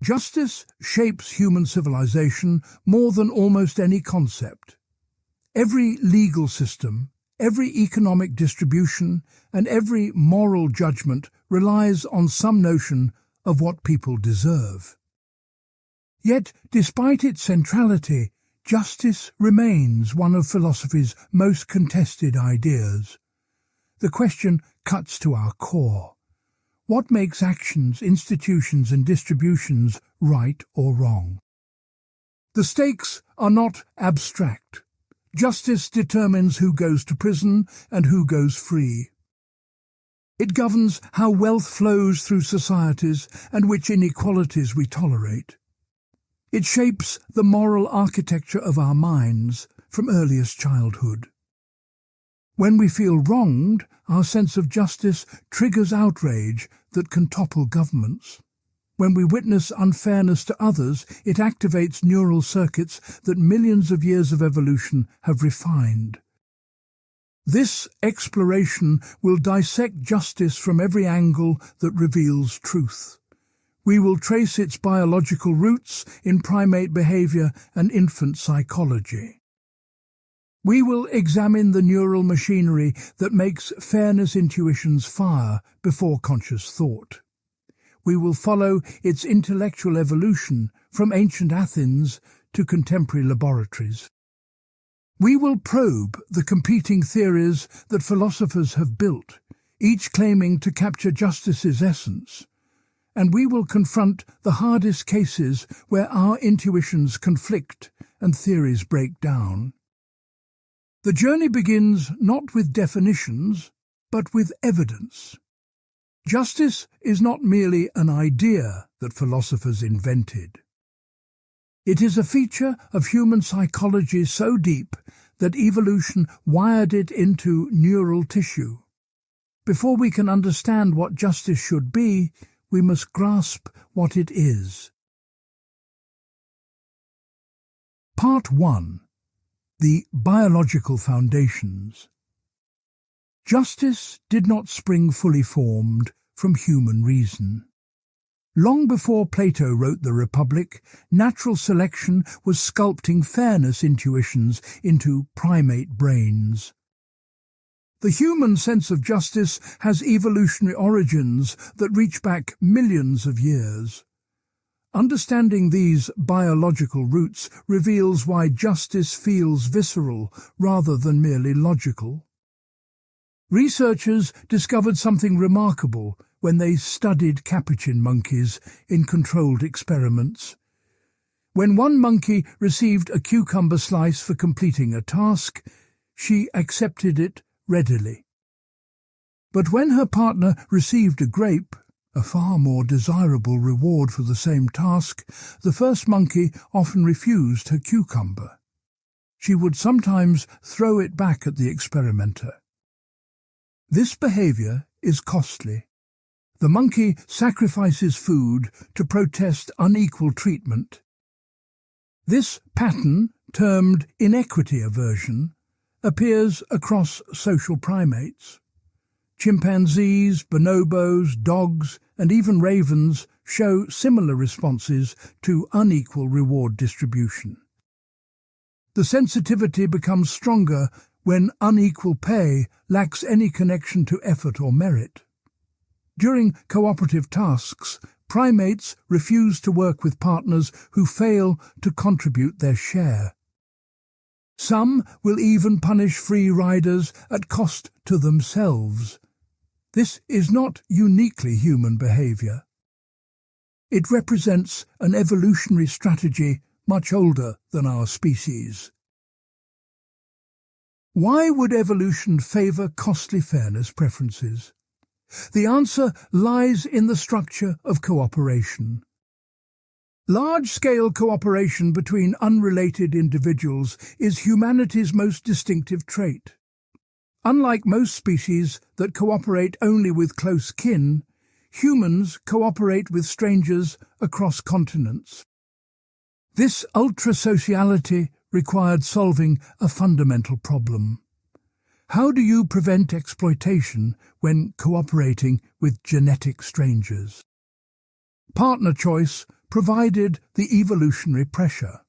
Justice shapes human civilization more than almost any concept. Every legal system, every economic distribution, and every moral judgment relies on some notion of what people deserve. Yet, despite its centrality, justice remains one of philosophy's most contested ideas. The question cuts to our core. What makes actions, institutions, and distributions right or wrong? The stakes are not abstract. Justice determines who goes to prison and who goes free. It governs how wealth flows through societies and which inequalities we tolerate. It shapes the moral architecture of our minds from earliest childhood. When we feel wronged, our sense of justice triggers outrage that can topple governments. When we witness unfairness to others, it activates neural circuits that millions of years of evolution have refined. This exploration will dissect justice from every angle that reveals truth. We will trace its biological roots in primate behavior and infant psychology. We will examine the neural machinery that makes fairness intuitions fire before conscious thought. We will follow its intellectual evolution from ancient Athens to contemporary laboratories. We will probe the competing theories that philosophers have built, each claiming to capture justice's essence. And we will confront the hardest cases where our intuitions conflict and theories break down. The journey begins not with definitions, but with evidence. Justice is not merely an idea that philosophers invented. It is a feature of human psychology so deep that evolution wired it into neural tissue. Before we can understand what justice should be, we must grasp what it is. Part 1. The Biological Foundations. Justice did not spring fully formed from human reason. Long before Plato wrote the Republic, natural selection was sculpting fairness intuitions into primate brains. The human sense of justice has evolutionary origins that reach back millions of years. Understanding these biological roots reveals why justice feels visceral rather than merely logical. Researchers discovered something remarkable when they studied capuchin monkeys in controlled experiments. When one monkey received a cucumber slice for completing a task, she accepted it readily. But when her partner received a grape, a far more desirable reward for the same task, the first monkey often refused her cucumber. She would sometimes throw it back at the experimenter. This behavior is costly. The monkey sacrifices food to protest unequal treatment. This pattern, termed inequity aversion, appears across social primates. Chimpanzees, bonobos, dogs, and even ravens show similar responses to unequal reward distribution. The sensitivity becomes stronger when unequal pay lacks any connection to effort or merit. During cooperative tasks, primates refuse to work with partners who fail to contribute their share. Some will even punish free riders at cost to themselves. This is not uniquely human behavior. It represents an evolutionary strategy much older than our species. Why would evolution favor costly fairness preferences? The answer lies in the structure of cooperation. Large-scale cooperation between unrelated individuals is humanity's most distinctive trait. Unlike most species that cooperate only with close kin, humans cooperate with strangers across continents. This ultra-sociality required solving a fundamental problem. How do you prevent exploitation when cooperating with genetic strangers? Partner choice provided the evolutionary pressure.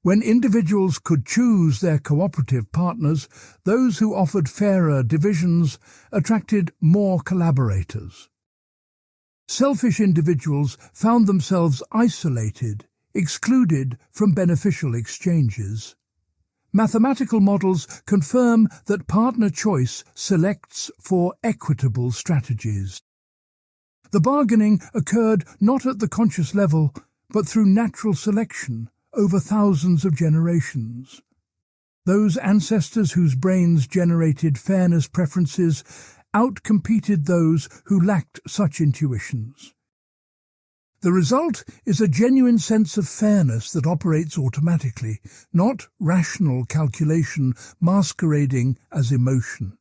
When individuals could choose their cooperative partners, those who offered fairer divisions attracted more collaborators. Selfish individuals found themselves isolated, excluded from beneficial exchanges. Mathematical models confirm that partner choice selects for equitable strategies. The bargaining occurred not at the conscious level, but through natural selection over thousands of generations. Those ancestors whose brains generated fairness preferences outcompeted those who lacked such intuitions. The result is a genuine sense of fairness that operates automatically, not rational calculation masquerading as emotion.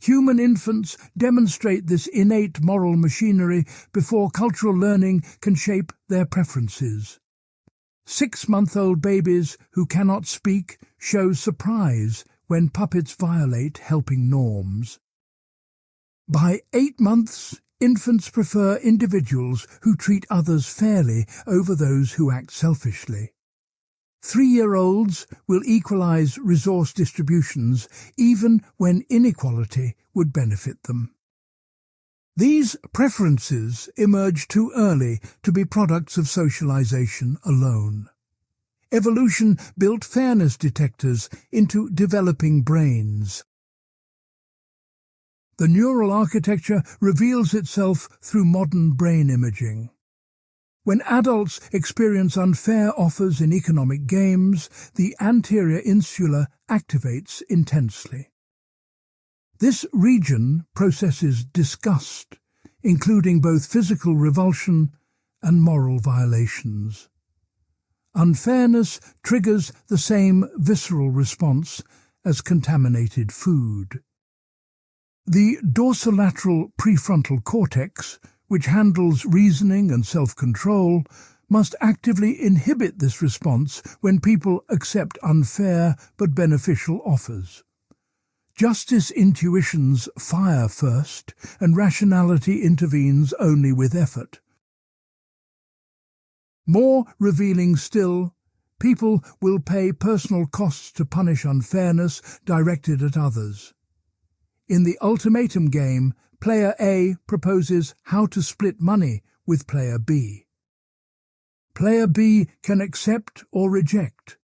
Human infants demonstrate this innate moral machinery before cultural learning can shape their preferences. 6-month-old babies who cannot speak show surprise when puppets violate helping norms. By 8 months, infants prefer individuals who treat others fairly over those who act selfishly. 3-year-olds will equalize resource distributions even when inequality would benefit them. These preferences emerge too early to be products of socialization alone. Evolution built fairness detectors into developing brains. The neural architecture reveals itself through modern brain imaging. When adults experience unfair offers in economic games, the anterior insula activates intensely. This region processes disgust, including both physical revulsion and moral violations. Unfairness triggers the same visceral response as contaminated food. The dorsolateral prefrontal cortex, which handles reasoning and self-control, must actively inhibit this response when people accept unfair but beneficial offers. Justice intuitions fire first, and rationality intervenes only with effort. More revealing still, people will pay personal costs to punish unfairness directed at others. In the ultimatum game, Player A proposes how to split money with Player B. Player B can accept or reject.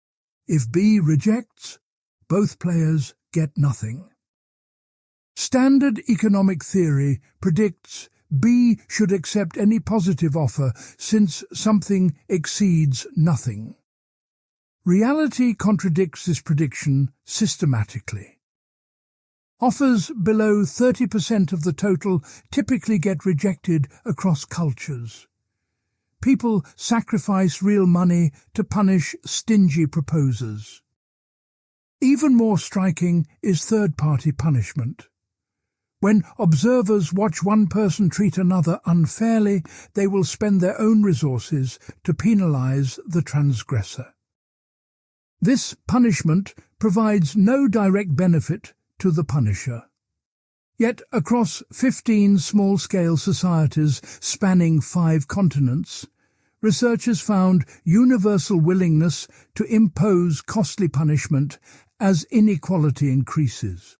If B rejects, both players get nothing. Standard economic theory predicts B should accept any positive offer since something exceeds nothing. Reality contradicts this prediction systematically. Offers below 30% of the total typically get rejected across cultures. People sacrifice real money to punish stingy proposers. Even more striking is third-party punishment. When observers watch one person treat another unfairly, they will spend their own resources to penalize the transgressor. This punishment provides no direct benefit to the punisher. Yet across 15 small-scale societies spanning 5 continents, researchers found universal willingness to impose costly punishment as inequality increases.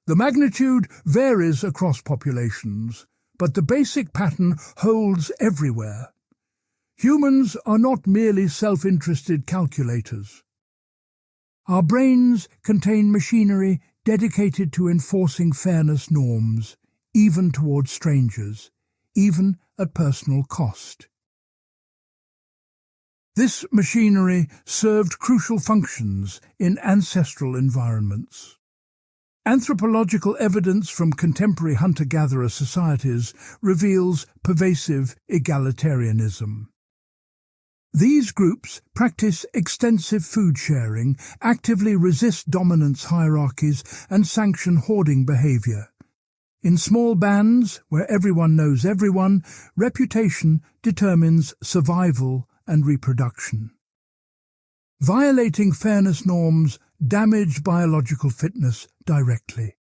The magnitude varies across populations, but the basic pattern holds everywhere. Humans are not merely self-interested calculators. Our brains contain machinery dedicated to enforcing fairness norms, even towards strangers, even at personal cost. This machinery served crucial functions in ancestral environments. Anthropological evidence from contemporary hunter-gatherer societies reveals pervasive egalitarianism. These groups practice extensive food sharing, actively resist dominance hierarchies, and sanction hoarding behavior. In small bands, where everyone knows everyone, reputation determines survival and reproduction. Violating fairness norms damage biological fitness directly.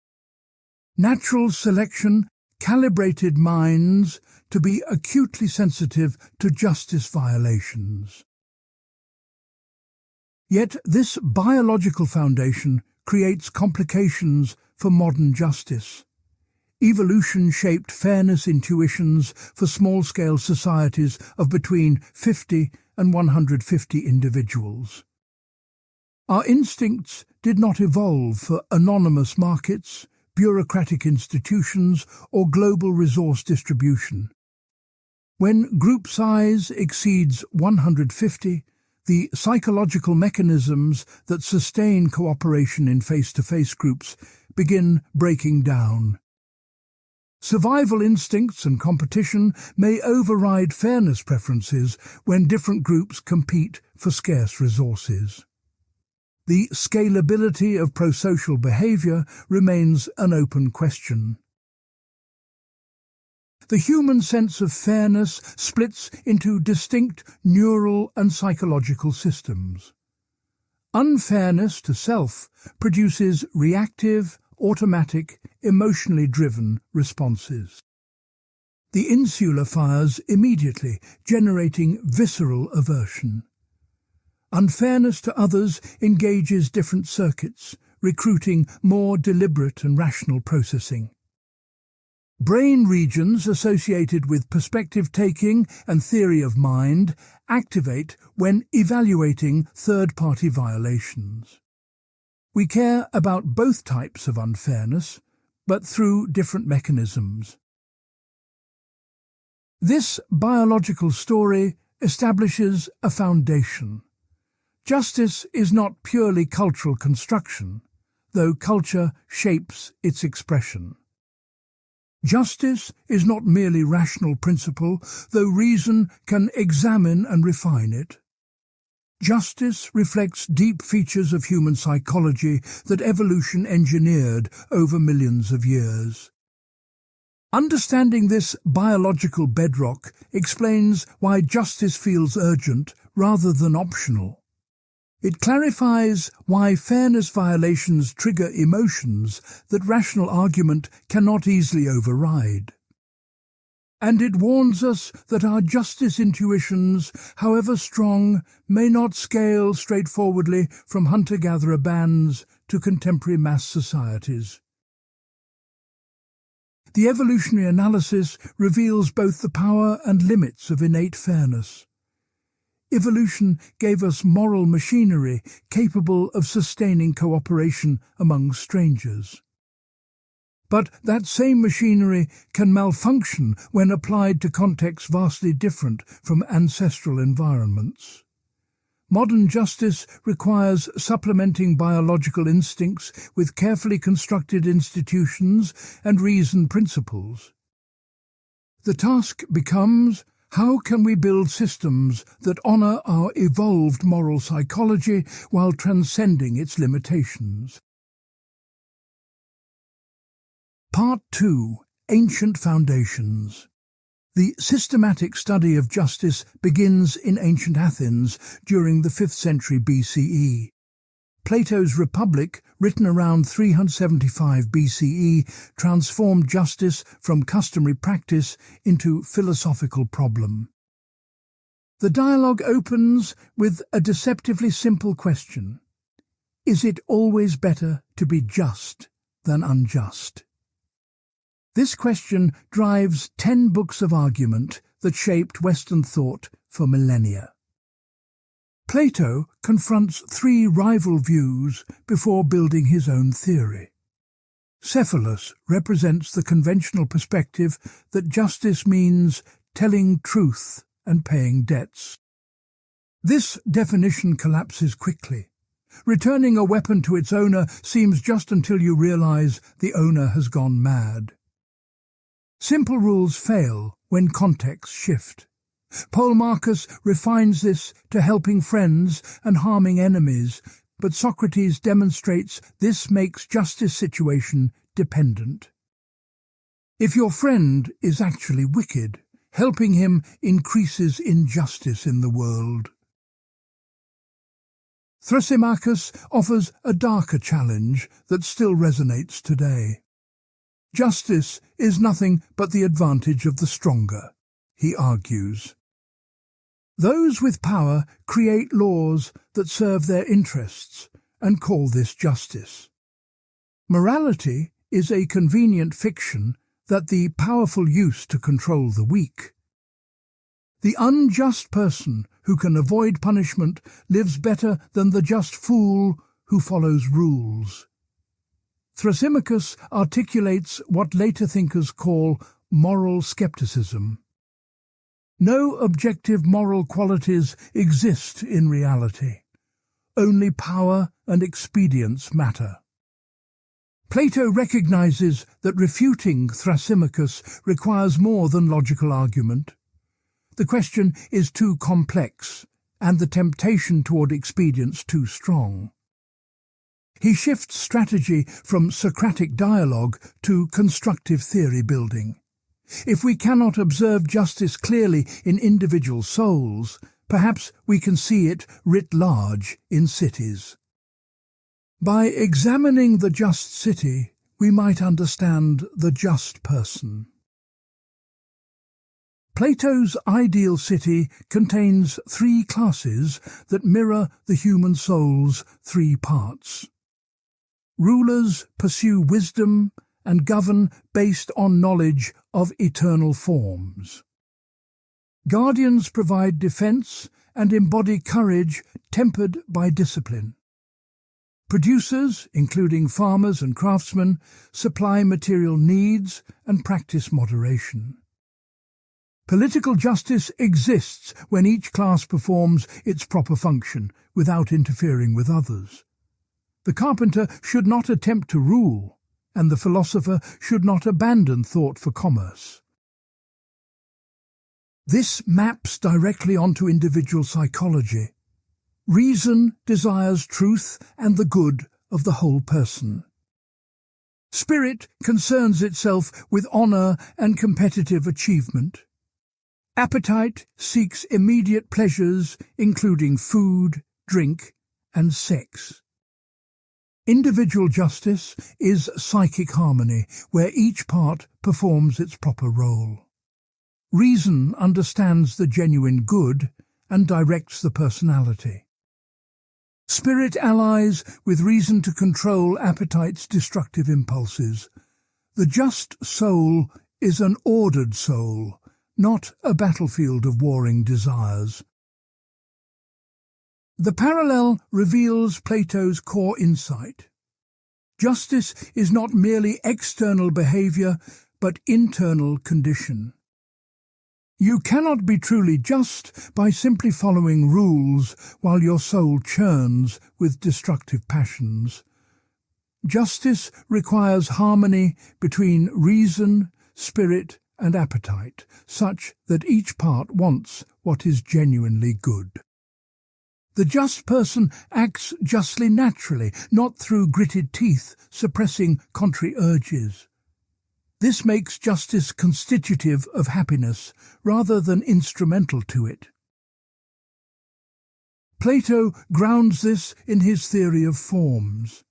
Natural selection calibrated minds to be acutely sensitive to justice violations. Yet this biological foundation creates complications for modern justice. Evolution shaped fairness intuitions for small-scale societies of between 50 and 150 individuals. Our instincts did not evolve for anonymous markets, bureaucratic institutions, or global resource distribution. When group size exceeds 150, the psychological mechanisms that sustain cooperation in face-to-face groups begin breaking down. Survival instincts and competition may override fairness preferences when different groups compete for scarce resources. The scalability of prosocial behavior remains an open question. The human sense of fairness splits into distinct neural and psychological systems. Unfairness to self produces reactive, automatic, emotionally driven responses. The insula fires immediately, generating visceral aversion. Unfairness to others engages different circuits, recruiting more deliberate and rational processing. Brain regions associated with perspective-taking and theory of mind activate when evaluating third-party violations. We care about both types of unfairness, but through different mechanisms. This biological story establishes a foundation. Justice is not purely cultural construction, though culture shapes its expression. Justice is not merely rational principle, though reason can examine and refine it. Justice reflects deep features of human psychology that evolution engineered over millions of years. Understanding this biological bedrock explains why justice feels urgent rather than optional. It clarifies why fairness violations trigger emotions that rational argument cannot easily override. And it warns us that our justice intuitions, however strong, may not scale straightforwardly from hunter-gatherer bands to contemporary mass societies. The evolutionary analysis reveals both the power and limits of innate fairness. Evolution gave us moral machinery capable of sustaining cooperation among strangers. But that same machinery can malfunction when applied to contexts vastly different from ancestral environments. Modern justice requires supplementing biological instincts with carefully constructed institutions and reasoned principles. The task becomes: how can we build systems that honor our evolved moral psychology while transcending its limitations? Part 2. Ancient Foundations. The systematic study of justice begins in ancient Athens during the 5th century BCE. Plato's Republic, written around 375 BCE, transformed justice from customary practice into philosophical problem. The dialogue opens with a deceptively simple question: is it always better to be just than unjust? This question drives 10 books of argument that shaped Western thought for millennia. Plato confronts 3 rival views before building his own theory. Cephalus represents the conventional perspective that justice means telling truth and paying debts. This definition collapses quickly. Returning a weapon to its owner seems just until you realize the owner has gone mad. Simple rules fail when contexts shift. Polemarchus refines this to helping friends and harming enemies, but Socrates demonstrates this makes justice situation dependent. If your friend is actually wicked, helping him increases injustice in the world. Thrasymachus offers a darker challenge that still resonates today. Justice is nothing but the advantage of the stronger, he argues. Those with power create laws that serve their interests and call this justice. Morality is a convenient fiction that the powerful use to control the weak. The unjust person who can avoid punishment lives better than the just fool who follows rules. Thrasymachus articulates what later thinkers call moral skepticism. No objective moral qualities exist in reality. Only power and expedience matter. Plato recognizes that refuting Thrasymachus requires more than logical argument. The question is too complex, and the temptation toward expedience too strong. He shifts strategy from Socratic dialogue to constructive theory building. If we cannot observe justice clearly in individual souls, perhaps we can see it writ large in cities. By examining the just city, we might understand the just person. Plato's ideal city contains three classes that mirror the human soul's three parts. Rulers pursue wisdom and govern based on knowledge of eternal forms. Guardians provide defense and embody courage tempered by discipline. Producers, including farmers and craftsmen, supply material needs and practice moderation. Political justice exists when each class performs its proper function without interfering with others. The carpenter should not attempt to rule, and the philosopher should not abandon thought for commerce. This maps directly onto individual psychology. Reason desires truth and the good of the whole person. Spirit concerns itself with honor and competitive achievement. Appetite seeks immediate pleasures, including food, drink, and sex. Individual justice is psychic harmony, where each part performs its proper role. Reason understands the genuine good and directs the personality. Spirit allies with reason to control appetite's destructive impulses. The just soul is an ordered soul, not a battlefield of warring desires. The parallel reveals Plato's core insight. Justice is not merely external behavior, but internal condition. You cannot be truly just by simply following rules while your soul churns with destructive passions. Justice requires harmony between reason, spirit, and appetite, such that each part wants what is genuinely good. The just person acts justly naturally, not through gritted teeth, suppressing contrary urges. This makes justice constitutive of happiness, rather than instrumental to it. Plato grounds this in his theory of forms.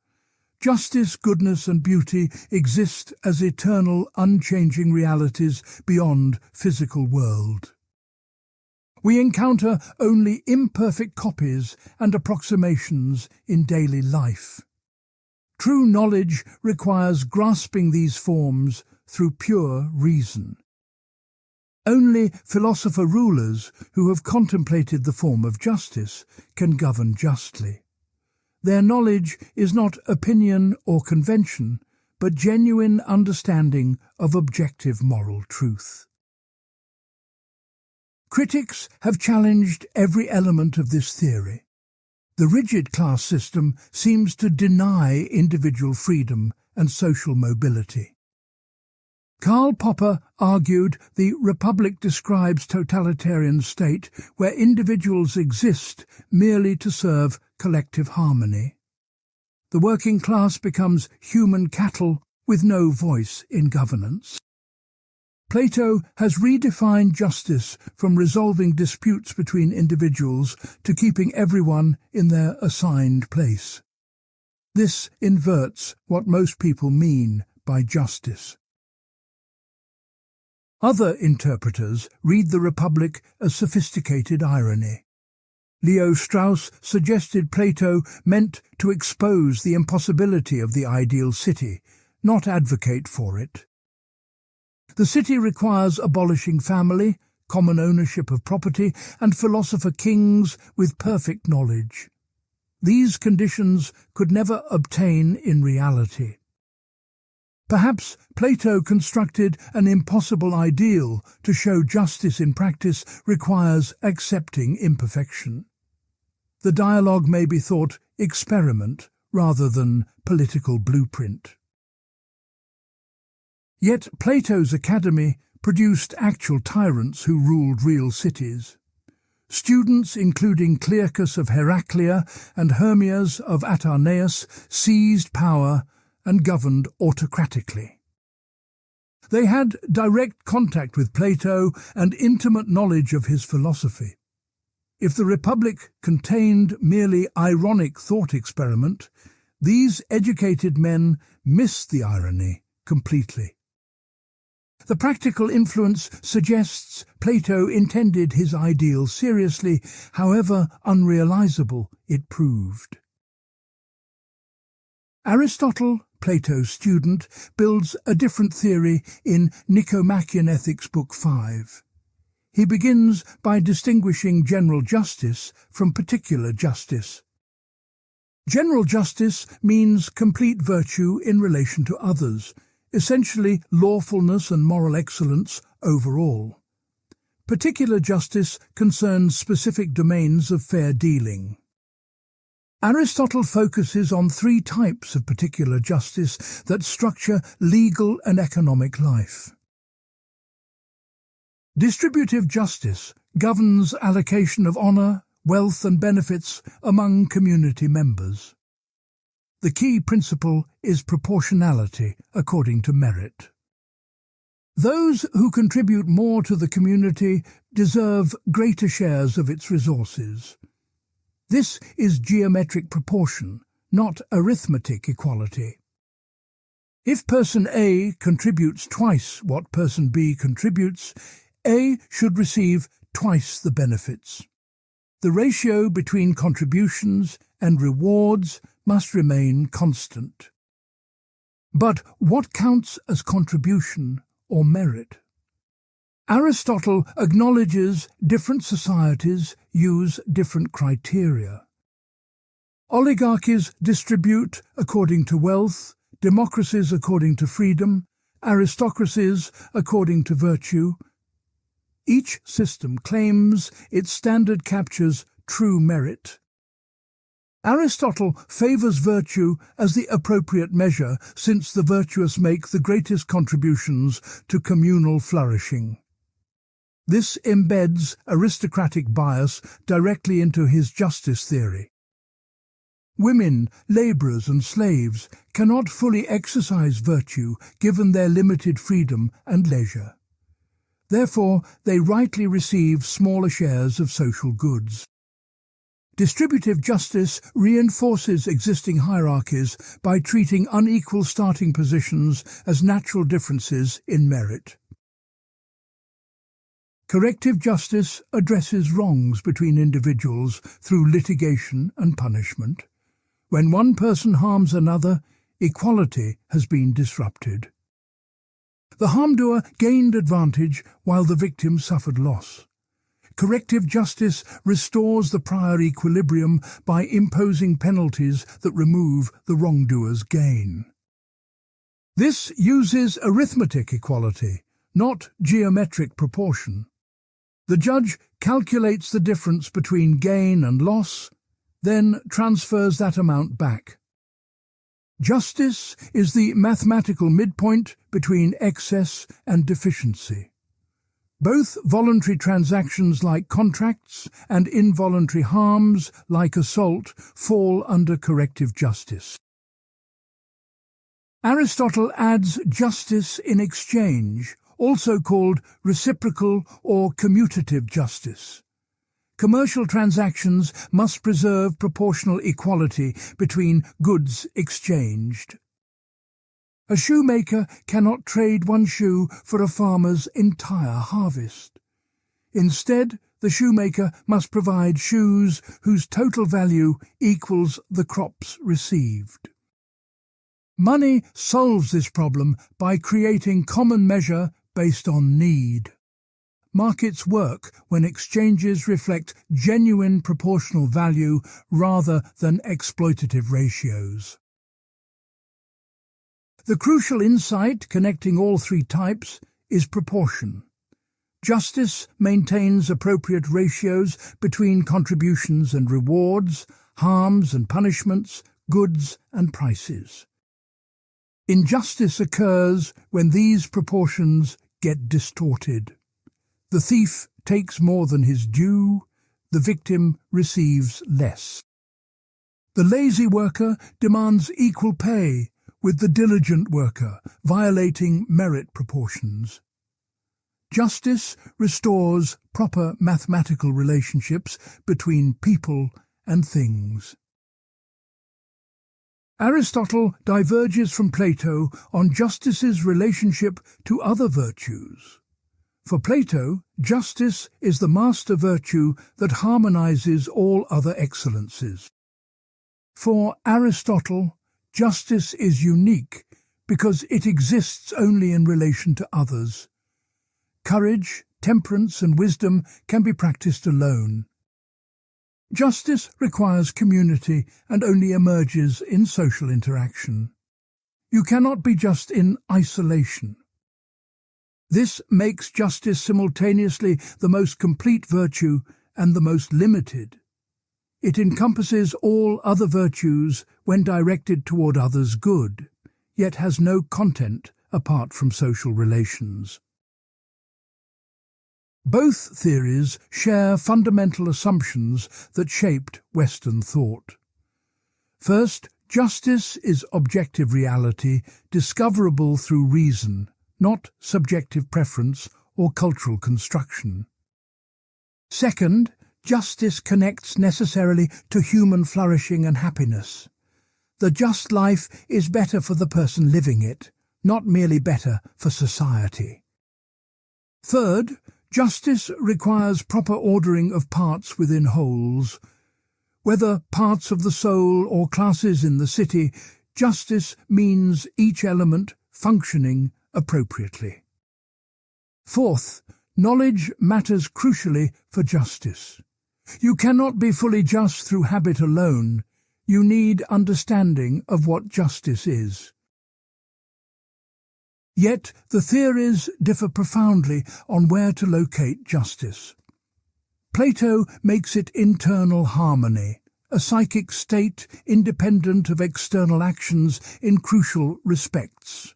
Justice, goodness, and beauty exist as eternal, unchanging realities beyond physical world. We encounter only imperfect copies and approximations in daily life. True knowledge requires grasping these forms through pure reason. Only philosopher rulers who have contemplated the form of justice can govern justly. Their knowledge is not opinion or convention, but genuine understanding of objective moral truth. Critics have challenged every element of this theory. The rigid class system seems to deny individual freedom and social mobility. Karl Popper argued the Republic describes totalitarian state where individuals exist merely to serve collective harmony. The working class becomes human cattle with no voice in governance. Plato has redefined justice from resolving disputes between individuals to keeping everyone in their assigned place. This inverts what most people mean by justice. Other interpreters read the Republic as sophisticated irony. Leo Strauss suggested Plato meant to expose the impossibility of the ideal city, not advocate for it. The city requires abolishing family, common ownership of property, and philosopher kings with perfect knowledge. These conditions could never obtain in reality. Perhaps Plato constructed an impossible ideal to show justice in practice requires accepting imperfection. The dialogue may be thought experiment rather than political blueprint. Yet Plato's academy produced actual tyrants who ruled real cities. Students, including Clearchus of Heraclea and Hermias of Atarneus, seized power and governed autocratically. They had direct contact with Plato and intimate knowledge of his philosophy. If the Republic contained merely ironic thought experiment, these educated men missed the irony completely. The practical influence suggests Plato intended his ideal seriously, however unrealizable it proved. Aristotle, Plato's student, builds a different theory in Nicomachean Ethics Book 5. He begins by distinguishing general justice from particular justice. General justice means complete virtue in relation to others, essentially lawfulness and moral excellence overall. Particular justice concerns specific domains of fair dealing. Aristotle focuses on three types of particular justice that structure legal and economic life. Distributive justice governs allocation of honor, wealth and benefits among community members. The key principle is proportionality according to merit. Those who contribute more to the community deserve greater shares of its resources. This is geometric proportion, not arithmetic equality. If person A contributes twice what person B contributes, A should receive twice the benefits. The ratio between contributions and rewards must remain constant. But what counts as contribution or merit? Aristotle acknowledges different societies use different criteria. Oligarchies distribute according to wealth, democracies according to freedom, aristocracies according to virtue. Each system claims its standard captures true merit. Aristotle favors virtue as the appropriate measure, since the virtuous make the greatest contributions to communal flourishing. This embeds aristocratic bias directly into his justice theory. Women, labourers and slaves cannot fully exercise virtue given their limited freedom and leisure. Therefore, they rightly receive smaller shares of social goods. Distributive justice reinforces existing hierarchies by treating unequal starting positions as natural differences in merit. Corrective justice addresses wrongs between individuals through litigation and punishment. When one person harms another, equality has been disrupted. The harm-doer gained advantage while the victim suffered loss. Corrective justice restores the prior equilibrium by imposing penalties that remove the wrongdoer's gain. This uses arithmetic equality, not geometric proportion. The judge calculates the difference between gain and loss, then transfers that amount back. Justice is the mathematical midpoint between excess and deficiency. Both voluntary transactions like contracts and involuntary harms like assault fall under corrective justice. Aristotle adds justice in exchange, also called reciprocal or commutative justice. Commercial transactions must preserve proportional equality between goods exchanged. A shoemaker cannot trade one shoe for a farmer's entire harvest. Instead, the shoemaker must provide shoes whose total value equals the crops received. Money solves this problem by creating common measure based on need. Markets work when exchanges reflect genuine proportional value rather than exploitative ratios. The crucial insight connecting all three types is proportion. Justice maintains appropriate ratios between contributions and rewards, harms and punishments, goods and prices. Injustice occurs when these proportions get distorted. The thief takes more than his due, the victim receives less. The lazy worker demands equal pay with the diligent worker, violating merit proportions. Justice restores proper mathematical relationships between people and things. Aristotle diverges from Plato on justice's relationship to other virtues. For Plato, justice is the master virtue that harmonizes all other excellences. For Aristotle, justice is unique because it exists only in relation to others. Courage, temperance, and wisdom can be practiced alone. Justice requires community and only emerges in social interaction. You cannot be just in isolation. This makes justice simultaneously the most complete virtue and the most limited. It encompasses all other virtues when directed toward others' good, yet has no content apart from social relations. Both theories share fundamental assumptions that shaped Western thought. First, justice is objective reality discoverable through reason, not subjective preference or cultural construction. Second, justice connects necessarily to human flourishing and happiness. The just life is better for the person living it, not merely better for society. Third, justice requires proper ordering of parts within wholes. Whether parts of the soul or classes in the city, justice means each element functioning appropriately. Fourth, knowledge matters crucially for justice. You cannot be fully just through habit alone. You need understanding of what justice is. Yet the theories differ profoundly on where to locate justice. Plato makes it internal harmony, a psychic state independent of external actions in crucial respects.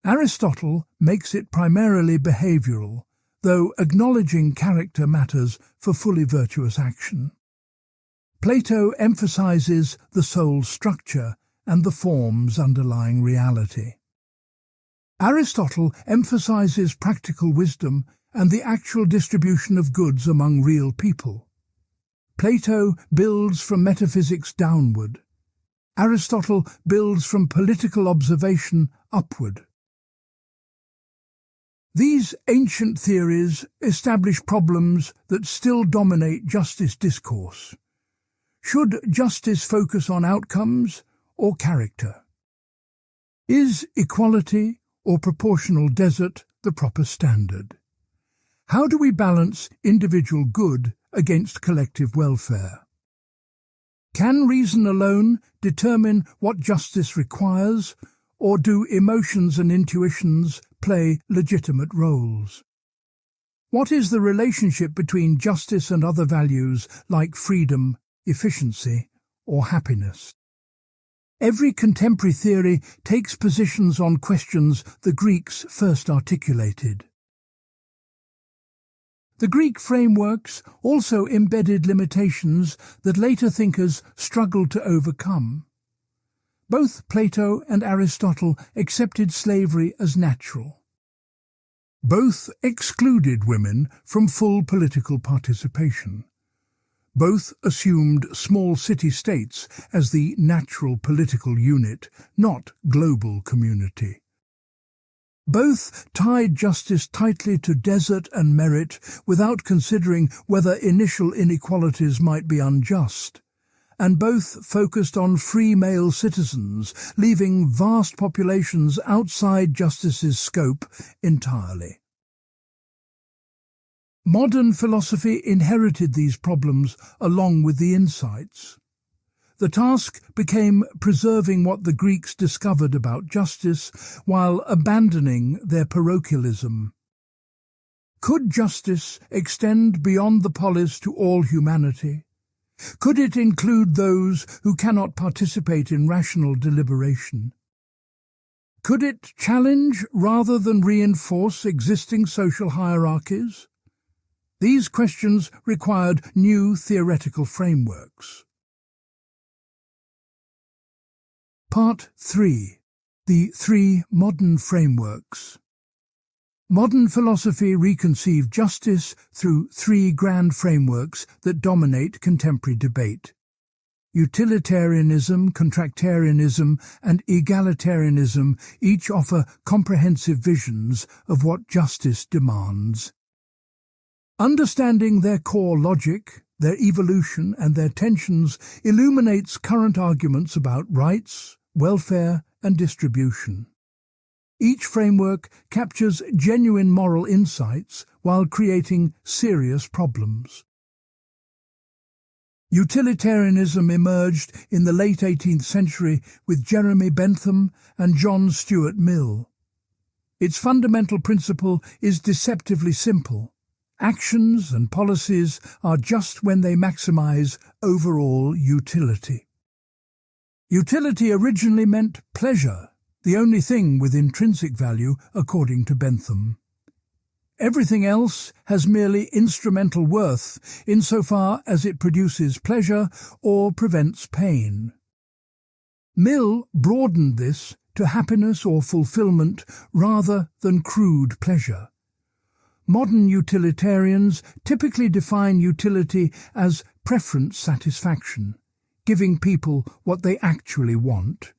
Aristotle makes it primarily behavioral, though acknowledging character matters for fully virtuous action. Plato emphasizes the soul's structure and the forms underlying reality. Aristotle emphasizes practical wisdom and the actual distribution of goods among real people. Plato builds from metaphysics downward. Aristotle builds from political observation upward. These ancient theories establish problems that still dominate justice discourse. Should justice focus on outcomes or character? Is equality or proportional desert the proper standard? How do we balance individual good against collective welfare? Can reason alone determine what justice requires, or do emotions and intuitions play legitimate roles? What is the relationship between justice and other values like freedom, efficiency, or happiness? Every contemporary theory takes positions on questions the Greeks first articulated. The Greek frameworks also embedded limitations that later thinkers struggled to overcome. Both Plato and Aristotle accepted slavery as natural. Both excluded women from full political participation. Both assumed small city-states as the natural political unit, not global community. Both tied justice tightly to desert and merit without considering whether initial inequalities might be unjust, and both focused on free male citizens, leaving vast populations outside justice's scope entirely. Modern philosophy inherited these problems along with the insights. The task became preserving what the Greeks discovered about justice while abandoning their parochialism. Could justice extend beyond the polis to all humanity? Could it include those who cannot participate in rational deliberation? Could it challenge rather than reinforce existing social hierarchies? These questions required new theoretical frameworks. Part 3. The three modern frameworks. Modern philosophy reconceived justice through three grand frameworks that dominate contemporary debate: utilitarianism, contractarianism, and egalitarianism each offer comprehensive visions of what justice demands. Understanding their core logic, their evolution, and their tensions illuminates current arguments about rights, welfare, and distribution. Each framework captures genuine moral insights while creating serious problems. Utilitarianism emerged in the late 18th century with Jeremy Bentham and John Stuart Mill. Its fundamental principle is deceptively simple. Actions and policies are just when they maximize overall utility. Utility originally meant pleasure, the only thing with intrinsic value, according to Bentham. Everything else has merely instrumental worth insofar as it produces pleasure or prevents pain. Mill broadened this to happiness or fulfillment rather than crude pleasure. Modern utilitarians typically define utility as preference satisfaction, giving people what they actually want.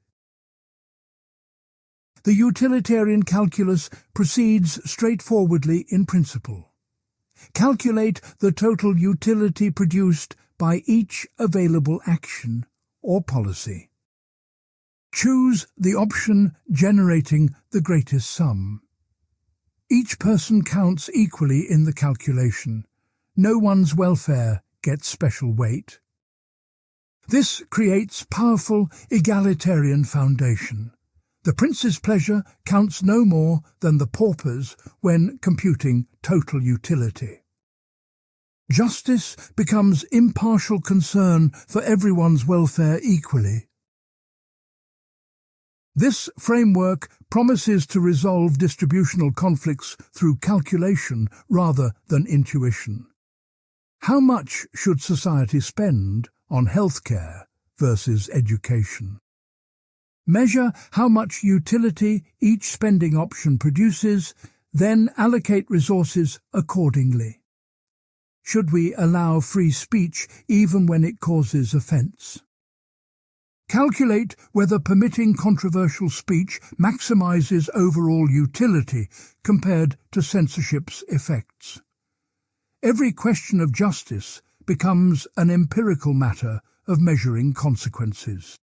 The utilitarian calculus proceeds straightforwardly in principle. Calculate the total utility produced by each available action or policy. Choose the option generating the greatest sum. Each person counts equally in the calculation. No one's welfare gets special weight. This creates powerful egalitarian foundation. The prince's pleasure counts no more than the pauper's when computing total utility. Justice becomes impartial concern for everyone's welfare equally. This framework promises to resolve distributional conflicts through calculation rather than intuition. How much should society spend on healthcare versus education? Measure how much utility each spending option produces, then allocate resources accordingly. Should we allow free speech even when it causes offence? Calculate whether permitting controversial speech maximizes overall utility compared to censorship's effects. Every question of justice becomes an empirical matter of measuring consequences.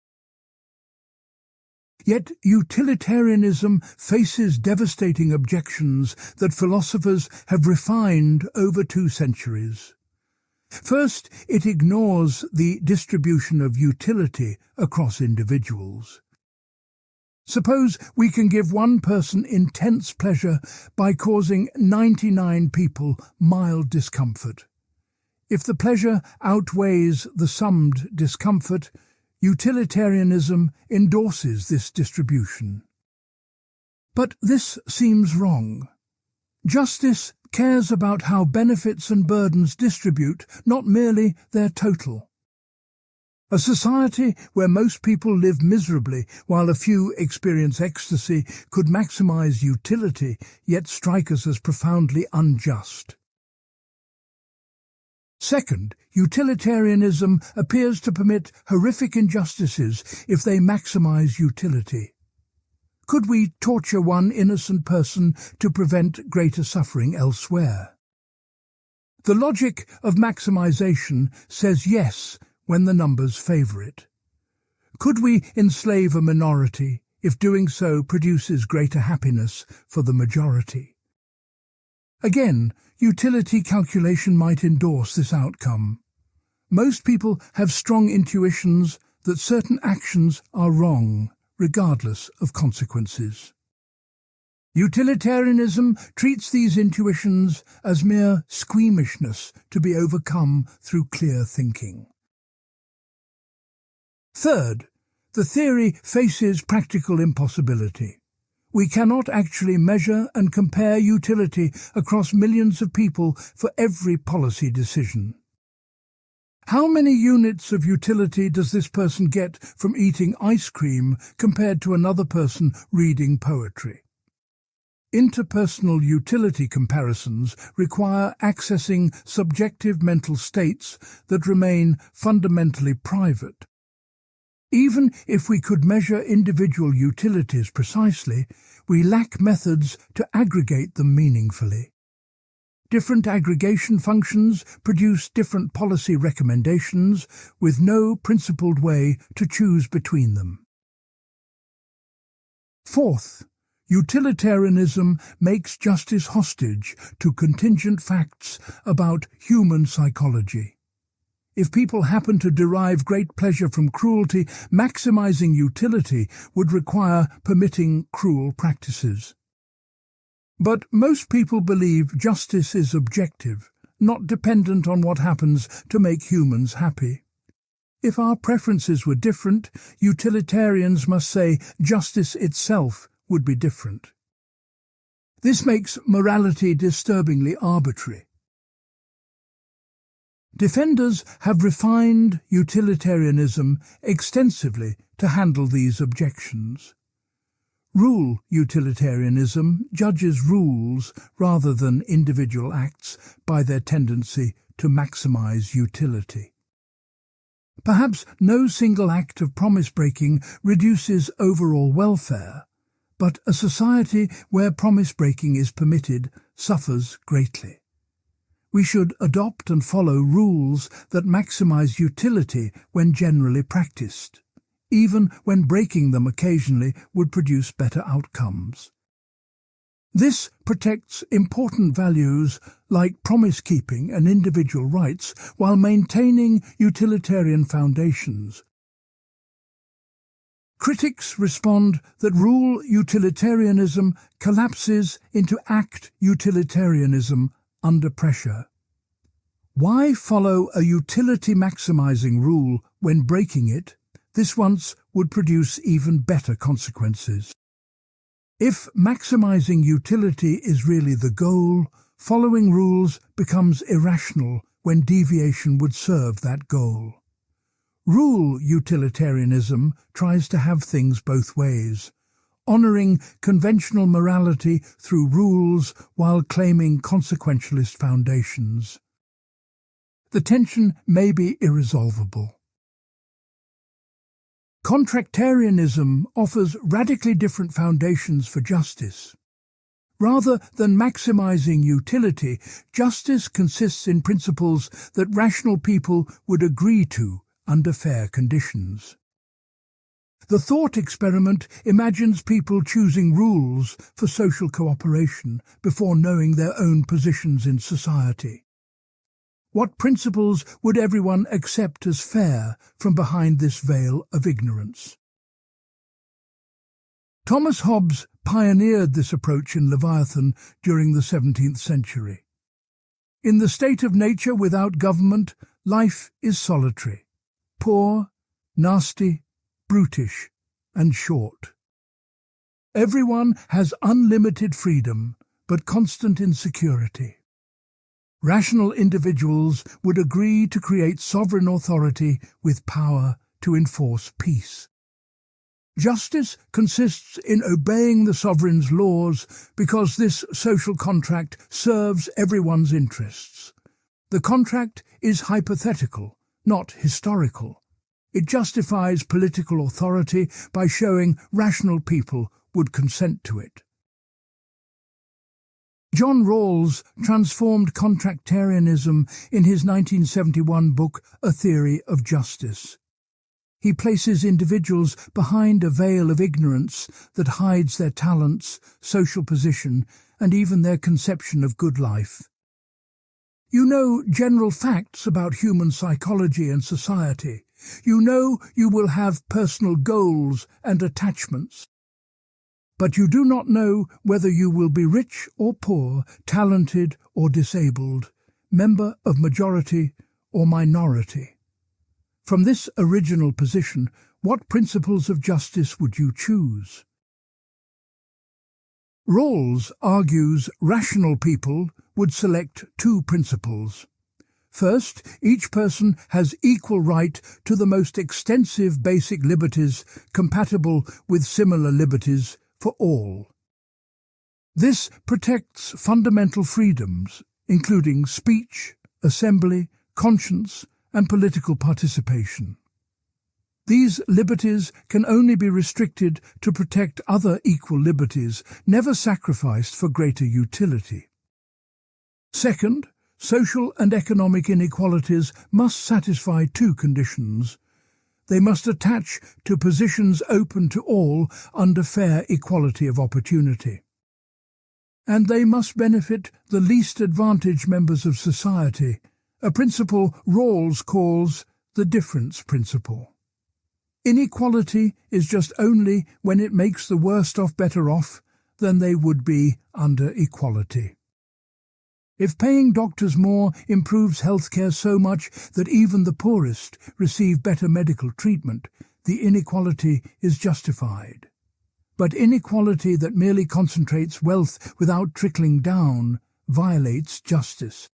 Yet utilitarianism faces devastating objections that philosophers have refined over 2 centuries. First, it ignores the distribution of utility across individuals. Suppose we can give one person intense pleasure by causing 99 people mild discomfort. If the pleasure outweighs the summed discomfort, utilitarianism endorses this distribution. But this seems wrong. Justice cares about how benefits and burdens distribute, not merely their total. A society where most people live miserably while a few experience ecstasy could maximize utility, yet strike us as profoundly unjust. Second, utilitarianism appears to permit horrific injustices if they maximize utility. Could we torture one innocent person to prevent greater suffering elsewhere? The logic of maximization says yes when the numbers favor it. Could we enslave a minority if doing so produces greater happiness for the majority? Again, utility calculation might endorse this outcome. Most people have strong intuitions that certain actions are wrong, regardless of consequences. Utilitarianism treats these intuitions as mere squeamishness to be overcome through clear thinking. Third, the theory faces practical impossibility. We cannot actually measure and compare utility across millions of people for every policy decision. How many units of utility does this person get from eating ice cream compared to another person reading poetry? Interpersonal utility comparisons require accessing subjective mental states that remain fundamentally private. Even if we could measure individual utilities precisely, we lack methods to aggregate them meaningfully. Different aggregation functions produce different policy recommendations with no principled way to choose between them. Fourth, utilitarianism makes justice hostage to contingent facts about human psychology. If people happen to derive great pleasure from cruelty, maximizing utility would require permitting cruel practices. But most people believe justice is objective, not dependent on what happens to make humans happy. If our preferences were different, utilitarians must say justice itself would be different. This makes morality disturbingly arbitrary. Defenders have refined utilitarianism extensively to handle these objections. Rule utilitarianism judges rules rather than individual acts by their tendency to maximize utility. Perhaps no single act of promise-breaking reduces overall welfare, but a society where promise-breaking is permitted suffers greatly. We should adopt and follow rules that maximize utility when generally practiced, even when breaking them occasionally would produce better outcomes. This protects important values like promise-keeping and individual rights while maintaining utilitarian foundations. Critics respond that rule utilitarianism collapses into act utilitarianism under pressure. Why follow a utility-maximizing rule when breaking it? This once would produce even better consequences. If maximizing utility is really the goal, following rules becomes irrational when deviation would serve that goal. Rule utilitarianism tries to have things both ways, honoring conventional morality through rules while claiming consequentialist foundations. The tension may be irresolvable. Contractarianism offers radically different foundations for justice. Rather than maximizing utility, justice consists in principles that rational people would agree to under fair conditions. The thought experiment imagines people choosing rules for social cooperation before knowing their own positions in society. What principles would everyone accept as fair from behind this veil of ignorance? Thomas Hobbes pioneered this approach in Leviathan during the 17th century. In the state of nature without government, life is solitary, poor, nasty, brutish, and short. Everyone has unlimited freedom, but constant insecurity. Rational individuals would agree to create sovereign authority with power to enforce peace. Justice consists in obeying the sovereign's laws because this social contract serves everyone's interests. The contract is hypothetical, not historical. It justifies political authority by showing rational people would consent to it. John Rawls transformed contractarianism in his 1971 book A Theory of Justice. He places individuals behind a veil of ignorance that hides their talents, social position, and even their conception of good life. You know general facts about human psychology and society. You know you will have personal goals and attachments. But you do not know whether you will be rich or poor, talented or disabled, member of majority or minority. From this original position, what principles of justice would you choose? Rawls argues rational people would select two principles. First, each person has equal right to the most extensive basic liberties compatible with similar liberties for all. This protects fundamental freedoms, including speech, assembly, conscience, and political participation. These liberties can only be restricted to protect other equal liberties, never sacrificed for greater utility. Second, social and economic inequalities must satisfy two conditions. They must attach to positions open to all under fair equality of opportunity. And they must benefit the least advantaged members of society, a principle Rawls calls the difference principle. Inequality is just only when it makes the worst off better off than they would be under equality. If paying doctors more improves healthcare so much that even the poorest receive better medical treatment, the inequality is justified. But inequality that merely concentrates wealth without trickling down violates justice.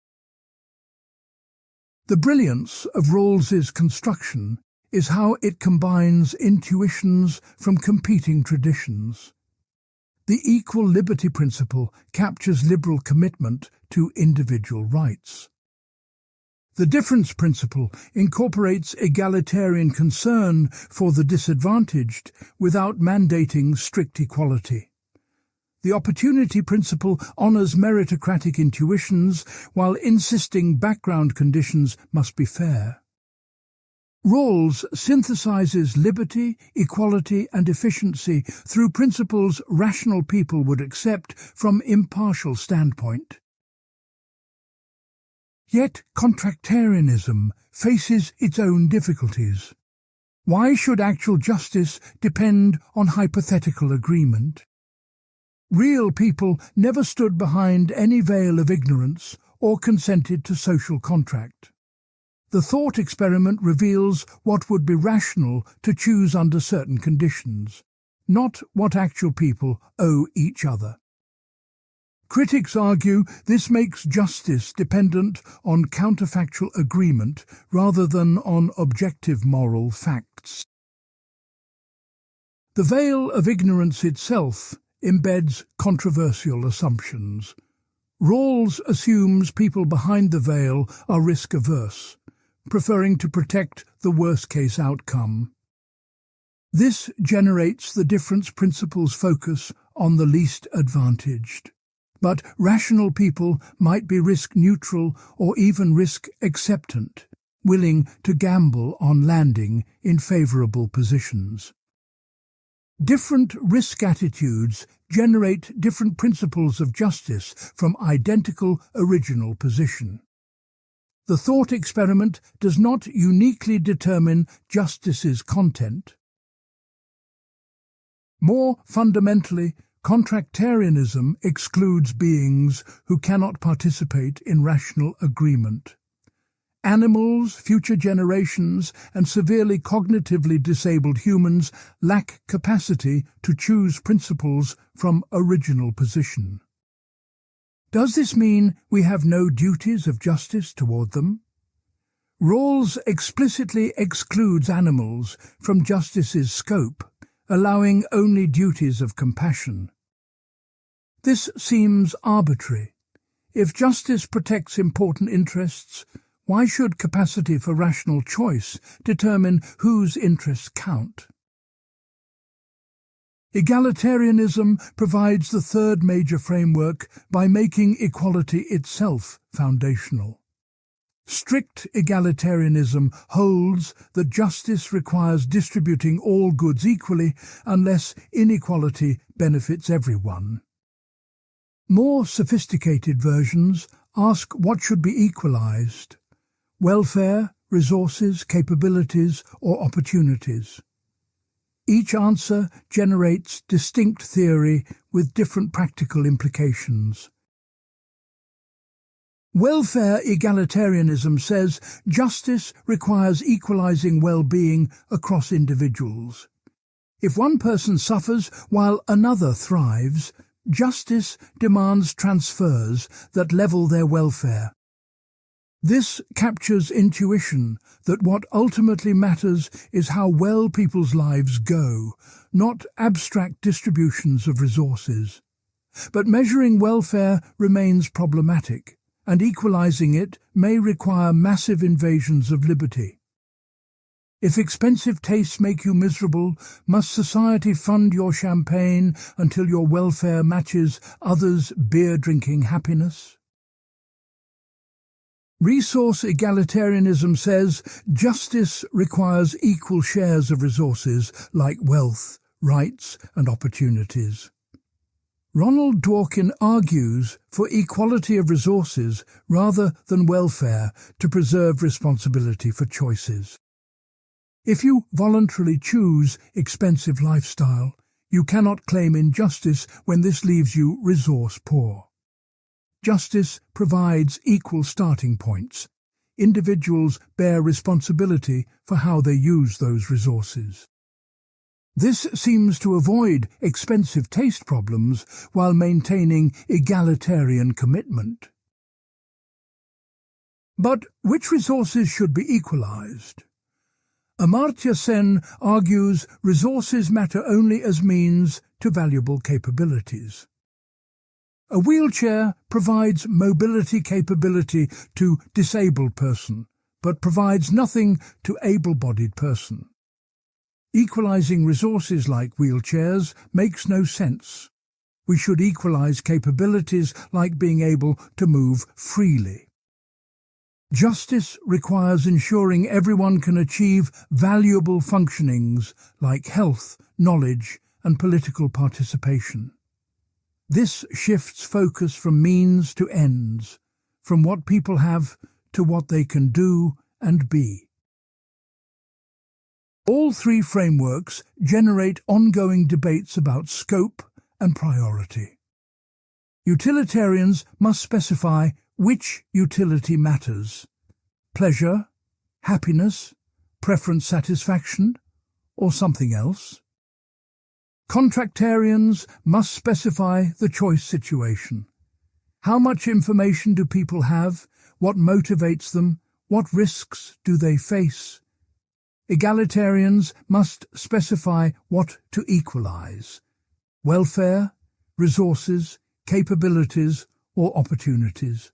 The brilliance of Rawls's construction is how it combines intuitions from competing traditions. The equal liberty principle captures liberal commitment to individual rights. The difference principle incorporates egalitarian concern for the disadvantaged without mandating strict equality. The opportunity principle honors meritocratic intuitions while insisting background conditions must be fair. Rawls synthesizes liberty, equality, and efficiency through principles rational people would accept from impartial standpoint. Yet contractarianism faces its own difficulties. Why should actual justice depend on hypothetical agreement? Real people never stood behind any veil of ignorance or consented to social contract. The thought experiment reveals what would be rational to choose under certain conditions, not what actual people owe each other. Critics argue this makes justice dependent on counterfactual agreement rather than on objective moral facts. The veil of ignorance itself embeds controversial assumptions. Rawls assumes people behind the veil are risk-averse, preferring to protect the worst-case outcome. This generates the difference principle's focus on the least advantaged. But rational people might be risk-neutral or even risk-acceptant, willing to gamble on landing in favorable positions. Different risk attitudes generate different principles of justice from identical original position. The thought experiment does not uniquely determine justice's content. More fundamentally, contractarianism excludes beings who cannot participate in rational agreement. Animals, future generations, and severely cognitively disabled humans lack capacity to choose principles from original position. Does this mean we have no duties of justice toward them? Rawls explicitly excludes animals from justice's scope, allowing only duties of compassion. This seems arbitrary. If justice protects important interests, why should capacity for rational choice determine whose interests count? Egalitarianism provides the third major framework by making equality itself foundational. Strict egalitarianism holds that justice requires distributing all goods equally unless inequality benefits everyone. More sophisticated versions ask what should be equalized: welfare, resources, capabilities, or opportunities. Each answer generates distinct theory with different practical implications. Welfare egalitarianism says justice requires equalizing well-being across individuals. If one person suffers while another thrives, justice demands transfers that level their welfare. This captures intuition that what ultimately matters is how well people's lives go, not abstract distributions of resources. But measuring welfare remains problematic, and equalizing it may require massive invasions of liberty. If expensive tastes make you miserable, must society fund your champagne until your welfare matches others' beer-drinking happiness? Resource egalitarianism says justice requires equal shares of resources like wealth, rights, and opportunities. Ronald Dworkin argues for equality of resources rather than welfare to preserve responsibility for choices. If you voluntarily choose expensive lifestyle, you cannot claim injustice when this leaves you resource poor. Justice provides equal starting points. Individuals bear responsibility for how they use those resources. This seems to avoid expensive taste problems while maintaining egalitarian commitment. But which resources should be equalized? Amartya Sen argues resources matter only as means to valuable capabilities. A wheelchair provides mobility capability to disabled person, but provides nothing to able-bodied person. Equalizing resources like wheelchairs makes no sense. We should equalize capabilities like being able to move freely. Justice requires ensuring everyone can achieve valuable functionings like health, knowledge, and political participation. This shifts focus from means to ends, from what people have to what they can do and be. All three frameworks generate ongoing debates about scope and priority. Utilitarians must specify which utility matters: pleasure, happiness, preference satisfaction, or something else. Contractarians must specify the choice situation. How much information do people have? What motivates them? What risks do they face? Egalitarians must specify what to equalize: welfare, resources, capabilities, or opportunities.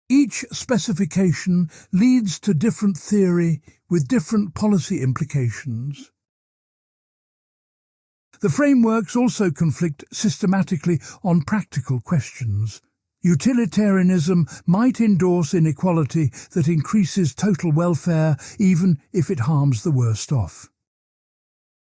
Each specification leads to different theory with different policy implications. The frameworks also conflict systematically on practical questions. Utilitarianism might endorse inequality that increases total welfare even if it harms the worst off.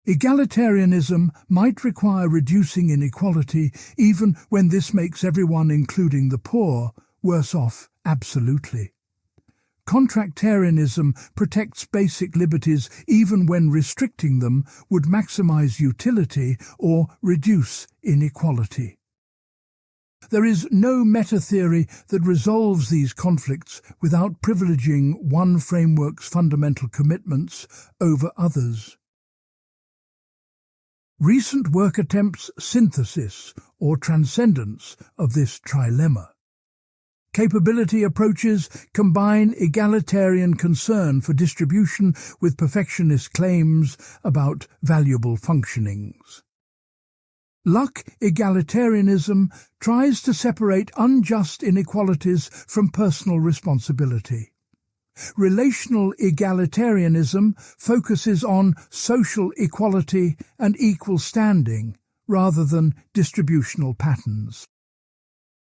Egalitarianism might require reducing inequality even when this makes everyone, including the poor, worse off absolutely. Contractarianism protects basic liberties even when restricting them would maximize utility or reduce inequality. There is no meta-theory that resolves these conflicts without privileging one framework's fundamental commitments over others. Recent work attempts synthesis or transcendence of this trilemma. Capability approaches combine egalitarian concern for distribution with perfectionist claims about valuable functionings. Luck egalitarianism tries to separate unjust inequalities from personal responsibility. Relational egalitarianism focuses on social equality and equal standing rather than distributional patterns.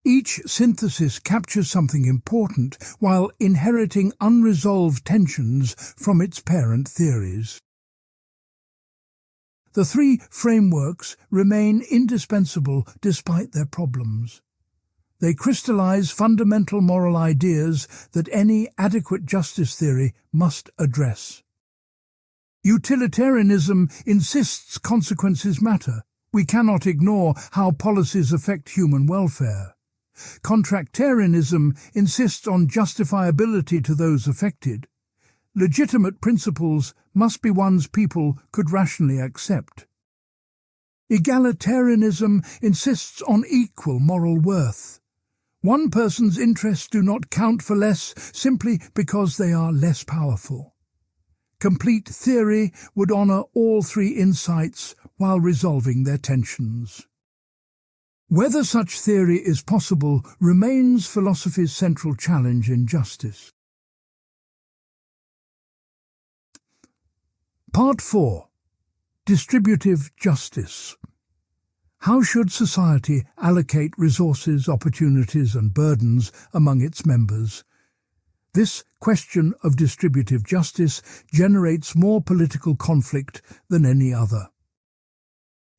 Each synthesis captures something important while inheriting unresolved tensions from its parent theories. The three frameworks remain indispensable despite their problems. They crystallize fundamental moral ideas that any adequate justice theory must address. Utilitarianism insists consequences matter. We cannot ignore how policies affect human welfare. Contractarianism insists on justifiability to those affected. Legitimate principles must be ones people could rationally accept. Egalitarianism insists on equal moral worth. One person's interests do not count for less simply because they are less powerful. Complete theory would honor all three insights while resolving their tensions. Whether such theory is possible remains philosophy's central challenge in justice. Part 4. Distributive Justice. How should society allocate resources, opportunities and burdens among its members? This question of distributive justice generates more political conflict than any other.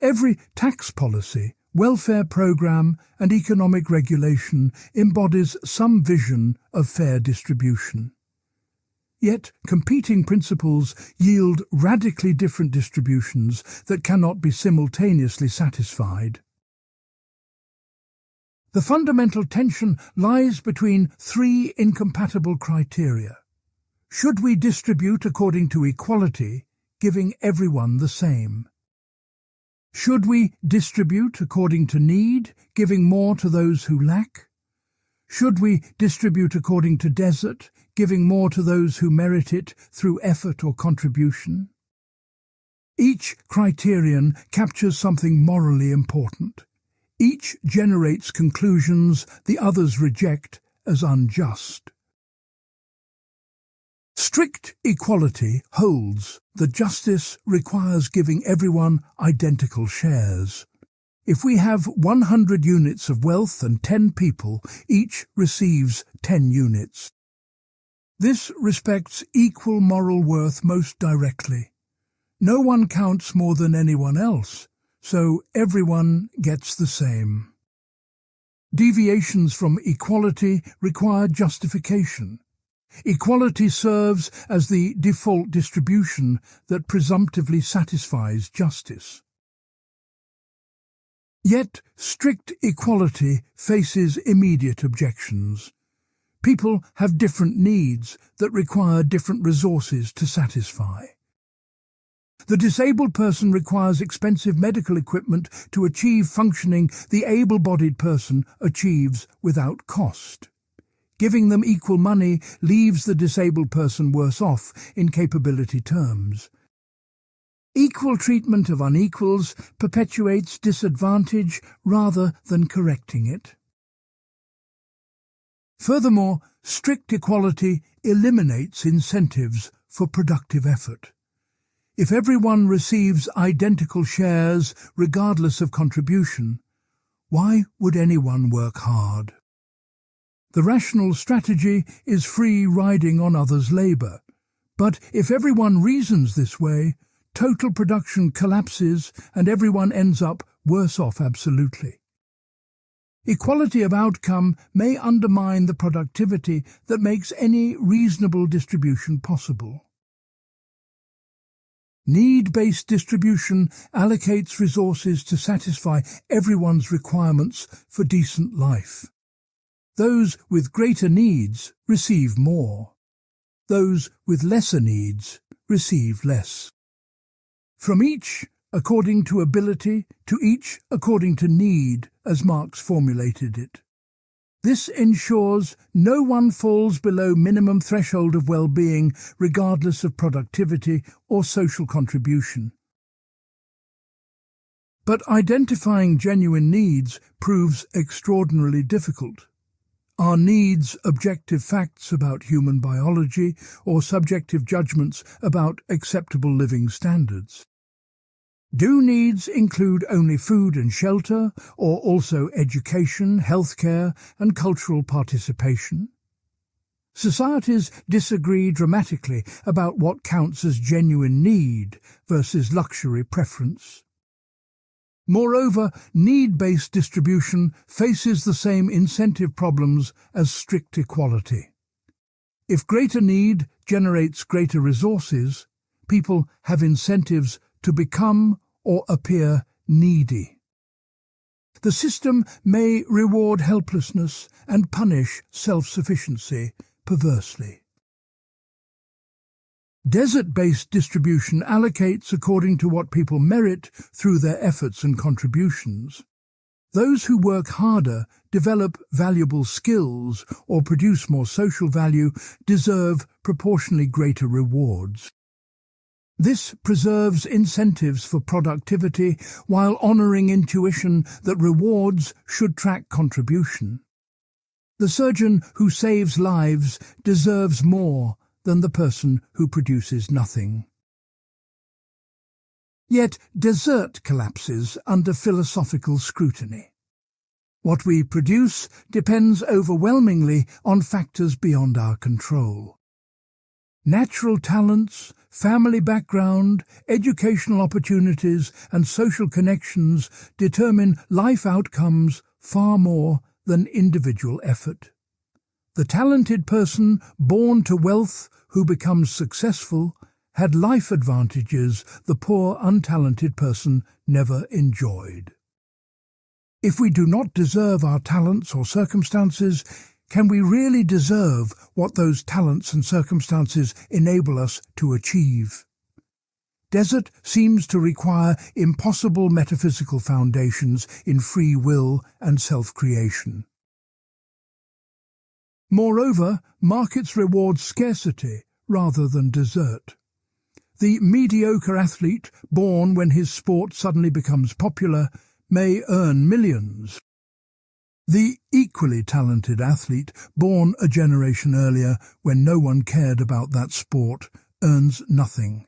Every tax policy, welfare program and economic regulation embodies some vision of fair distribution. Yet competing principles yield radically different distributions that cannot be simultaneously satisfied. The fundamental tension lies between three incompatible criteria. Should we distribute according to equality, giving everyone the same? Should we distribute according to need, giving more to those who lack? Should we distribute according to desert, giving more to those who merit it through effort or contribution? Each criterion captures something morally important. Each generates conclusions the others reject as unjust. Strict equality holds that justice requires giving everyone identical shares. If we have 100 units of wealth and 10 people, each receives 10 units. This respects equal moral worth most directly. No one counts more than anyone else, so everyone gets the same. Deviations from equality require justification. Equality serves as the default distribution that presumptively satisfies justice. Yet strict equality faces immediate objections. People have different needs that require different resources to satisfy. The disabled person requires expensive medical equipment to achieve functioning the able-bodied person achieves without cost. Giving them equal money leaves the disabled person worse off in capability terms. Equal treatment of unequals perpetuates disadvantage rather than correcting it. Furthermore, strict equality eliminates incentives for productive effort. If everyone receives identical shares regardless of contribution, why would anyone work hard? The rational strategy is free riding on others' labour. But if everyone reasons this way, total production collapses and everyone ends up worse off absolutely. Equality of outcome may undermine the productivity that makes any reasonable distribution possible. Need-based distribution allocates resources to satisfy everyone's requirements for decent life. Those with greater needs receive more. Those with lesser needs receive less. From each according to ability to each according to need, as Marx formulated it. This ensures no one falls below minimum threshold of well-being regardless of productivity or social contribution. But identifying genuine needs proves extraordinarily difficult. Are needs objective facts about human biology or subjective judgments about acceptable living standards? Do needs include only food and shelter, or also education, healthcare, and cultural participation? Societies disagree dramatically about what counts as genuine need versus luxury preference. Moreover, need-based distribution faces the same incentive problems as strict equality. If greater need generates greater resources, people have incentives to become or appear needy. The system may reward helplessness and punish self-sufficiency perversely. Desert-based distribution allocates according to what people merit through their efforts and contributions. Those who work harder, develop valuable skills, or produce more social value deserve proportionally greater rewards. This preserves incentives for productivity while honoring intuition that rewards should track contribution. The surgeon who saves lives deserves more than the person who produces nothing. Yet desert collapses under philosophical scrutiny. What we produce depends overwhelmingly on factors beyond our control. Natural talents, family background, educational opportunities, and social connections determine life outcomes far more than individual effort. The talented person born to wealth who becomes successful had life advantages the poor, untalented person never enjoyed. If we do not deserve our talents or circumstances, can we really deserve what those talents and circumstances enable us to achieve? Desert seems to require impossible metaphysical foundations in free will and self-creation. Moreover, markets reward scarcity rather than desert. The mediocre athlete, born when his sport suddenly becomes popular, may earn millions. The equally talented athlete, born a generation earlier when no one cared about that sport, earns nothing.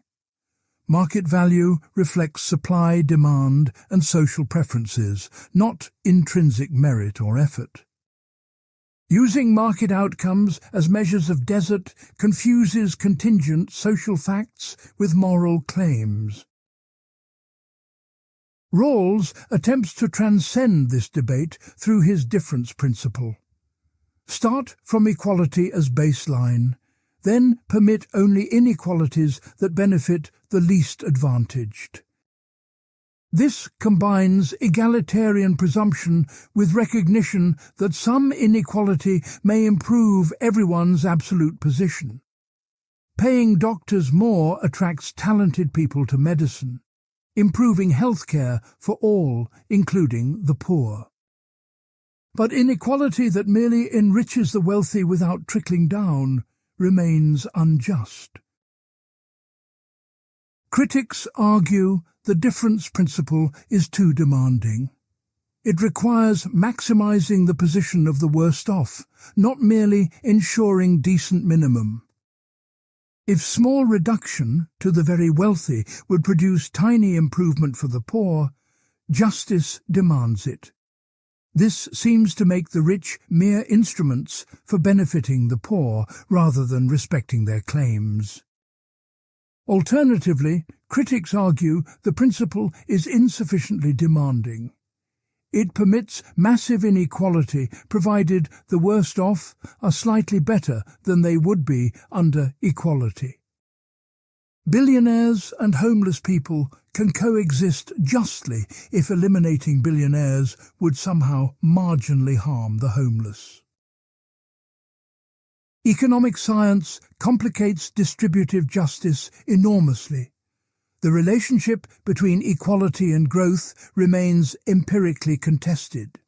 Market value reflects supply, demand, and social preferences, not intrinsic merit or effort. Using market outcomes as measures of desert confuses contingent social facts with moral claims. Rawls attempts to transcend this debate through his difference principle. Start from equality as baseline, then permit only inequalities that benefit the least advantaged. This combines egalitarian presumption with recognition that some inequality may improve everyone's absolute position. Paying doctors more attracts talented people to medicine, improving healthcare for all, including the poor. But inequality that merely enriches the wealthy without trickling down remains unjust. Critics argue the difference principle is too demanding. It requires maximizing the position of the worst off, not merely ensuring decent minimum. If small reduction to the very wealthy would produce tiny improvement for the poor, justice demands it. This seems to make the rich mere instruments for benefiting the poor rather than respecting their claims. Alternatively, critics argue the principle is insufficiently demanding. It permits massive inequality provided the worst off are slightly better than they would be under equality. Billionaires and homeless people can coexist justly if eliminating billionaires would somehow marginally harm the homeless. Economic science complicates distributive justice enormously. The relationship between equality and growth remains empirically contested.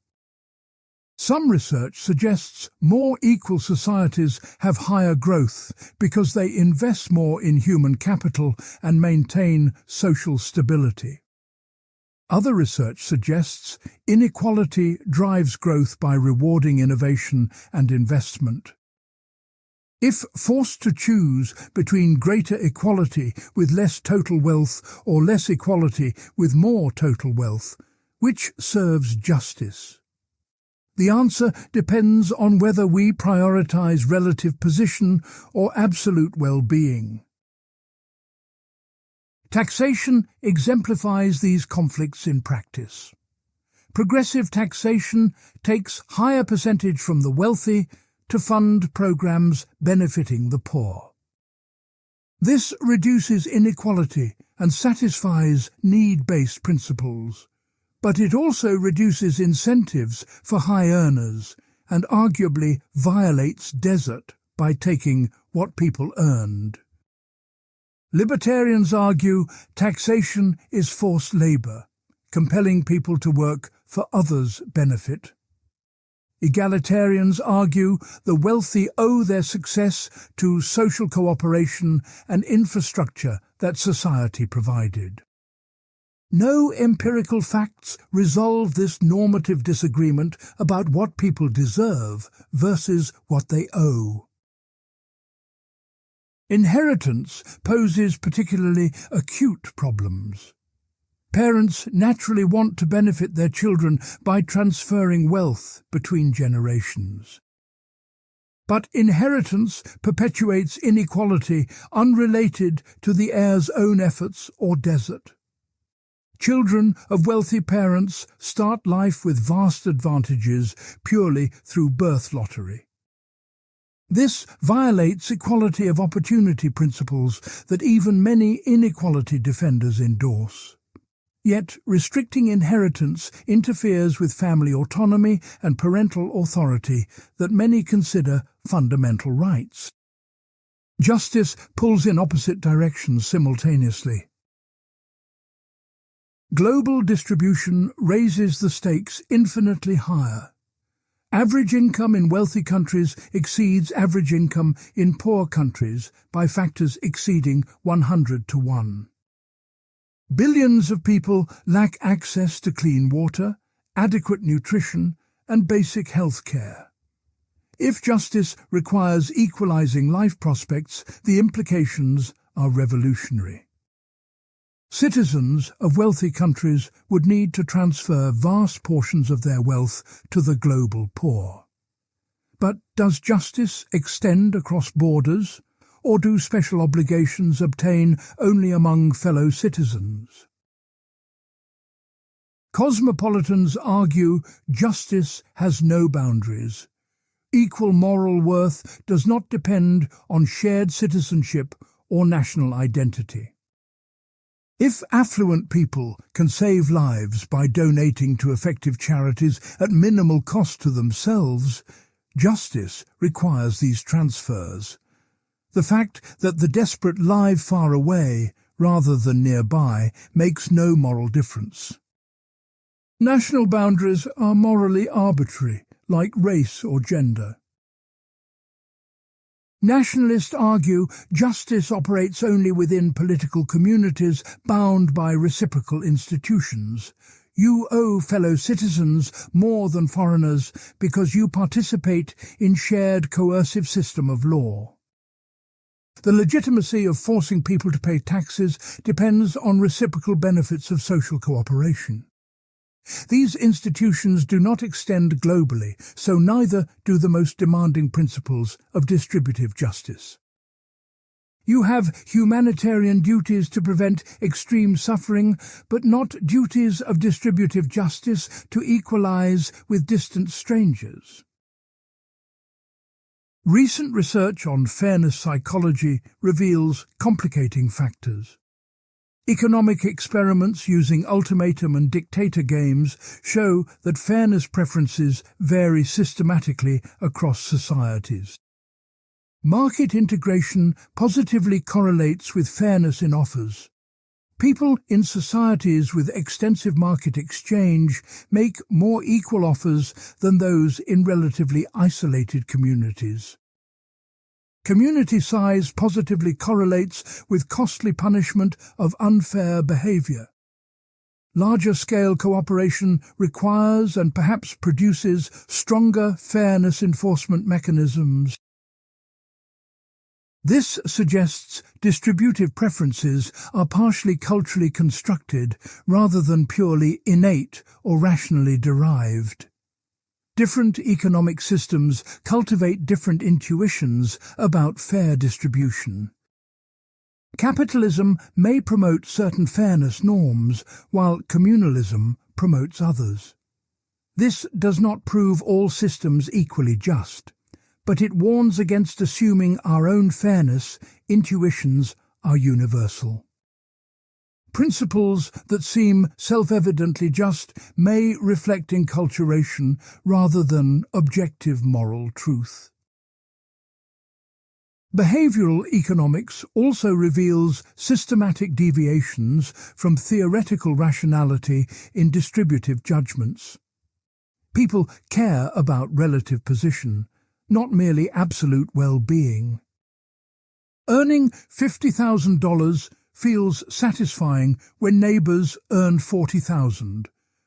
Some research suggests more equal societies have higher growth because they invest more in human capital and maintain social stability. Other research suggests inequality drives growth by rewarding innovation and investment. If forced to choose between greater equality with less total wealth or less equality with more total wealth, which serves justice? The answer depends on whether we prioritize relative position or absolute well-being. Taxation exemplifies these conflicts in practice. Progressive taxation takes higher percentage from the wealthy to fund programs benefiting the poor. This reduces inequality and satisfies need-based principles, but it also reduces incentives for high earners and arguably violates desert by taking what people earned. Libertarians argue taxation is forced labor, compelling people to work for others' benefit. Egalitarians argue the wealthy owe their success to social cooperation and infrastructure that society provided. No empirical facts resolve this normative disagreement about what people deserve versus what they owe. Inheritance poses particularly acute problems. Parents naturally want to benefit their children by transferring wealth between generations. But inheritance perpetuates inequality unrelated to the heir's own efforts or desert. Children of wealthy parents start life with vast advantages purely through birth lottery. This violates equality of opportunity principles that even many inequality defenders endorse. Yet restricting inheritance interferes with family autonomy and parental authority that many consider fundamental rights. Justice pulls in opposite directions simultaneously. Global distribution raises the stakes infinitely higher. Average income in wealthy countries exceeds average income in poor countries by factors exceeding 100 to 1. Billions of people lack access to clean water, adequate nutrition, and basic health care. If justice requires equalizing life prospects, the implications are revolutionary. Citizens of wealthy countries would need to transfer vast portions of their wealth to the global poor. But does justice extend across borders? Or do special obligations obtain only among fellow citizens? Cosmopolitans argue justice has no boundaries. Equal moral worth does not depend on shared citizenship or national identity. If affluent people can save lives by donating to effective charities at minimal cost to themselves, justice requires these transfers. The fact that the desperate live far away rather than nearby makes no moral difference. National boundaries are morally arbitrary, like race or gender. Nationalists argue justice operates only within political communities bound by reciprocal institutions. You owe fellow citizens more than foreigners because you participate in shared coercive system of law. The legitimacy of forcing people to pay taxes depends on reciprocal benefits of social cooperation. These institutions do not extend globally, so neither do the most demanding principles of distributive justice. You have humanitarian duties to prevent extreme suffering, but not duties of distributive justice to equalize with distant strangers. Recent research on fairness psychology reveals complicating factors. Economic experiments using ultimatum and dictator games show that fairness preferences vary systematically across societies. Market integration positively correlates with fairness in offers. People in societies with extensive market exchange make more equal offers than those in relatively isolated communities. Community size positively correlates with costly punishment of unfair behavior. Larger-scale cooperation requires and perhaps produces stronger fairness enforcement mechanisms. This suggests distributive preferences are partially culturally constructed rather than purely innate or rationally derived. Different economic systems cultivate different intuitions about fair distribution. Capitalism may promote certain fairness norms, while communalism promotes others. This does not prove all systems equally just, but it warns against assuming our own fairness intuitions are universal. Principles that seem self-evidently just may reflect enculturation rather than objective moral truth. Behavioral economics also reveals systematic deviations from theoretical rationality in distributive judgments. People care about relative position, not merely absolute well-being. Earning $50,000 feels satisfying when neighbours earn $40,000,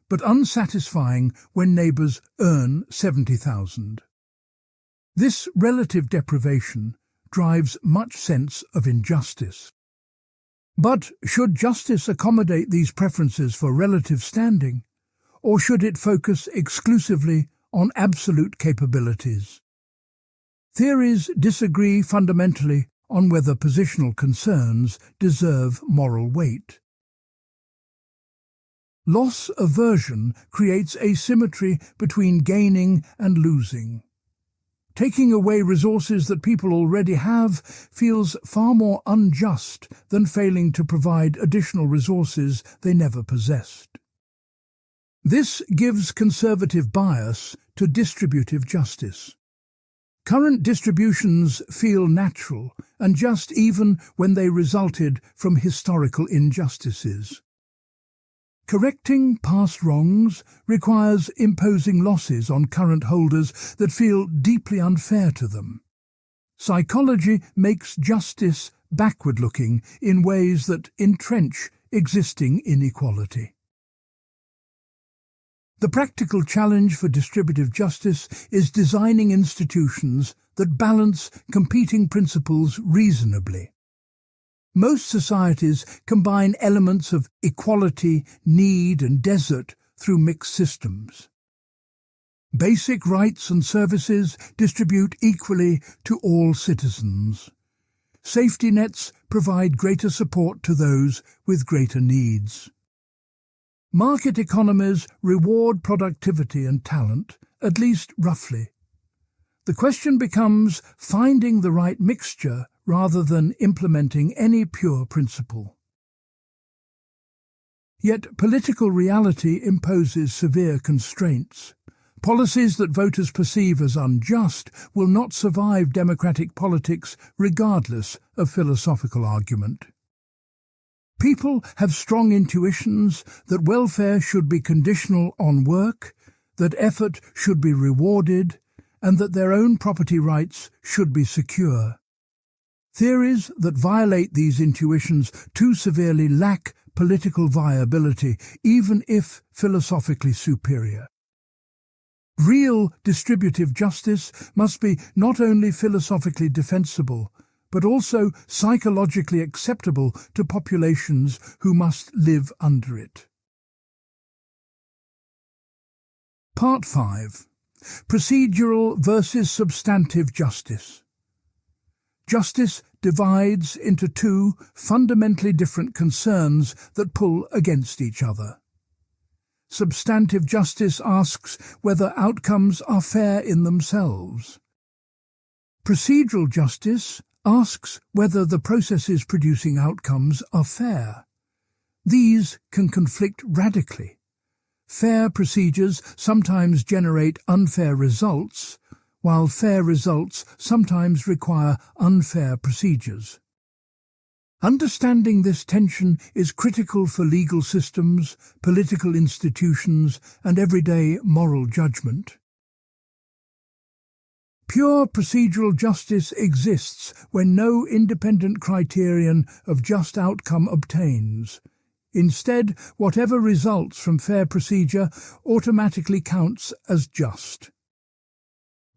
but unsatisfying when neighbours earn $70,000. This relative deprivation drives much sense of injustice. But should justice accommodate these preferences for relative standing, or should it focus exclusively on absolute capabilities? Theories disagree fundamentally on whether positional concerns deserve moral weight. Loss aversion creates asymmetry between gaining and losing. Taking away resources that people already have feels far more unjust than failing to provide additional resources they never possessed. This gives conservative bias to distributive justice. Current distributions feel natural and just even when they resulted from historical injustices. Correcting past wrongs requires imposing losses on current holders that feel deeply unfair to them. Psychology makes justice backward-looking in ways that entrench existing inequality. The practical challenge for distributive justice is designing institutions that balance competing principles reasonably. Most societies combine elements of equality, need, and desert through mixed systems. Basic rights and services distribute equally to all citizens. Safety nets provide greater support to those with greater needs. Market economies reward productivity and talent, at least roughly. The question becomes finding the right mixture rather than implementing any pure principle. Yet political reality imposes severe constraints. Policies that voters perceive as unjust will not survive democratic politics regardless of philosophical argument. People have strong intuitions that welfare should be conditional on work, that effort should be rewarded, and that their own property rights should be secure. Theories that violate these intuitions too severely lack political viability, even if philosophically superior. Real distributive justice must be not only philosophically defensible, but also psychologically acceptable to populations who must live under it. Part 5. Procedural versus substantive justice. Justice divides into two fundamentally different concerns that pull against each other. Substantive justice asks whether outcomes are fair in themselves. Procedural justice asks whether the processes producing outcomes are fair. These can conflict radically. Fair procedures sometimes generate unfair results, while fair results sometimes require unfair procedures. Understanding this tension is critical for legal systems, political institutions, and everyday moral judgment. Pure procedural justice exists when no independent criterion of just outcome obtains. Instead, whatever results from fair procedure automatically counts as just.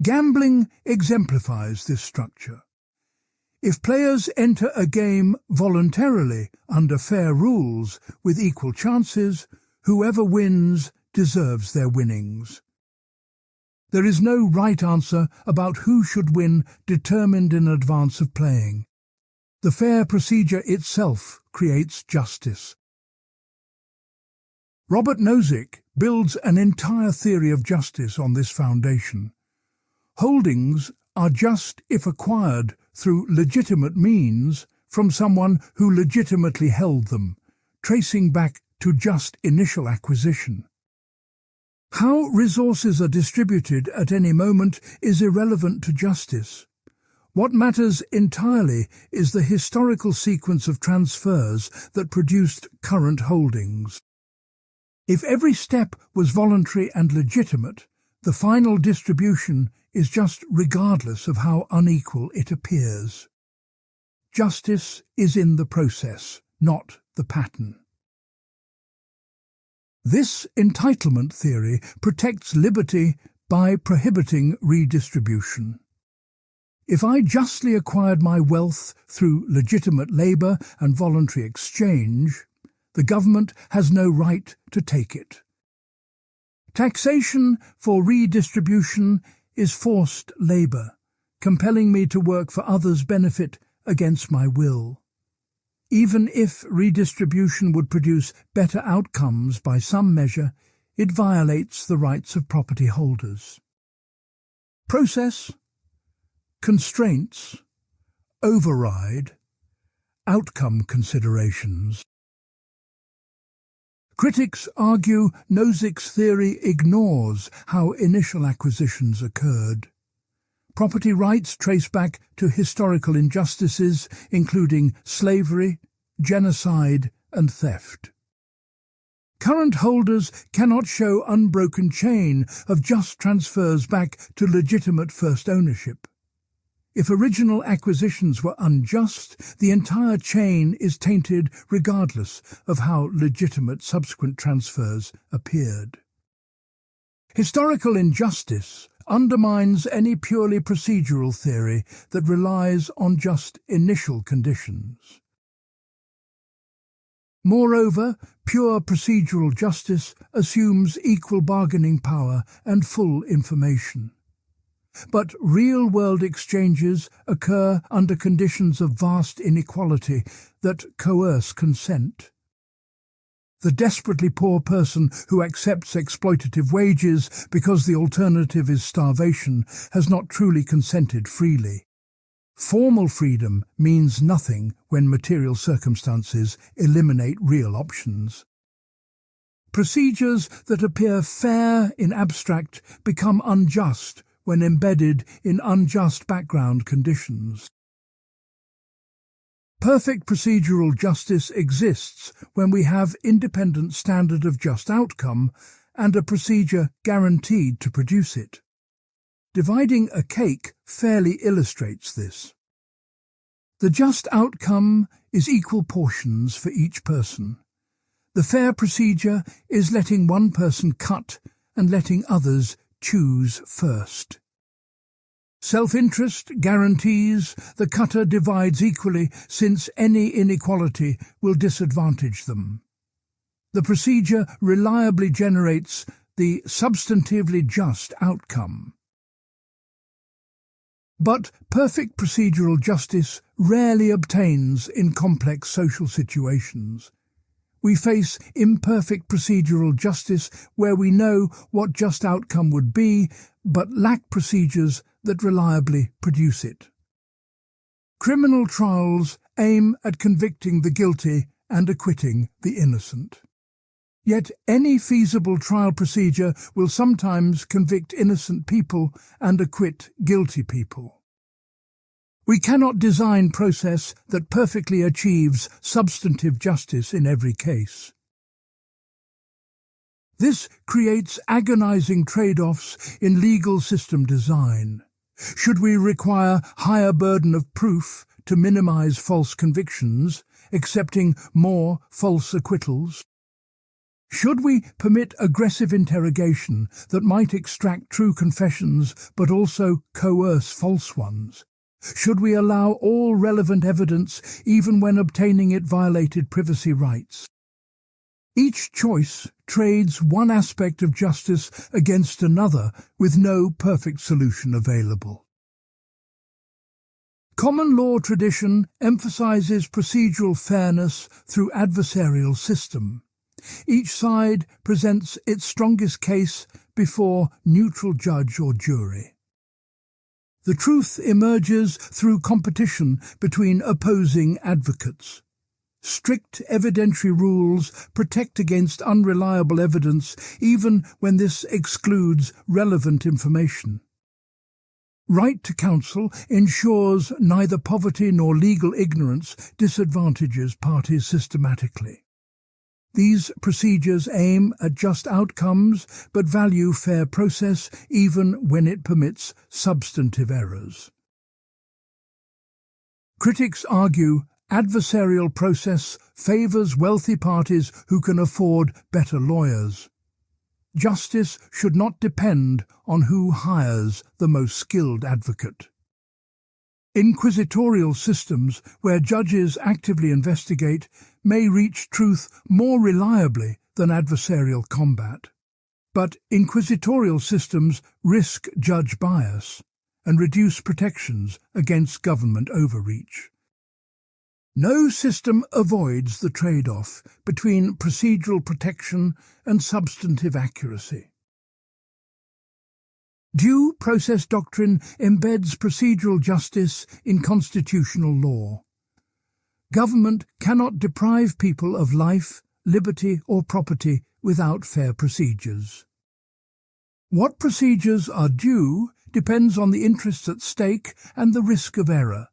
Gambling exemplifies this structure. If players enter a game voluntarily under fair rules with equal chances, whoever wins deserves their winnings. There is no right answer about who should win determined in advance of playing. The fair procedure itself creates justice. Robert Nozick builds an entire theory of justice on this foundation. Holdings are just if acquired through legitimate means from someone who legitimately held them, tracing back to just initial acquisition. How resources are distributed at any moment is irrelevant to justice. What matters entirely is the historical sequence of transfers that produced current holdings. If every step was voluntary and legitimate, the final distribution is just regardless of how unequal it appears. Justice is in the process, not the pattern. This entitlement theory protects liberty by prohibiting redistribution. If I justly acquired my wealth through legitimate labour and voluntary exchange, the government has no right to take it. Taxation for redistribution is forced labour, compelling me to work for others' benefit against my will. Even if redistribution would produce better outcomes by some measure, it violates the rights of property holders. Process, constraints, override, outcome considerations. Critics argue Nozick's theory ignores how initial acquisitions occurred. Property rights trace back to historical injustices, including slavery, genocide, and theft. Current holders cannot show unbroken chain of just transfers back to legitimate first ownership. If original acquisitions were unjust, the entire chain is tainted regardless of how legitimate subsequent transfers appeared. Historical injustice undermines any purely procedural theory that relies on just initial conditions. Moreover, pure procedural justice assumes equal bargaining power and full information. But real-world exchanges occur under conditions of vast inequality that coerce consent. The desperately poor person who accepts exploitative wages because the alternative is starvation has not truly consented freely. Formal freedom means nothing when material circumstances eliminate real options. Procedures that appear fair in abstract become unjust when embedded in unjust background conditions. Perfect procedural justice exists when we have independent standard of just outcome and a procedure guaranteed to produce it. Dividing a cake fairly illustrates this. The just outcome is equal portions for each person. The fair procedure is letting one person cut and letting others choose first. Self-interest guarantees the cutter divides equally, since any inequality will disadvantage them. The procedure reliably generates the substantively just outcome. But perfect procedural justice rarely obtains in complex social situations. We face imperfect procedural justice where we know what just outcome would be, but lack procedures that reliably produce it. Criminal trials aim at convicting the guilty and acquitting the innocent. Yet any feasible trial procedure will sometimes convict innocent people and acquit guilty people. We cannot design process that perfectly achieves substantive justice in every case. This creates agonizing trade-offs in legal system design. Should we require higher burden of proof to minimize false convictions, accepting more false acquittals? Should we permit aggressive interrogation that might extract true confessions but also coerce false ones? Should we allow all relevant evidence even when obtaining it violated privacy rights? Each choice trades one aspect of justice against another with no perfect solution available. Common law tradition emphasizes procedural fairness through adversarial system. Each side presents its strongest case before neutral judge or jury. The truth emerges through competition between opposing advocates. Strict evidentiary rules protect against unreliable evidence even when this excludes relevant information. Right to counsel ensures neither poverty nor legal ignorance disadvantages parties systematically. These procedures aim at just outcomes but value fair process even when it permits substantive errors. Critics argue adversarial process favors wealthy parties who can afford better lawyers. Justice should not depend on who hires the most skilled advocate. Inquisitorial systems, where judges actively investigate, may reach truth more reliably than adversarial combat. But inquisitorial systems risk judge bias and reduce protections against government overreach. No system avoids the trade-off between procedural protection and substantive accuracy. Due process doctrine embeds procedural justice in constitutional law. Government cannot deprive people of life, liberty, or property without fair procedures. What procedures are due depends on the interests at stake and the risk of error.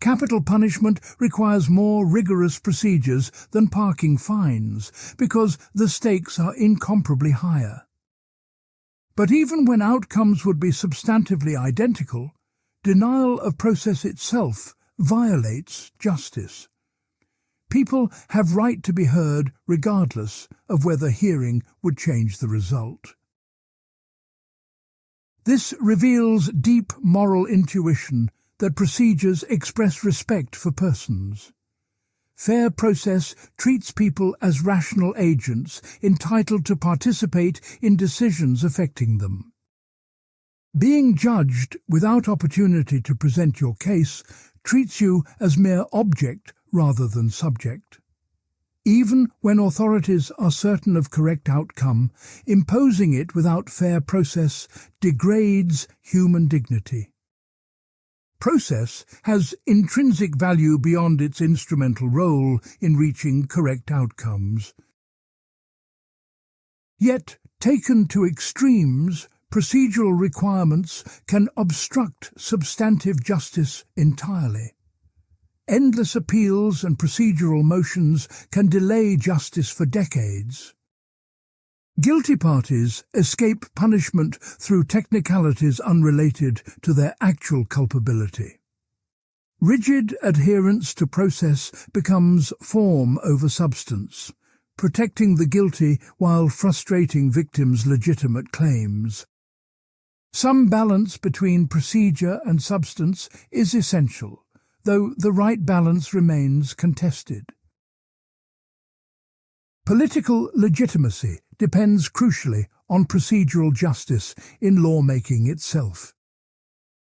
Capital punishment requires more rigorous procedures than parking fines because the stakes are incomparably higher. But even when outcomes would be substantively identical, denial of process itself violates justice. People have right to be heard regardless of whether hearing would change the result. This reveals deep moral intuition that procedures express respect for persons. Fair process treats people as rational agents entitled to participate in decisions affecting them. Being judged without opportunity to present your case treats you as mere object rather than subject. Even when authorities are certain of correct outcome, imposing it without fair process degrades human dignity. Process has intrinsic value beyond its instrumental role in reaching correct outcomes. Yet, taken to extremes, procedural requirements can obstruct substantive justice entirely. Endless appeals and procedural motions can delay justice for decades. Guilty parties escape punishment through technicalities unrelated to their actual culpability. Rigid adherence to process becomes form over substance, protecting the guilty while frustrating victims' legitimate claims. Some balance between procedure and substance is essential, though the right balance remains contested. Political legitimacy depends crucially on procedural justice in lawmaking itself.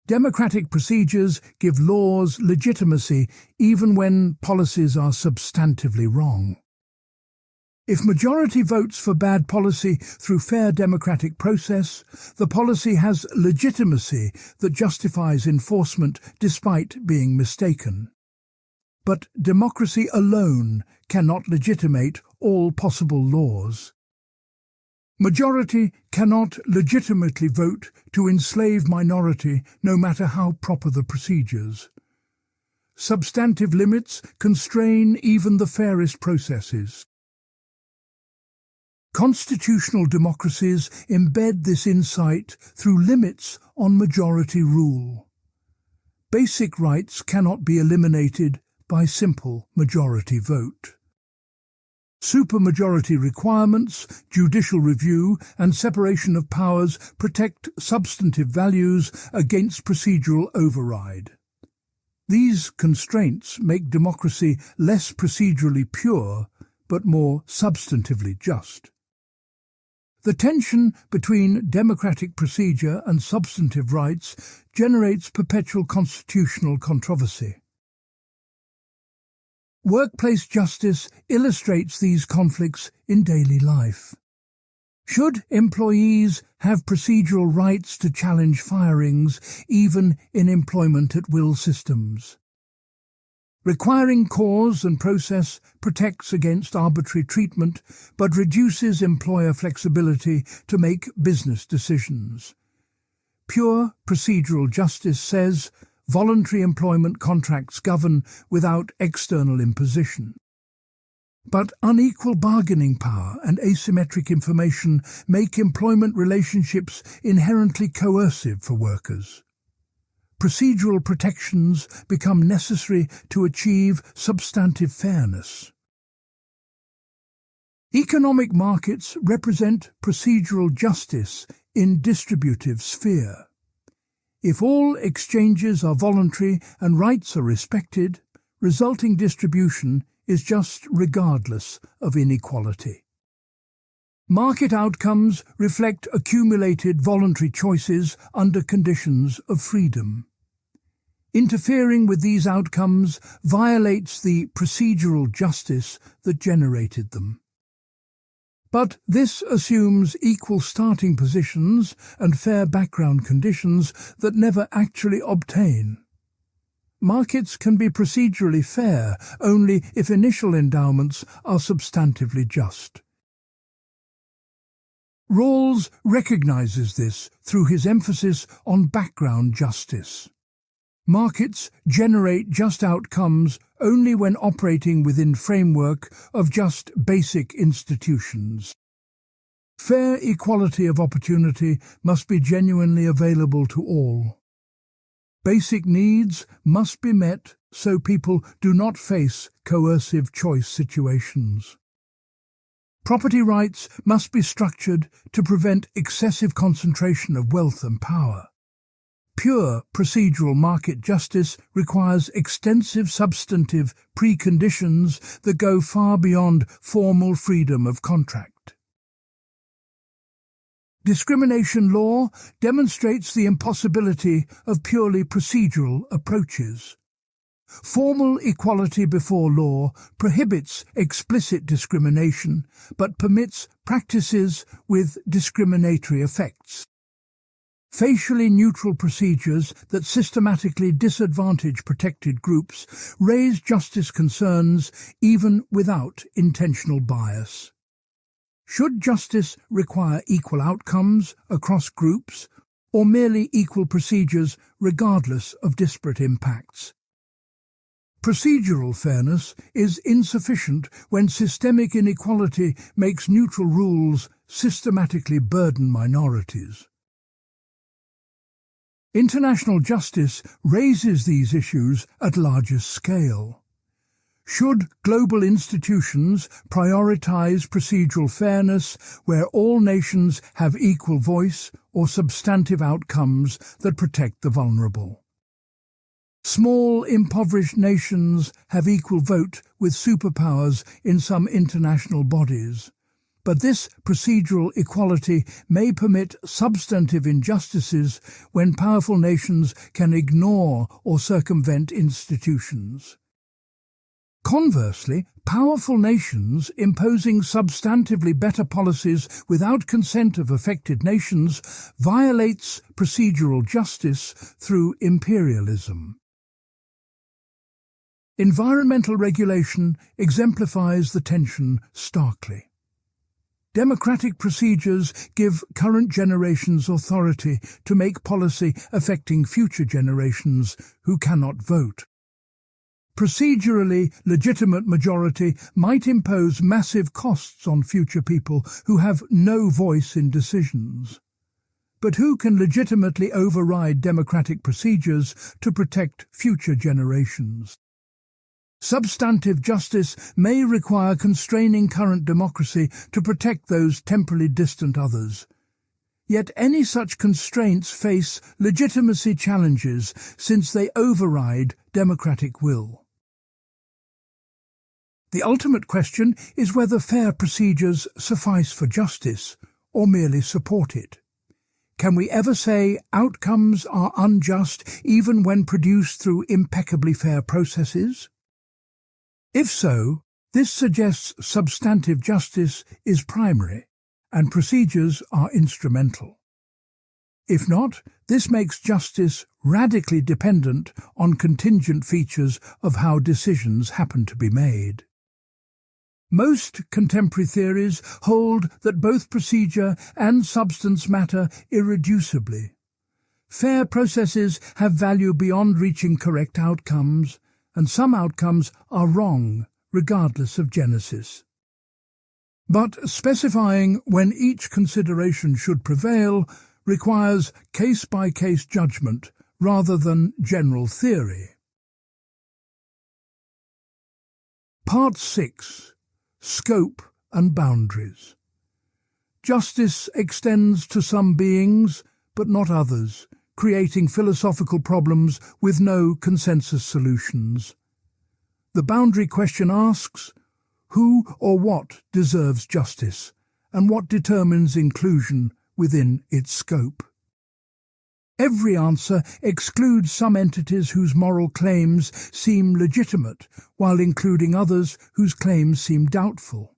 Democratic procedures give laws legitimacy even when policies are substantively wrong. If majority votes for bad policy through fair democratic process, the policy has legitimacy that justifies enforcement despite being mistaken. But democracy alone cannot legitimate all possible laws. Majority cannot legitimately vote to enslave minority no matter how proper the procedures. Substantive limits constrain even the fairest processes. Constitutional democracies embed this insight through limits on majority rule. Basic rights cannot be eliminated, by simple majority vote. Supermajority requirements, judicial review, and separation of powers protect substantive values against procedural override. These constraints make democracy less procedurally pure, but more substantively just. The tension between democratic procedure and substantive rights generates perpetual constitutional controversy. Workplace justice illustrates these conflicts in daily life. Should employees have procedural rights to challenge firings, even in employment-at-will systems? Requiring cause and process protects against arbitrary treatment, but reduces employer flexibility to make business decisions. Pure procedural justice says voluntary employment contracts govern without external imposition. But unequal bargaining power and asymmetric information make employment relationships inherently coercive for workers. Procedural protections become necessary to achieve substantive fairness. Economic markets represent procedural justice in distributive sphere. If all exchanges are voluntary and rights are respected, resulting distribution is just regardless of inequality. Market outcomes reflect accumulated voluntary choices under conditions of freedom. Interfering with these outcomes violates the procedural justice that generated them. But this assumes equal starting positions and fair background conditions that never actually obtain. Markets can be procedurally fair only if initial endowments are substantively just. Rawls recognizes this through his emphasis on background justice. Markets generate just outcomes only when operating within framework of just basic institutions. Fair equality of opportunity must be genuinely available to all. Basic needs must be met so people do not face coercive choice situations. Property rights must be structured to prevent excessive concentration of wealth and power. Pure procedural market justice requires extensive substantive preconditions that go far beyond formal freedom of contract. Discrimination law demonstrates the impossibility of purely procedural approaches. Formal equality before law prohibits explicit discrimination, but permits practices with discriminatory effects. Facially neutral procedures that systematically disadvantage protected groups raise justice concerns even without intentional bias. Should justice require equal outcomes across groups, or merely equal procedures regardless of disparate impacts? Procedural fairness is insufficient when systemic inequality makes neutral rules systematically burden minorities. International justice raises these issues at larger scale. Should global institutions prioritize procedural fairness where all nations have equal voice or substantive outcomes that protect the vulnerable? Small, impoverished nations have equal vote with superpowers in some international bodies. But this procedural equality may permit substantive injustices when powerful nations can ignore or circumvent institutions. Conversely, powerful nations imposing substantively better policies without consent of affected nations violates procedural justice through imperialism. Environmental regulation exemplifies the tension starkly. Democratic procedures give current generations authority to make policy affecting future generations who cannot vote. Procedurally legitimate majority might impose massive costs on future people who have no voice in decisions. But who can legitimately override democratic procedures to protect future generations? Substantive justice may require constraining current democracy to protect those temporally distant others. Yet any such constraints face legitimacy challenges since they override democratic will. The ultimate question is whether fair procedures suffice for justice or merely support it. Can we ever say outcomes are unjust even when produced through impeccably fair processes? If so, this suggests substantive justice is primary and procedures are instrumental. If not, this makes justice radically dependent on contingent features of how decisions happen to be made. Most contemporary theories hold that both procedure and substance matter irreducibly. Fair processes have value beyond reaching correct outcomes, and some outcomes are wrong, regardless of genesis. But specifying when each consideration should prevail requires case-by-case judgment rather than general theory. Part 6. Scope and Boundaries. Justice extends to some beings, but not others, creating philosophical problems with no consensus solutions. The boundary question asks, who or what deserves justice, and what determines inclusion within its scope? Every answer excludes some entities whose moral claims seem legitimate, while including others whose claims seem doubtful.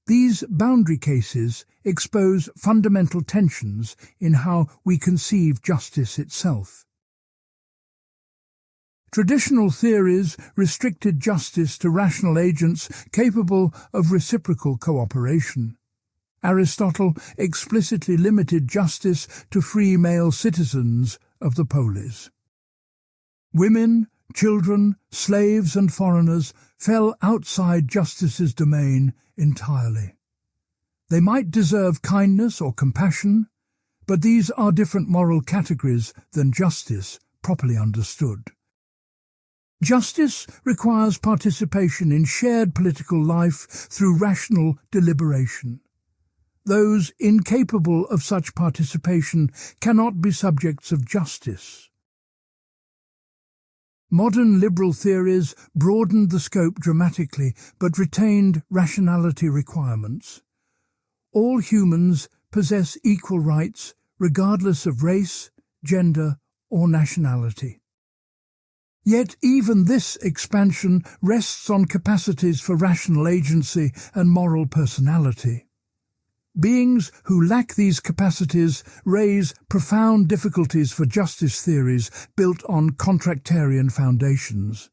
These boundary cases expose fundamental tensions in how we conceive justice itself. Traditional theories restricted justice to rational agents capable of reciprocal cooperation. Aristotle explicitly limited justice to free male citizens of the polis. Women, children, slaves and foreigners fell outside justice's domain entirely. They might deserve kindness or compassion, but these are different moral categories than justice properly understood. Justice requires participation in shared political life through rational deliberation. Those incapable of such participation cannot be subjects of justice. Modern liberal theories broadened the scope dramatically but retained rationality requirements. All humans possess equal rights regardless of race, gender, or nationality. Yet even this expansion rests on capacities for rational agency and moral personality. Beings who lack these capacities raise profound difficulties for justice theories built on contractarian foundations.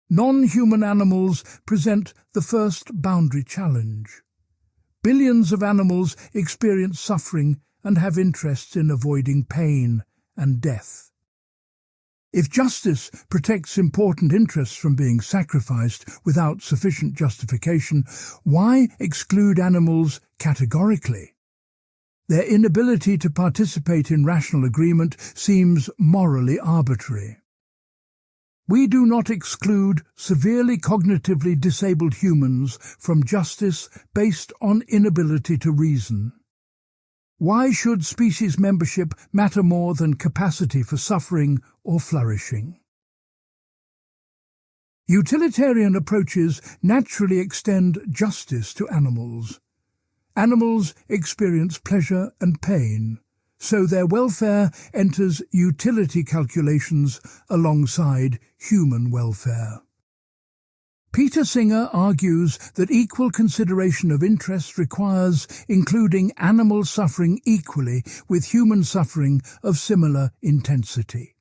Non-human animals present the first boundary challenge. Billions of animals experience suffering and have interests in avoiding pain and death. If justice protects important interests from being sacrificed without sufficient justification, why exclude animals categorically? Their inability to participate in rational agreement seems morally arbitrary. We do not exclude severely cognitively disabled humans from justice based on inability to reason. Why should species membership matter more than capacity for suffering or flourishing? Utilitarian approaches naturally extend justice to animals. Animals experience pleasure and pain, so their welfare enters utility calculations alongside human welfare. Peter Singer argues that equal consideration of interests requires including animal suffering equally with human suffering of similar intensity.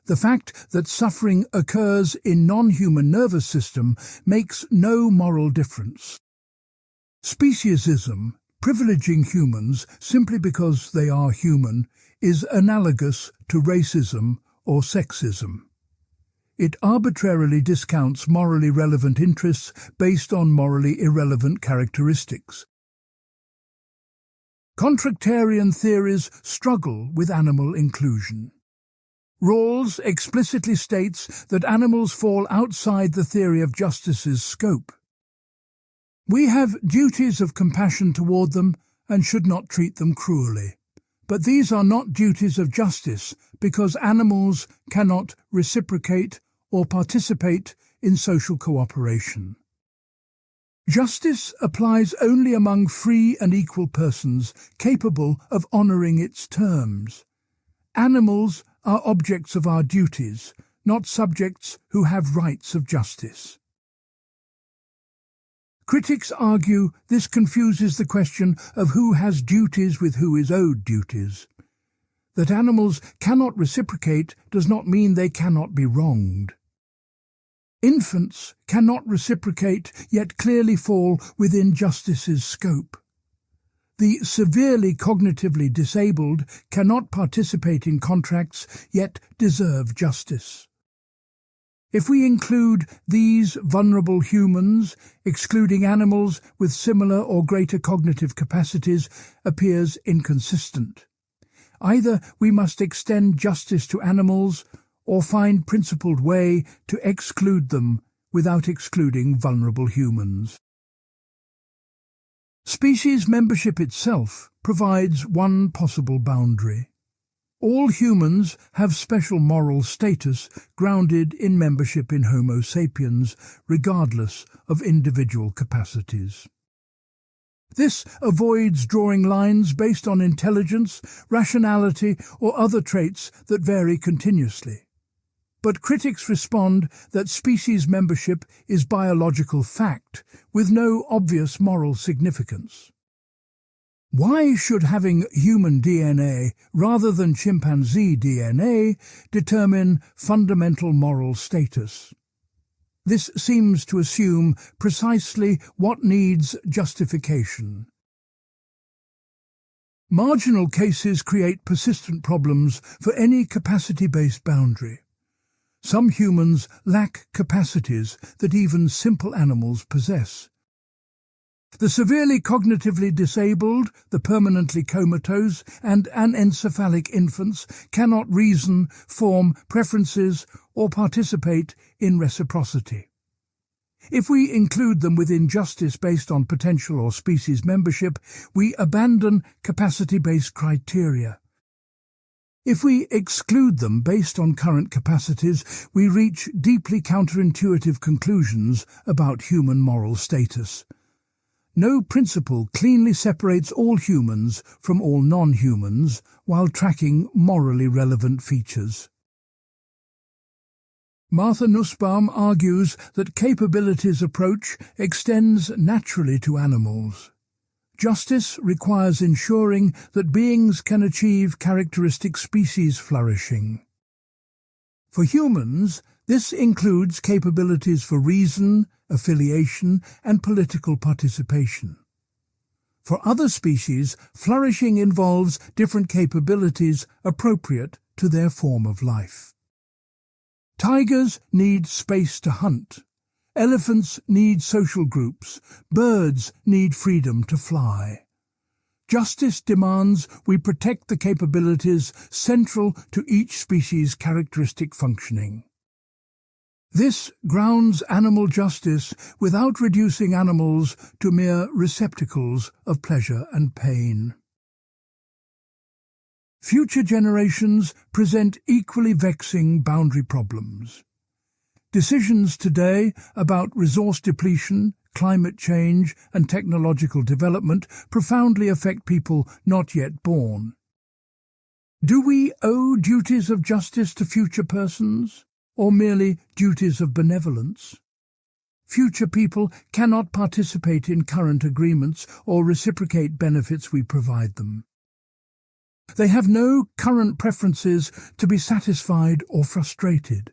The fact that suffering occurs in non-human nervous system makes no moral difference. Speciesism, privileging humans simply because they are human, is analogous to racism or sexism. It arbitrarily discounts morally relevant interests based on morally irrelevant characteristics. Contractarian theories struggle with animal inclusion. Rawls explicitly states that animals fall outside the theory of justice's scope. We have duties of compassion toward them and should not treat them cruelly. But these are not duties of justice because animals cannot reciprocate or participate in social cooperation. Justice applies only among free and equal persons capable of honoring its terms. Animals are objects of our duties, not subjects who have rights of justice. Critics argue this confuses the question of who has duties with who is owed duties. That animals cannot reciprocate does not mean they cannot be wronged. Infants cannot reciprocate, yet clearly fall within justice's scope. The severely cognitively disabled cannot participate in contracts, yet deserve justice. If we include these vulnerable humans, excluding animals with similar or greater cognitive capacities appears inconsistent. Either we must extend justice to animals or find principled way to exclude them without excluding vulnerable humans. Species membership itself provides one possible boundary. All humans have special moral status grounded in membership in Homo sapiens, regardless of individual capacities. This avoids drawing lines based on intelligence, rationality, or other traits that vary continuously. But critics respond that species membership is biological fact, with no obvious moral significance. Why should having human DNA rather than chimpanzee DNA determine fundamental moral status? This seems to assume precisely what needs justification. Marginal cases create persistent problems for any capacity-based boundary. Some humans lack capacities that even simple animals possess. The severely cognitively disabled, the permanently comatose, and anencephalic infants cannot reason, form preferences, or participate in reciprocity. If we include them within justice based on potential or species membership, we abandon capacity-based criteria. If we exclude them based on current capacities, we reach deeply counterintuitive conclusions about human moral status. No principle cleanly separates all humans from all non-humans while tracking morally relevant features. Martha Nussbaum argues that capabilities approach extends naturally to animals. Justice requires ensuring that beings can achieve characteristic species flourishing. For humans, this includes capabilities for reason, affiliation, and political participation. For other species, flourishing involves different capabilities appropriate to their form of life. Tigers need space to hunt. Elephants need social groups. Birds need freedom to fly. Justice demands we protect the capabilities central to each species' characteristic functioning. This grounds animal justice without reducing animals to mere receptacles of pleasure and pain. Future generations present equally vexing boundary problems. Decisions today about resource depletion, climate change, and technological development profoundly affect people not yet born. Do we owe duties of justice to future persons, or merely duties of benevolence? Future people cannot participate in current agreements or reciprocate benefits we provide them. They have no current preferences to be satisfied or frustrated.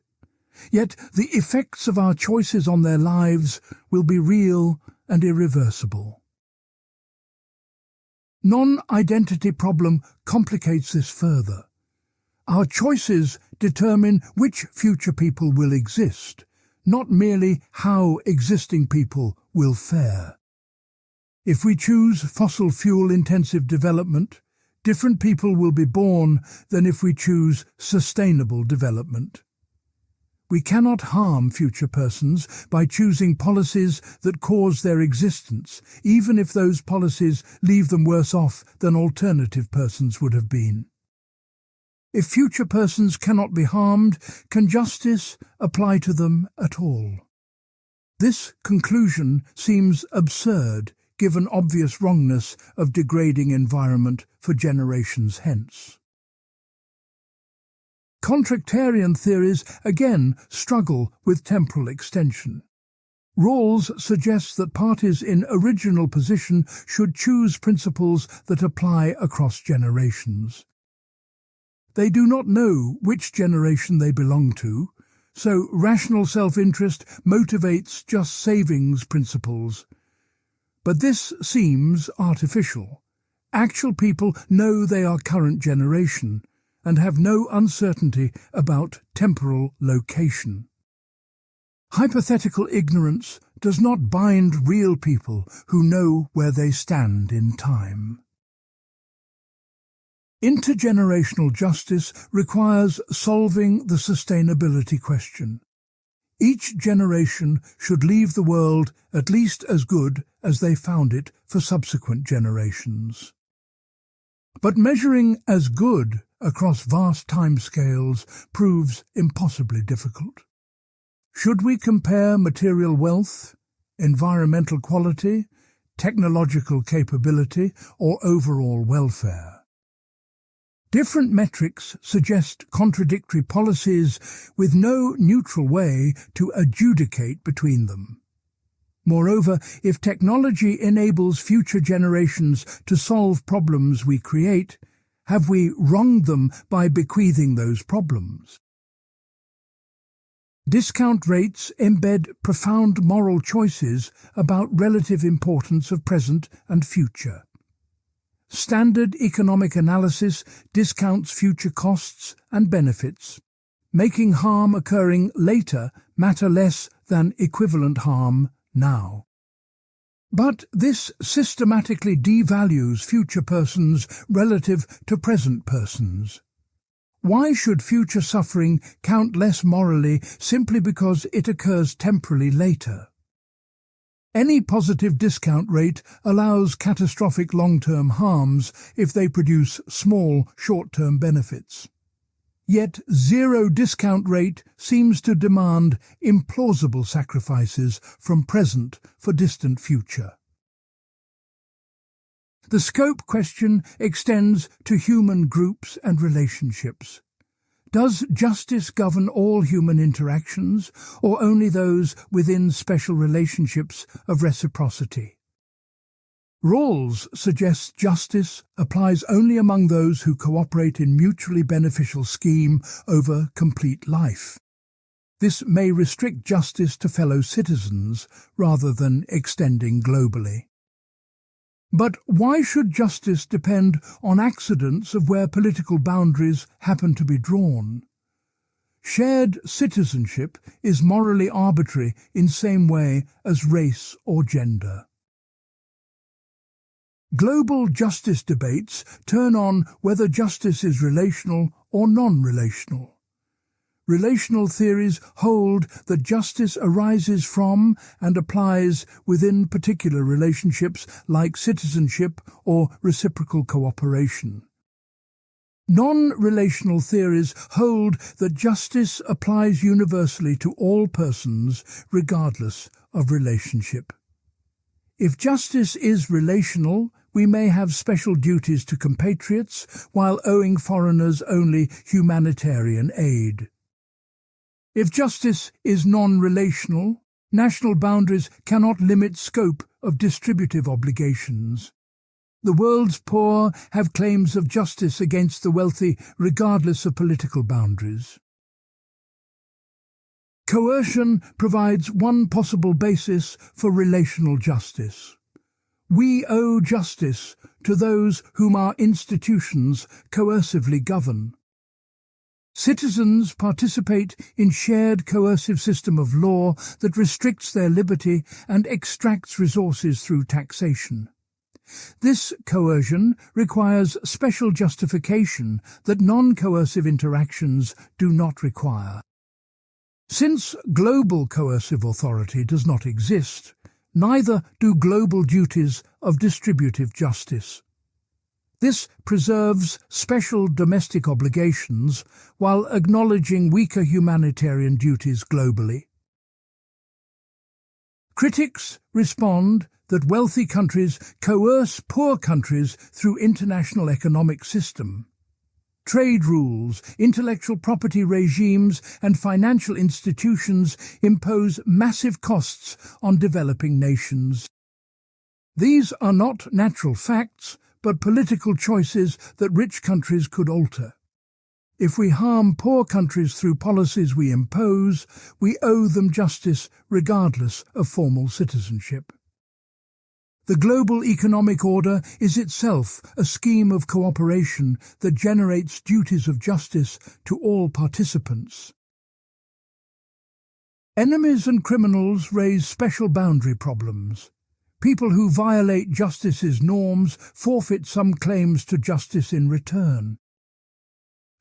Yet the effects of our choices on their lives will be real and irreversible. Non-identity problem complicates this further. Our choices determine which future people will exist, not merely how existing people will fare. If we choose fossil fuel-intensive development, different people will be born than if we choose sustainable development. We cannot harm future persons by choosing policies that cause their existence, even if those policies leave them worse off than alternative persons would have been. If future persons cannot be harmed, can justice apply to them at all? This conclusion seems absurd, given obvious wrongness of degrading environment for generations hence. Contractarian theories again struggle with temporal extension. Rawls suggests that parties in original position should choose principles that apply across generations. They do not know which generation they belong to, so rational self-interest motivates just savings principles. But this seems artificial. Actual people know they are current generation and have no uncertainty about temporal location. Hypothetical ignorance does not bind real people who know where they stand in time. Intergenerational justice requires solving the sustainability question. Each generation should leave the world at least as good as they found it for subsequent generations. But measuring as good across vast timescales proves impossibly difficult. Should we compare material wealth, environmental quality, technological capability, or overall welfare? Different metrics suggest contradictory policies with no neutral way to adjudicate between them. Moreover, if technology enables future generations to solve problems we create, have we wronged them by bequeathing those problems? Discount rates embed profound moral choices about relative importance of present and future. Standard economic analysis discounts future costs and benefits, making harm occurring later matter less than equivalent harm now. But this systematically devalues future persons relative to present persons. Why should future suffering count less morally simply because it occurs temporally later? Any positive discount rate allows catastrophic long-term harms if they produce small short-term benefits. Yet zero discount rate seems to demand implausible sacrifices from present for distant future. The scope question extends to human groups and relationships. Does justice govern all human interactions, or only those within special relationships of reciprocity? Rawls suggests justice applies only among those who cooperate in mutually beneficial scheme over complete life. This may restrict justice to fellow citizens rather than extending globally. But why should justice depend on accidents of where political boundaries happen to be drawn? Shared citizenship is morally arbitrary in same way as race or gender. Global justice debates turn on whether justice is relational or non-relational. Relational theories hold that justice arises from and applies within particular relationships like citizenship or reciprocal cooperation. Non-relational theories hold that justice applies universally to all persons regardless of relationship. If justice is relational, we may have special duties to compatriots while owing foreigners only humanitarian aid. If justice is non-relational, national boundaries cannot limit scope of distributive obligations. The world's poor have claims of justice against the wealthy regardless of political boundaries. Coercion provides one possible basis for relational justice. We owe justice to those whom our institutions coercively govern. Citizens participate in shared coercive system of law that restricts their liberty and extracts resources through taxation. This coercion requires special justification that non-coercive interactions do not require. Since global coercive authority does not exist, neither do global duties of distributive justice. This preserves special domestic obligations while acknowledging weaker humanitarian duties globally. Critics respond that wealthy countries coerce poor countries through international economic system. Trade rules, intellectual property regimes, and financial institutions impose massive costs on developing nations. These are not natural facts, but political choices that rich countries could alter. If we harm poor countries through policies we impose, we owe them justice regardless of formal citizenship. The global economic order is itself a scheme of cooperation that generates duties of justice to all participants. Enemies and criminals raise special boundary problems. People who violate justice's norms forfeit some claims to justice in return.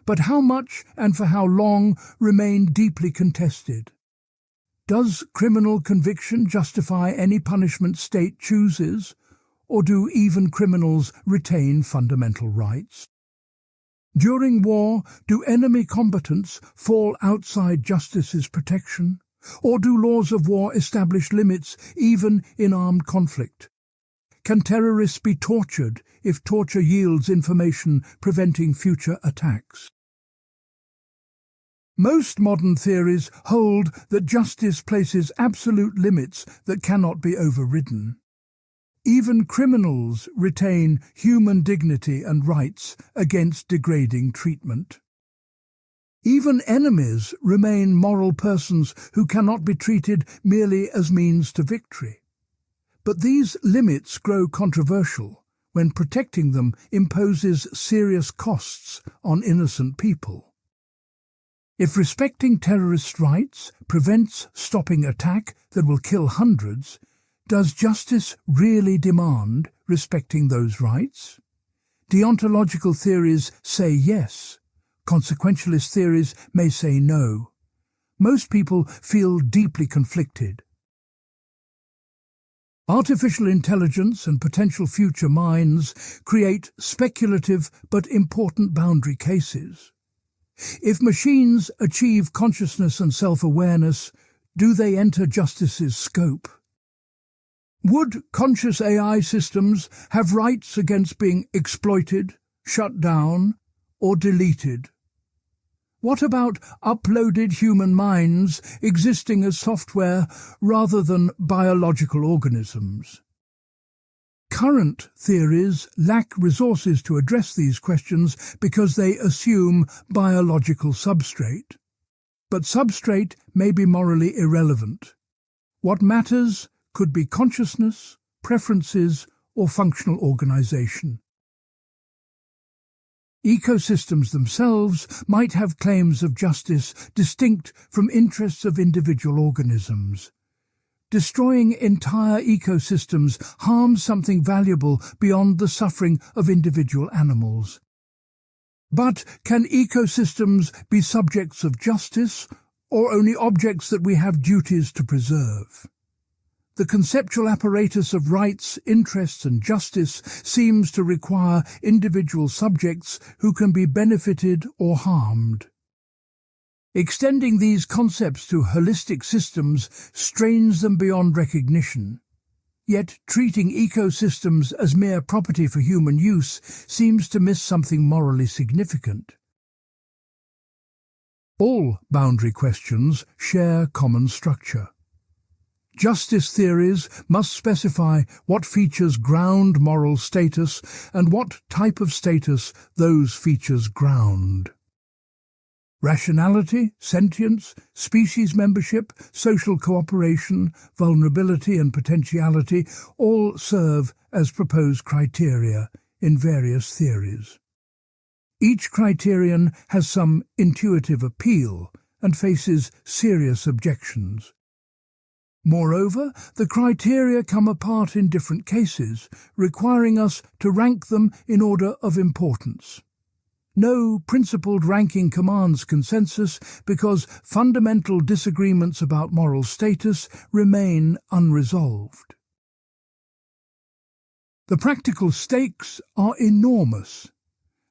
But how much and for how long remain deeply contested. Does criminal conviction justify any punishment state chooses, or do even criminals retain fundamental rights? During war, do enemy combatants fall outside justice's protection, or do laws of war establish limits even in armed conflict? Can terrorists be tortured if torture yields information preventing future attacks? Most modern theories hold that justice places absolute limits that cannot be overridden. Even criminals retain human dignity and rights against degrading treatment. Even enemies remain moral persons who cannot be treated merely as means to victory. But these limits grow controversial when protecting them imposes serious costs on innocent people. If respecting terrorist rights prevents stopping attack that will kill hundreds, does justice really demand respecting those rights? Deontological theories say yes. Consequentialist theories may say no. Most people feel deeply conflicted. Artificial intelligence and potential future minds create speculative but important boundary cases. If machines achieve consciousness and self-awareness, do they enter justice's scope? Would conscious AI systems have rights against being exploited, shut down, or deleted? What about uploaded human minds existing as software rather than biological organisms? Current theories lack resources to address these questions because they assume biological substrate. But substrate may be morally irrelevant. What matters could be consciousness, preferences, or functional organization. Ecosystems themselves might have claims of justice distinct from interests of individual organisms. Destroying entire ecosystems harms something valuable beyond the suffering of individual animals. But can ecosystems be subjects of justice, or only objects that we have duties to preserve? The conceptual apparatus of rights, interests, and justice seems to require individual subjects who can be benefited or harmed. Extending these concepts to holistic systems strains them beyond recognition. Yet treating ecosystems as mere property for human use seems to miss something morally significant. All boundary questions share common structure. Justice theories must specify what features ground moral status and what type of status those features ground. Rationality, sentience, species membership, social cooperation, vulnerability and potentiality all serve as proposed criteria in various theories. Each criterion has some intuitive appeal and faces serious objections. Moreover, the criteria come apart in different cases, requiring us to rank them in order of importance. No principled ranking commands consensus because fundamental disagreements about moral status remain unresolved. The practical stakes are enormous.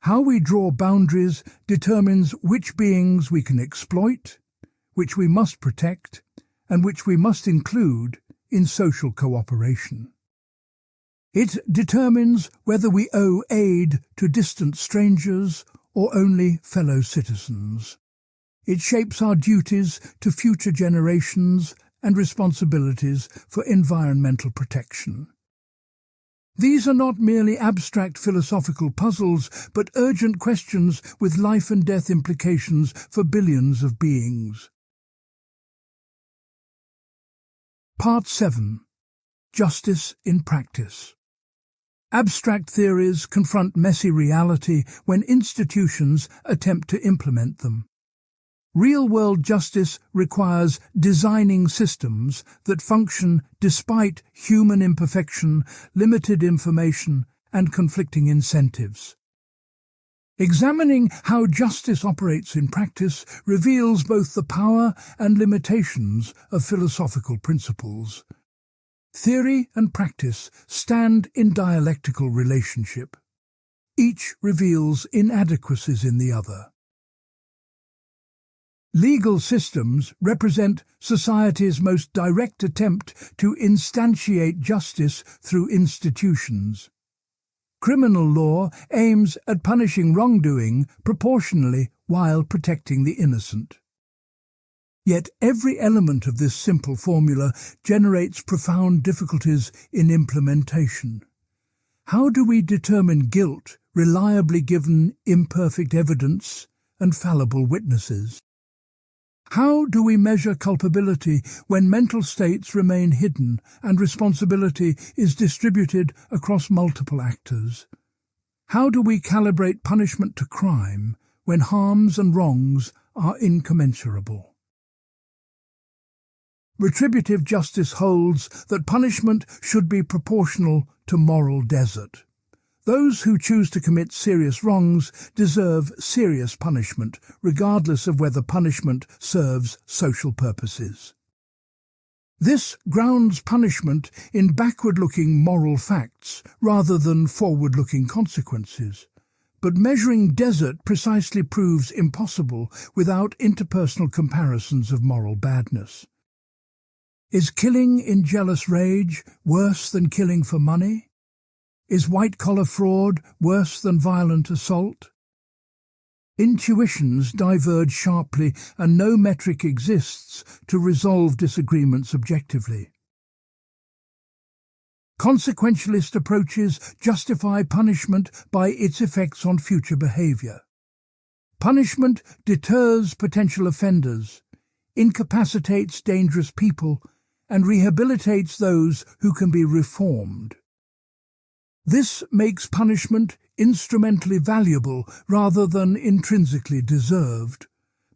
How we draw boundaries determines which beings we can exploit, which we must protect, and which we must include in social cooperation. It determines whether we owe aid to distant strangers or only fellow citizens. It shapes our duties to future generations and responsibilities for environmental protection. These are not merely abstract philosophical puzzles, but urgent questions with life and death implications for billions of beings. Part 7. Justice in Practice. Abstract theories confront messy reality when institutions attempt to implement them. Real-world justice requires designing systems that function despite human imperfection, limited information, and conflicting incentives. Examining how justice operates in practice reveals both the power and limitations of philosophical principles. Theory and practice stand in dialectical relationship. Each reveals inadequacies in the other. Legal systems represent society's most direct attempt to instantiate justice through institutions. Criminal law aims at punishing wrongdoing proportionally while protecting the innocent. Yet every element of this simple formula generates profound difficulties in implementation. How do we determine guilt reliably given imperfect evidence and fallible witnesses? How do we measure culpability when mental states remain hidden and responsibility is distributed across multiple actors? How do we calibrate punishment to crime when harms and wrongs are incommensurable? Retributive justice holds that punishment should be proportional to moral desert. Those who choose to commit serious wrongs deserve serious punishment, regardless of whether punishment serves social purposes. This grounds punishment in backward-looking moral facts rather than forward-looking consequences. But measuring desert precisely proves impossible without interpersonal comparisons of moral badness. Is killing in jealous rage worse than killing for money? Is white-collar fraud worse than violent assault? Intuitions diverge sharply, and no metric exists to resolve disagreements objectively. Consequentialist approaches justify punishment by its effects on future behavior. Punishment deters potential offenders, incapacitates dangerous people, and rehabilitates those who can be reformed. This makes punishment instrumentally valuable rather than intrinsically deserved,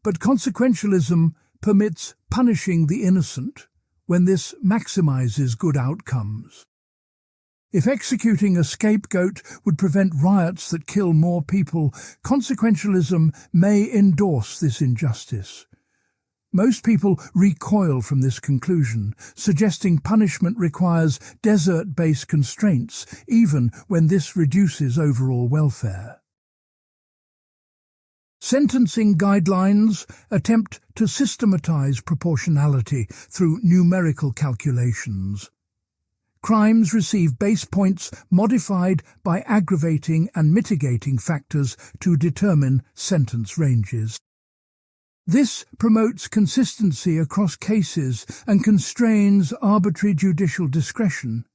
but consequentialism permits punishing the innocent when this maximizes good outcomes. If executing a scapegoat would prevent riots that kill more people, consequentialism may endorse this injustice. Most people recoil from this conclusion, suggesting punishment requires desert-based constraints, even when this reduces overall welfare. Sentencing guidelines attempt to systematize proportionality through numerical calculations. Crimes receive base points modified by aggravating and mitigating factors to determine sentence ranges. This promotes consistency across cases and constrains arbitrary judicial discretion.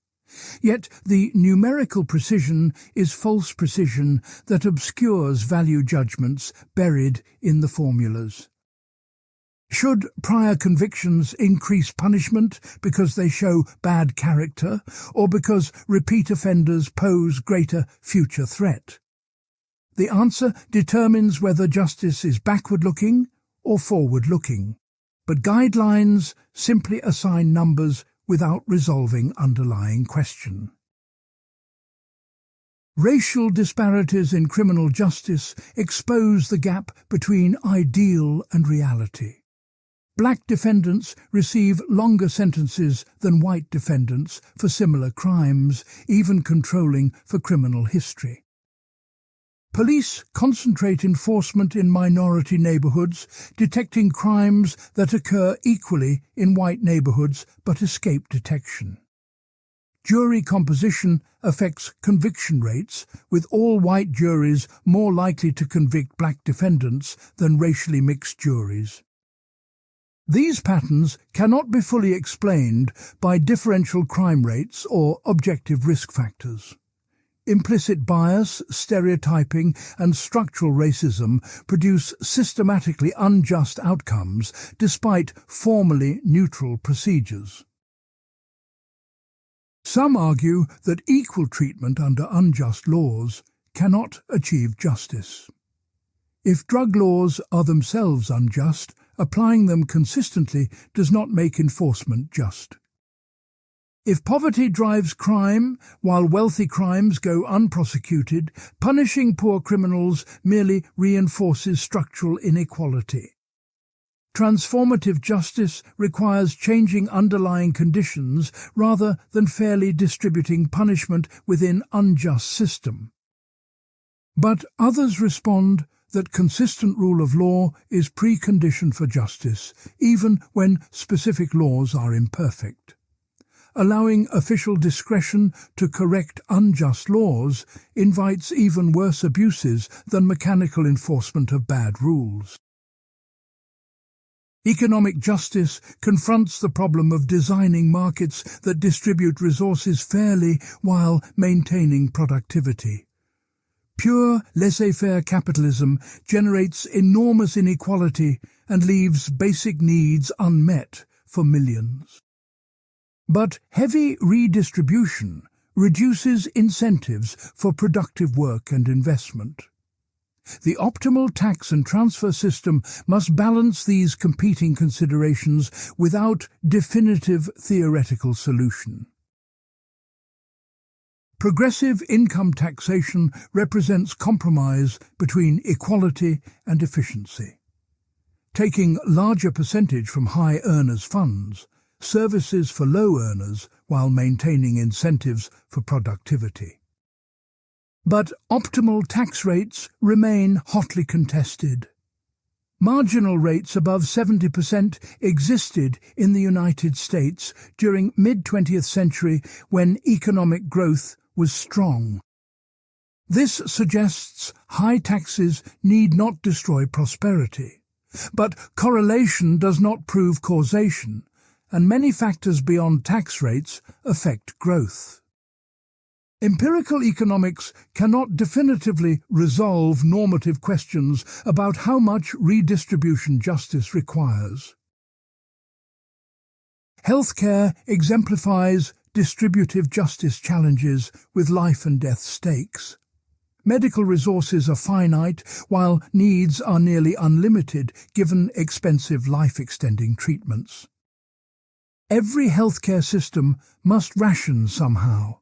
Yet the numerical precision is false precision that obscures value judgments buried in the formulas. Should prior convictions increase punishment because they show bad character, or because repeat offenders pose greater future threat? The answer determines whether justice is backward-looking or forward-looking. but guidelines simply assign numbers without resolving underlying question. Racial disparities in criminal justice expose the gap between ideal and reality. Black defendants receive longer sentences than white defendants for similar crimes, even controlling for criminal history. Police concentrate enforcement in minority neighborhoods, detecting crimes that occur equally in white neighborhoods but escape detection. Jury composition affects conviction rates, with all white juries more likely to convict black defendants than racially mixed juries. These patterns cannot be fully explained by differential crime rates or objective risk factors. Implicit bias, stereotyping, and structural racism produce systematically unjust outcomes despite formally neutral procedures. Some argue that equal treatment under unjust laws cannot achieve justice. If drug laws are themselves unjust, applying them consistently does not make enforcement just. If poverty drives crime, while wealthy crimes go unprosecuted, punishing poor criminals merely reinforces structural inequality. Transformative justice requires changing underlying conditions rather than fairly distributing punishment within unjust system. But others respond that consistent rule of law is precondition for justice, even when specific laws are imperfect. Allowing official discretion to correct unjust laws invites even worse abuses than mechanical enforcement of bad rules. Economic justice confronts the problem of designing markets that distribute resources fairly while maintaining productivity. Pure laissez-faire capitalism generates enormous inequality and leaves basic needs unmet for millions. But heavy redistribution reduces incentives for productive work and investment. The optimal tax and transfer system must balance these competing considerations without definitive theoretical solution. Progressive income taxation represents compromise between equality and efficiency. Taking larger percentage from high earners' funds, services for low earners while maintaining incentives for productivity. But optimal tax rates remain hotly contested. Marginal rates above 70% existed in the United States during mid-20th century when economic growth was strong. This suggests high taxes need not destroy prosperity. But correlation does not prove causation, and many factors beyond tax rates affect growth. Empirical economics cannot definitively resolve normative questions about how much redistribution justice requires. Healthcare exemplifies distributive justice challenges with life and death stakes. Medical resources are finite, while needs are nearly unlimited given expensive life-extending treatments. Every healthcare system must ration somehow.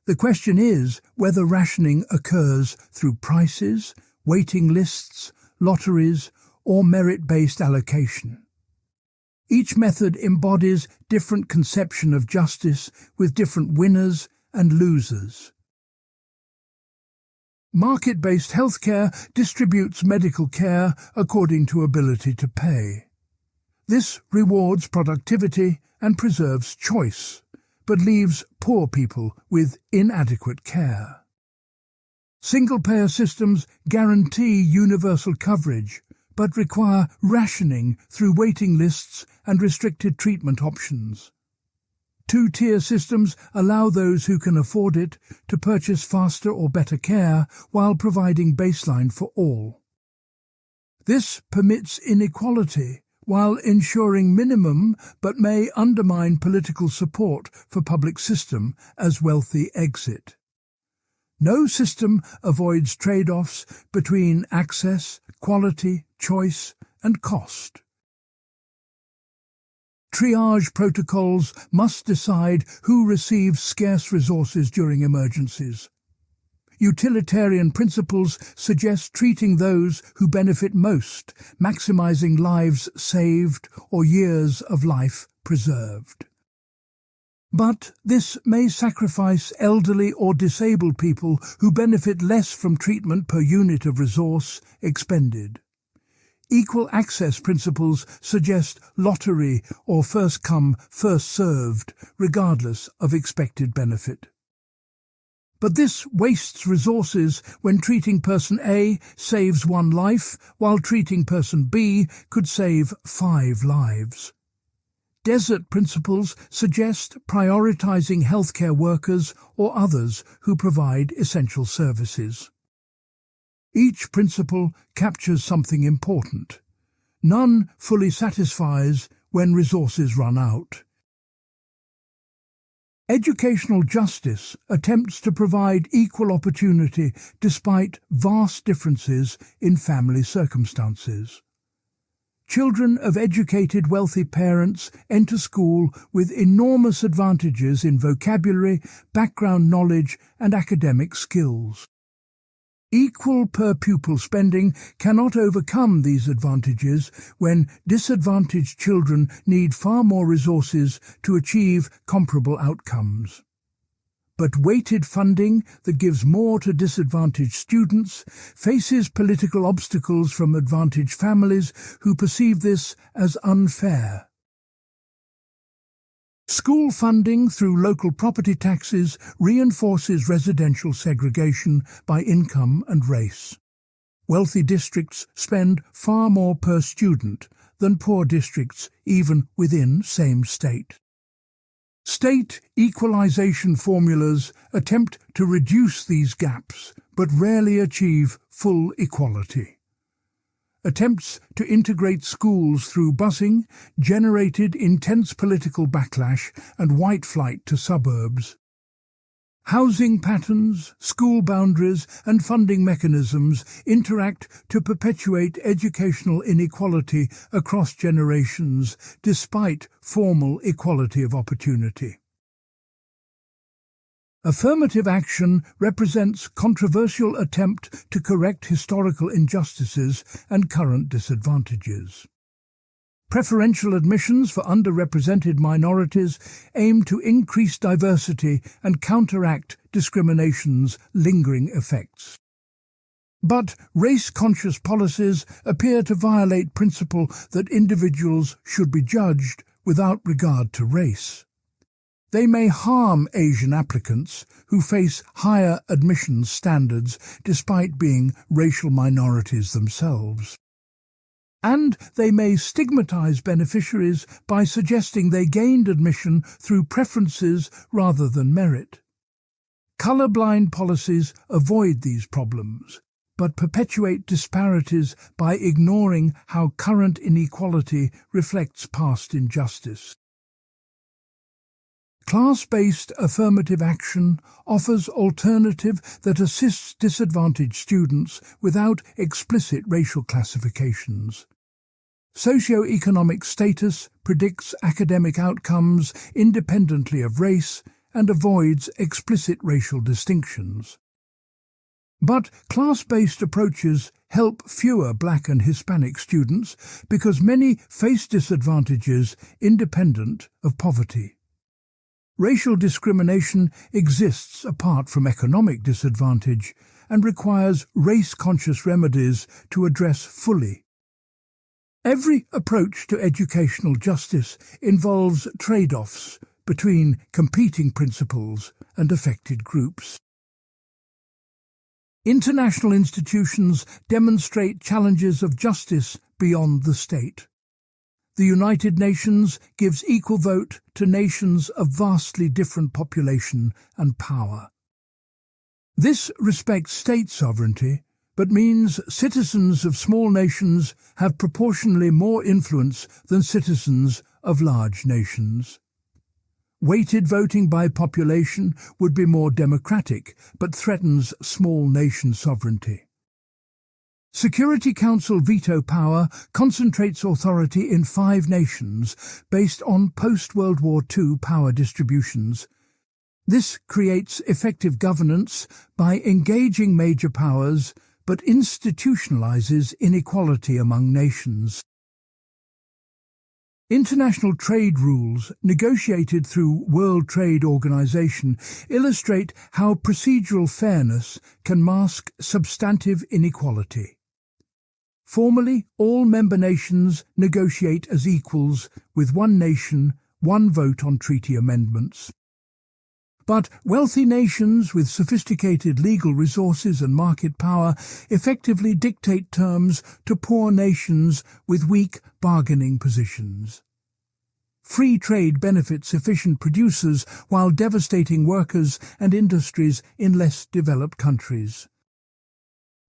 The question is whether rationing occurs through prices, waiting lists, lotteries, or merit-based allocation. Each method embodies different conception of justice with different winners and losers. Market-based healthcare distributes medical care according to ability to pay. This rewards productivity and preserves choice, but leaves poor people with inadequate care. Single-payer systems guarantee universal coverage, but require rationing through waiting lists and restricted treatment options. Two-tier systems allow those who can afford it to purchase faster or better care while providing baseline for all. This permits inequality while ensuring minimum but may undermine political support for public system as wealthy exit. No system avoids trade-offs between access, quality, choice, and cost. triage protocols must decide who receives scarce resources during emergencies. Utilitarian principles suggest treating those who benefit most, maximizing lives saved or years of life preserved. But this may sacrifice elderly or disabled people who benefit less from treatment per unit of resource expended. Equal access principles suggest lottery or first come, first served, regardless of expected benefit. But this wastes resources when treating person A saves 1 life, while treating person B could save 5 lives. Desert principles suggest prioritizing healthcare workers or others who provide essential services. Each principle captures something important. None fully satisfies when resources run out. Educational justice attempts to provide equal opportunity despite vast differences in family circumstances. Children of educated, wealthy parents enter school with enormous advantages in vocabulary, background knowledge, and academic skills. Equal per-pupil spending cannot overcome these advantages when disadvantaged children need far more resources to achieve comparable outcomes. But weighted funding that gives more to disadvantaged students faces political obstacles from advantaged families who perceive this as unfair. School funding through local property taxes reinforces residential segregation by income and race. Wealthy districts spend far more per student than poor districts even within same state. State equalization formulas attempt to reduce these gaps, but rarely achieve full equality. Attempts to integrate schools through busing generated intense political backlash and white flight to suburbs. Housing patterns, school boundaries, and funding mechanisms interact to perpetuate educational inequality across generations, despite formal equality of opportunity. Affirmative action represents controversial attempt to correct historical injustices and current disadvantages. Preferential admissions for underrepresented minorities aim to increase diversity and counteract discrimination's lingering effects. But race-conscious policies appear to violate principle that individuals should be judged without regard to race. They may harm Asian applicants who face higher admissions standards despite being racial minorities themselves. And they may stigmatize beneficiaries by suggesting they gained admission through preferences rather than merit. Colorblind policies avoid these problems, but perpetuate disparities by ignoring how current inequality reflects past injustice. Class-based affirmative action offers alternative that assists disadvantaged students without explicit racial classifications. Socioeconomic status predicts academic outcomes independently of race and avoids explicit racial distinctions. But class-based approaches help fewer Black and Hispanic students because many face disadvantages independent of poverty. Racial discrimination exists apart from economic disadvantage and requires race-conscious remedies to address fully. Every approach to educational justice involves trade-offs between competing principles and affected groups. International institutions demonstrate challenges of justice beyond the state. The United Nations gives equal vote to nations of vastly different population and power. This respects state sovereignty, but means citizens of small nations have proportionally more influence than citizens of large nations. Weighted voting by population would be more democratic, but threatens small nation sovereignty. Security Council veto power concentrates authority in 5 nations based on post-World War II power distributions. This creates effective governance by engaging major powers, but institutionalizes inequality among nations. International trade rules, negotiated through World Trade Organization, illustrate how procedural fairness can mask substantive inequality. Formally, all member nations negotiate as equals, with one nation, one vote on treaty amendments. But wealthy nations with sophisticated legal resources and market power effectively dictate terms to poor nations with weak bargaining positions. Free trade benefits efficient producers while devastating workers and industries in less developed countries.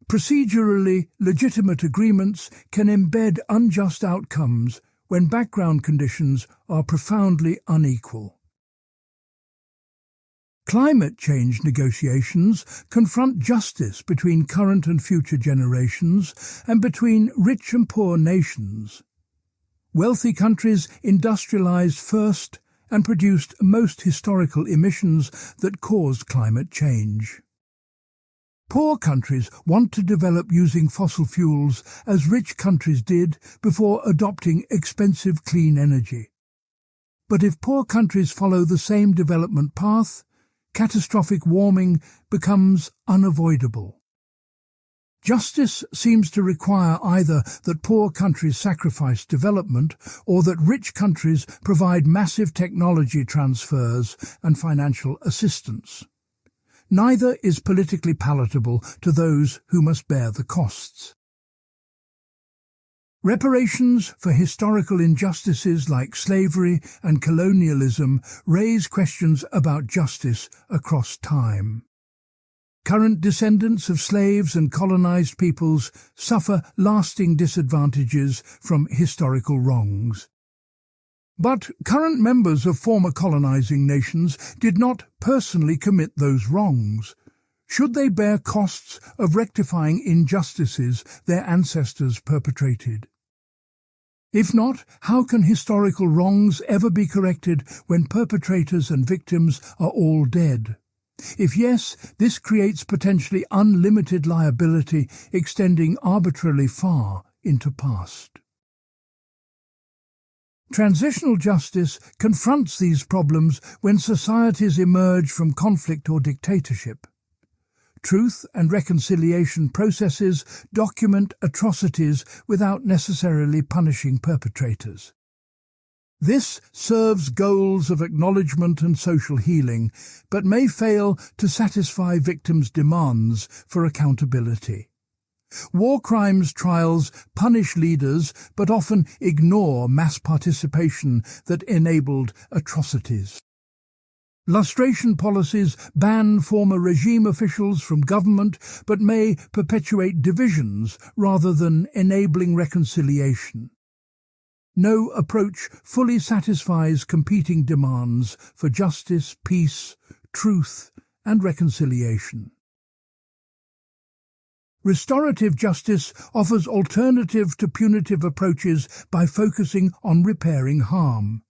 Procedurally legitimate agreements can embed unjust outcomes when background conditions are profoundly unequal. Climate change negotiations confront justice between current and future generations and between rich and poor nations. Wealthy countries industrialized first and produced most historical emissions that caused climate change. Poor countries want to develop using fossil fuels as rich countries did before adopting expensive clean energy. But if poor countries follow the same development path, catastrophic warming becomes unavoidable. Justice seems to require either that poor countries sacrifice development or that rich countries provide massive technology transfers and financial assistance. Neither is politically palatable to those who must bear the costs. Reparations for historical injustices like slavery and colonialism raise questions about justice across time. Current descendants of slaves and colonized peoples suffer lasting disadvantages from historical wrongs. But current members of former colonizing nations did not personally commit those wrongs. Should they bear costs of rectifying injustices their ancestors perpetrated? If not, how can historical wrongs ever be corrected when perpetrators and victims are all dead? If yes, this creates potentially unlimited liability extending arbitrarily far into past. Transitional justice confronts these problems when societies emerge from conflict or dictatorship. Truth and reconciliation processes document atrocities without necessarily punishing perpetrators. This serves goals of acknowledgement and social healing, but may fail to satisfy victims' demands for accountability. War crimes trials punish leaders but often ignore mass participation that enabled atrocities. Lustration policies ban former regime officials from government but may perpetuate divisions rather than enabling reconciliation. No approach fully satisfies competing demands for justice, peace, truth, and reconciliation. Restorative justice offers alternative to punitive approaches by focusing on repairing harm.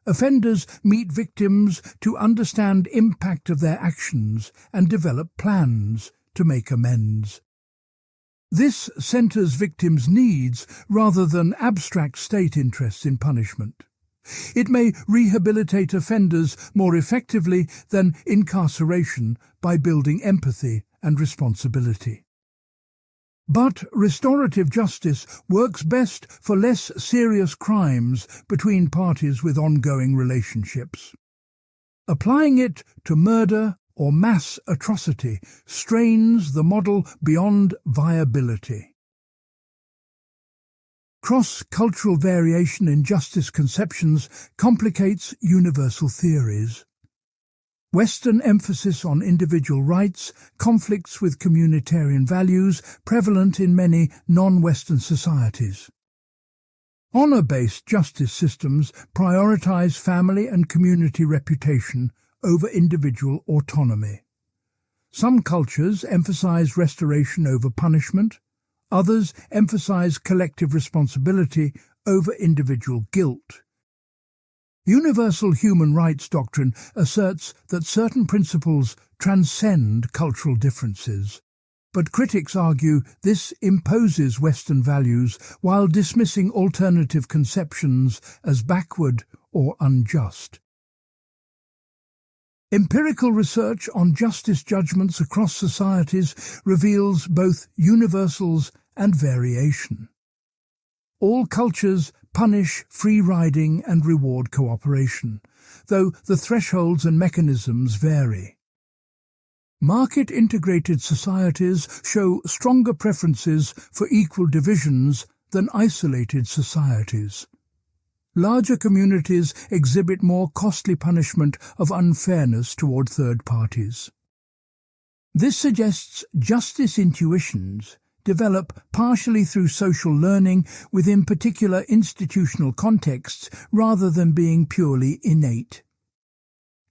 Offenders meet victims to understand impact of their actions and develop plans to make amends. This centers victims' needs rather than abstract state interests in punishment. It may rehabilitate offenders more effectively than incarceration by building empathy and responsibility. But restorative justice works best for less serious crimes between parties with ongoing relationships. Applying it to murder or mass atrocity strains the model beyond viability. Cross-cultural variation in justice conceptions complicates universal theories. Western emphasis on individual rights conflicts with communitarian values prevalent in many non-Western societies. Honor-based justice systems prioritize family and community reputation over individual autonomy. Some cultures emphasize restoration over punishment, Others emphasize collective responsibility over individual guilt. Universal human rights doctrine asserts that certain principles transcend cultural differences, but critics argue this imposes Western values while dismissing alternative conceptions as backward or unjust. Empirical research on justice judgments across societies reveals both universals and variation. All cultures punish free riding and reward cooperation, though the thresholds and mechanisms vary. Market-integrated societies show stronger preferences for equal divisions than isolated societies. Larger communities exhibit more costly punishment of unfairness toward third parties. This suggests justice intuitions develop partially through social learning within particular institutional contexts rather than being purely innate.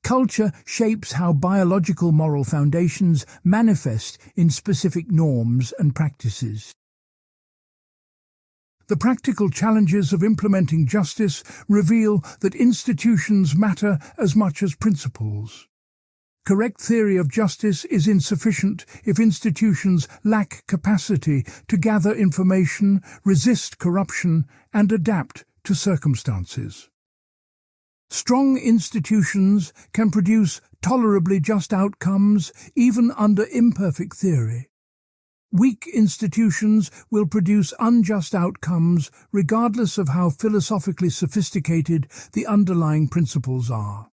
Culture shapes how biological moral foundations manifest in specific norms and practices. The practical challenges of implementing justice reveal that institutions matter as much as principles. Correct theory of justice is insufficient if institutions lack capacity to gather information, resist corruption, and adapt to circumstances. Strong institutions can produce tolerably just outcomes even under imperfect theory. Weak institutions will produce unjust outcomes regardless of how philosophically sophisticated the underlying principles are.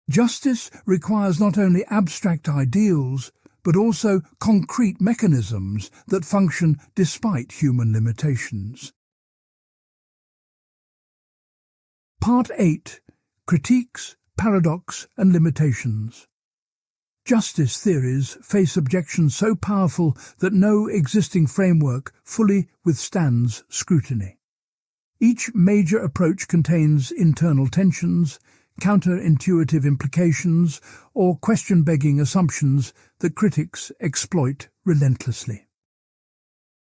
Justice requires not only abstract ideals, but also concrete mechanisms that function despite human limitations. Part 8. Critiques, Paradox and Limitations. Justice theories face objections so powerful that no existing framework fully withstands scrutiny. Each major approach contains internal tensions, counterintuitive implications, or question-begging assumptions that critics exploit relentlessly.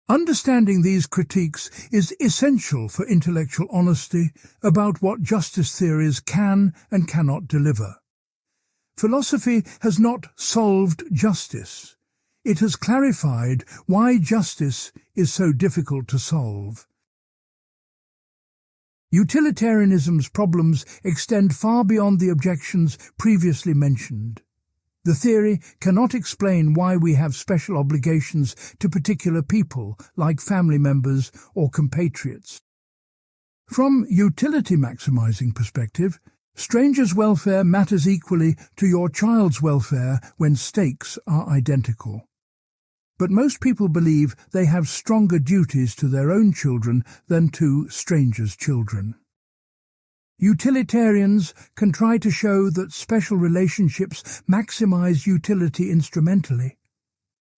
Understanding these critiques is essential for intellectual honesty about what justice theories can and cannot deliver. Philosophy has not solved justice. It has clarified why justice is so difficult to solve. Utilitarianism's problems extend far beyond the objections previously mentioned. The theory cannot explain why we have special obligations to particular people, like family members or compatriots. From utility-maximizing perspective, strangers' welfare matters equally to your child's welfare when stakes are identical. But most people believe they have stronger duties to their own children than to strangers' children. Utilitarians can try to show that special relationships maximize utility instrumentally.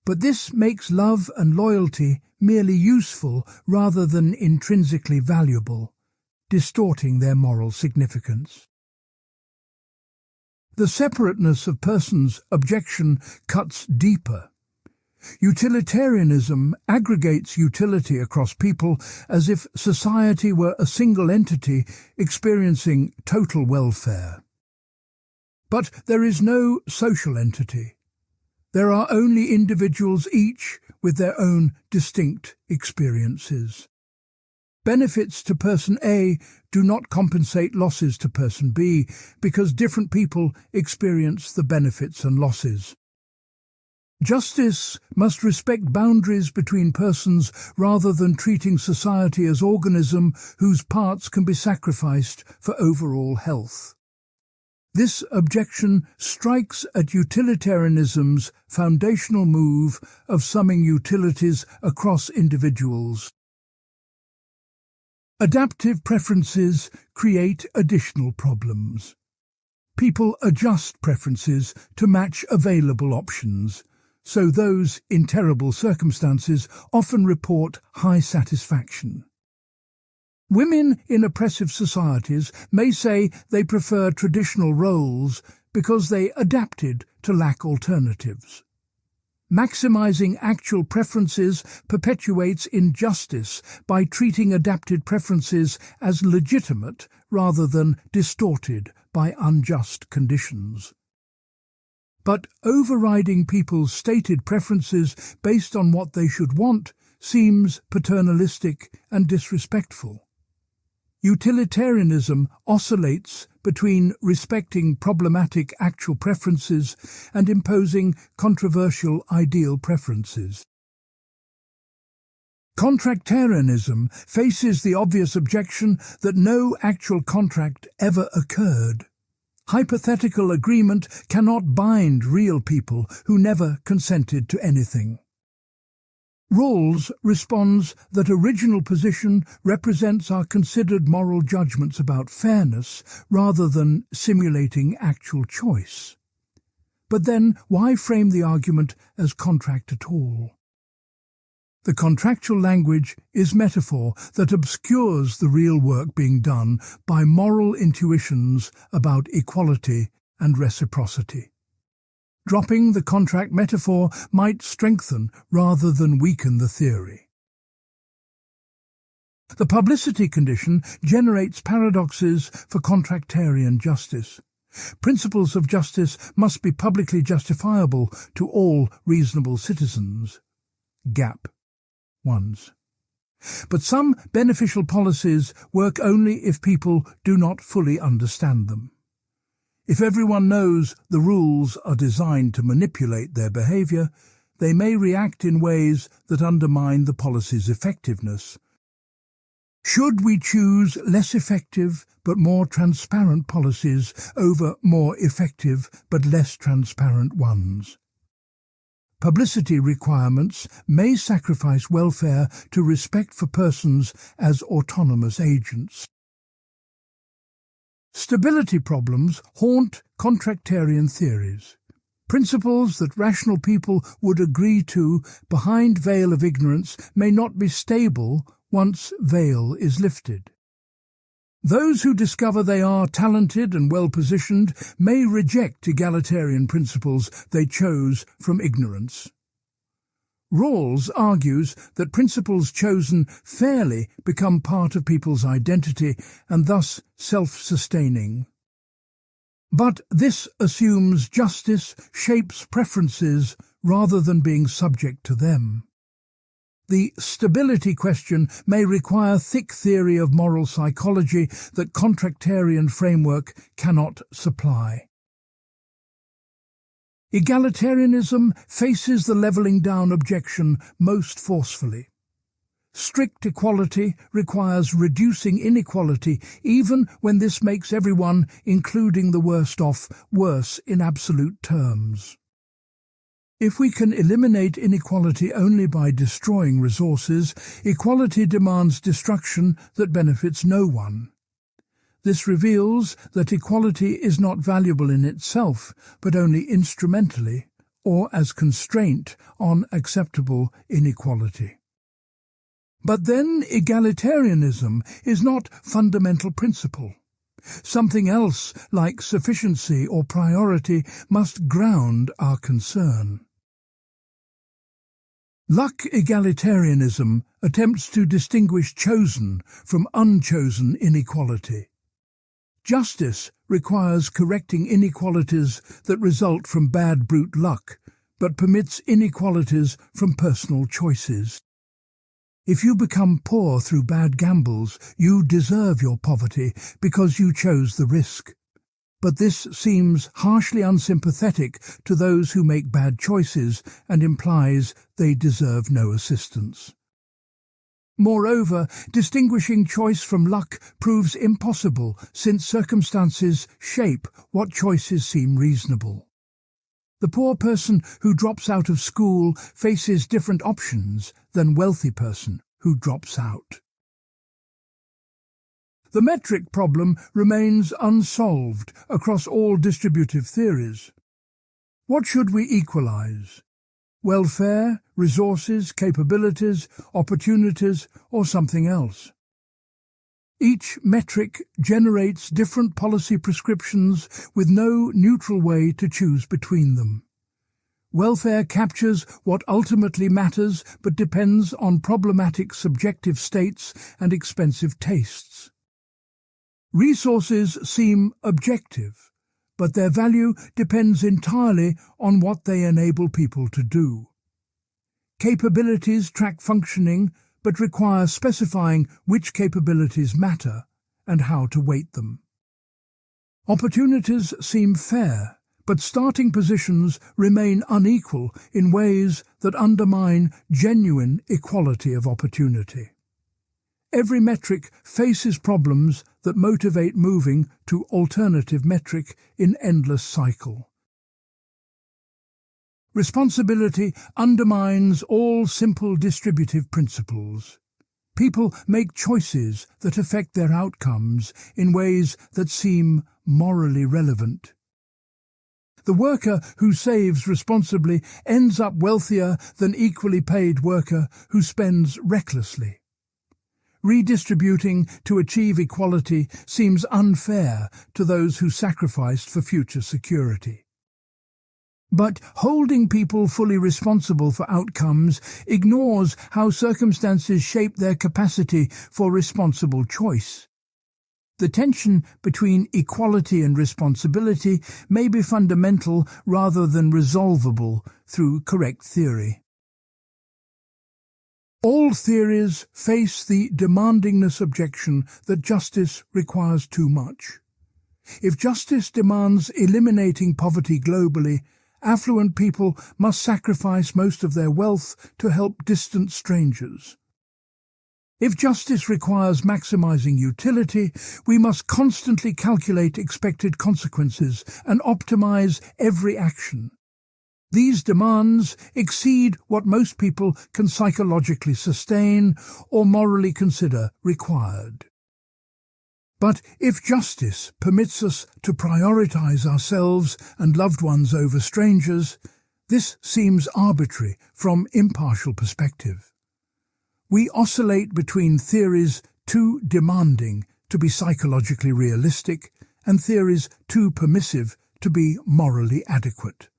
But this makes love and loyalty merely useful rather than intrinsically valuable, distorting their moral significance. The separateness of persons objection cuts deeper. Utilitarianism aggregates utility across people as if society were a single entity experiencing total welfare. But there is no social entity. There are only individuals, each with their own distinct experiences. Benefits to person A do not compensate losses to person B because different people experience the benefits and losses. Justice must respect boundaries between persons rather than treating society as an organism whose parts can be sacrificed for overall health. This objection strikes at utilitarianism's foundational move of summing utilities across individuals. Adaptive preferences create additional problems. People adjust preferences to match available options, so those in terrible circumstances often report high satisfaction. Women in oppressive societies may say they prefer traditional roles because they adapted to lack alternatives. Maximizing actual preferences perpetuates injustice by treating adapted preferences as legitimate rather than distorted by unjust conditions. But overriding people's stated preferences based on what they should want seems paternalistic and disrespectful. Utilitarianism oscillates between respecting problematic actual preferences and imposing controversial ideal preferences. Contractarianism faces the obvious objection that no actual contract ever occurred. Hypothetical agreement cannot bind real people who never consented to anything. Rawls responds that original position represents our considered moral judgments about fairness rather than simulating actual choice. But then why frame the argument as contract at all? The contractual language is metaphor that obscures the real work being done by moral intuitions about equality and reciprocity. Dropping the contract metaphor might strengthen rather than weaken the theory. The publicity condition generates paradoxes for contractarian justice. Principles of justice must be publicly justifiable to all reasonable citizens. Gap. Ones. But some beneficial policies work only if people do not fully understand them. If everyone knows the rules are designed to manipulate their behavior, they may react in ways that undermine the policy's effectiveness. Should we choose less effective but more transparent policies over more effective but less transparent ones? Publicity requirements may sacrifice welfare to respect for persons as autonomous agents. Stability problems haunt contractarian theories. Principles that rational people would agree to behind veil of ignorance may not be stable once veil is lifted. Those who discover they are talented and well-positioned may reject egalitarian principles they chose from ignorance. Rawls argues that principles chosen fairly become part of people's identity and thus self-sustaining. But this assumes justice shapes preferences rather than being subject to them. The stability question may require thick theory of moral psychology that contractarian framework cannot supply. Egalitarianism faces the levelling down objection most forcefully. Strict equality requires reducing inequality even when this makes everyone, including the worst off, worse in absolute terms. If we can eliminate inequality only by destroying resources, equality demands destruction that benefits no one. This reveals that equality is not valuable in itself, but only instrumentally, or as constraint on acceptable inequality. But then egalitarianism is not fundamental principle. Something else, like sufficiency or priority, must ground our concern. Luck egalitarianism attempts to distinguish chosen from unchosen inequality. Justice requires correcting inequalities that result from bad brute luck, but permits inequalities from personal choices. If you become poor through bad gambles, you deserve your poverty because you chose the risk. But this seems harshly unsympathetic to those who make bad choices and implies they deserve no assistance. Moreover, distinguishing choice from luck proves impossible since circumstances shape what choices seem reasonable. The poor person who drops out of school faces different options than wealthy person who drops out. The metric problem remains unsolved across all distributive theories. What should we equalize? Welfare, resources, capabilities, opportunities, or something else? Each metric generates different policy prescriptions with no neutral way to choose between them. Welfare captures what ultimately matters but depends on problematic subjective states and expensive tastes. Resources seem objective, but their value depends entirely on what they enable people to do. Capabilities track functioning but require specifying which capabilities matter and how to weight them. Opportunities seem fair, but starting positions remain unequal in ways that undermine genuine equality of opportunity. Every metric faces problems that motivate moving to alternative metric in endless cycle. Responsibility undermines all simple distributive principles. People make choices that affect their outcomes in ways that seem morally relevant. The worker who saves responsibly ends up wealthier than equally paid worker who spends recklessly. Redistributing to achieve equality seems unfair to those who sacrificed for future security. But holding people fully responsible for outcomes ignores how circumstances shape their capacity for responsible choice. The tension between equality and responsibility may be fundamental rather than resolvable through correct theory. All theories face the demandingness objection that justice requires too much. If justice demands eliminating poverty globally, affluent people must sacrifice most of their wealth to help distant strangers. If justice requires maximizing utility, we must constantly calculate expected consequences and optimize every action. These demands exceed what most people can psychologically sustain or morally consider required. But if justice permits us to prioritize ourselves and loved ones over strangers, this seems arbitrary from impartial perspective. We oscillate between theories too demanding to be psychologically realistic and theories too permissive to be morally adequate.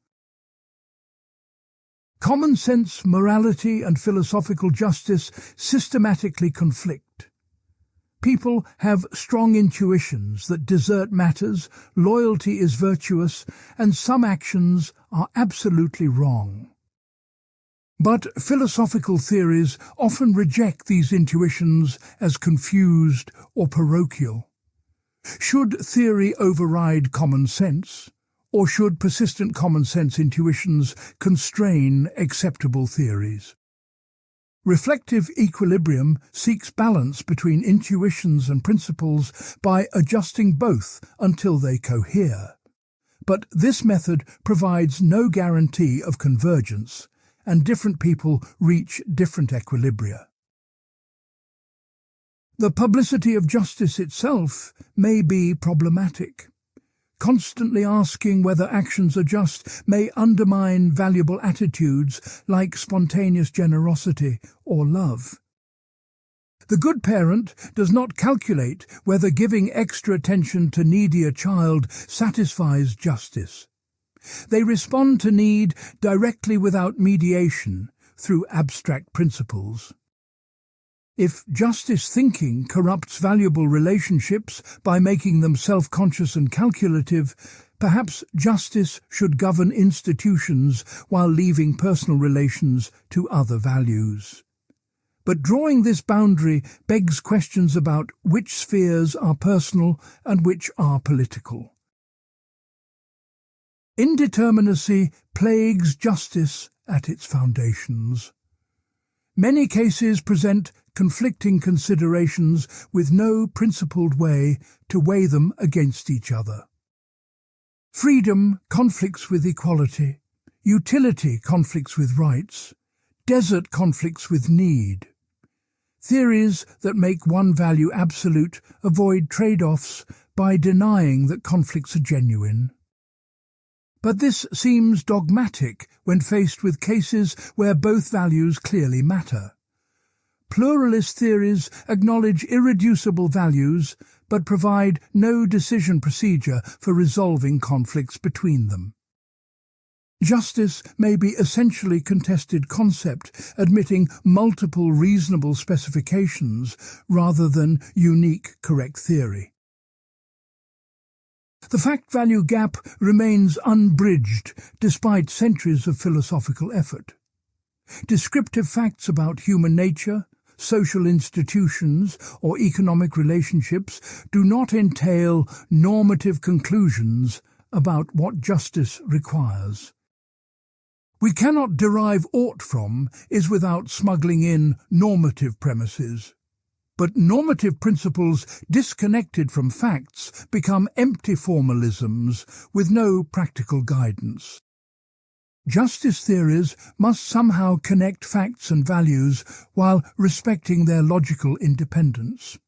Common sense, morality, and philosophical justice systematically conflict. People have strong intuitions that desert matters, loyalty is virtuous, and some actions are absolutely wrong. But philosophical theories often reject these intuitions as confused or parochial. Should theory override common sense, or should persistent common sense intuitions constrain acceptable theories? Reflective equilibrium seeks balance between intuitions and principles by adjusting both until they cohere. But this method provides no guarantee of convergence, and different people reach different equilibria. The publicity of justice itself may be problematic. Constantly asking whether actions are just may undermine valuable attitudes like spontaneous generosity or love. The good parent does not calculate whether giving extra attention to needier child satisfies justice. They respond to need directly without mediation through abstract principles. If justice thinking corrupts valuable relationships by making them self-conscious and calculative, perhaps justice should govern institutions while leaving personal relations to other values. But drawing this boundary begs questions about which spheres are personal and which are political. Indeterminacy plagues justice at its foundations. Many cases present conflicting considerations with no principled way to weigh them against each other. Freedom conflicts with equality, utility conflicts with rights, desert conflicts with need. Theories that make one value absolute avoid trade-offs by denying that conflicts are genuine. But this seems dogmatic when faced with cases where both values clearly matter. Pluralist theories acknowledge irreducible values but provide no decision procedure for resolving conflicts between them. Justice may be essentially contested concept, admitting multiple reasonable specifications rather than unique correct theory. The fact-value gap remains unbridged despite centuries of philosophical effort. Descriptive facts about human nature, social institutions, or economic relationships do not entail normative conclusions about what justice requires. We cannot derive aught from is without smuggling in normative premises. But normative principles disconnected from facts become empty formalisms with no practical guidance. Justice theories must somehow connect facts and values while respecting their logical independence.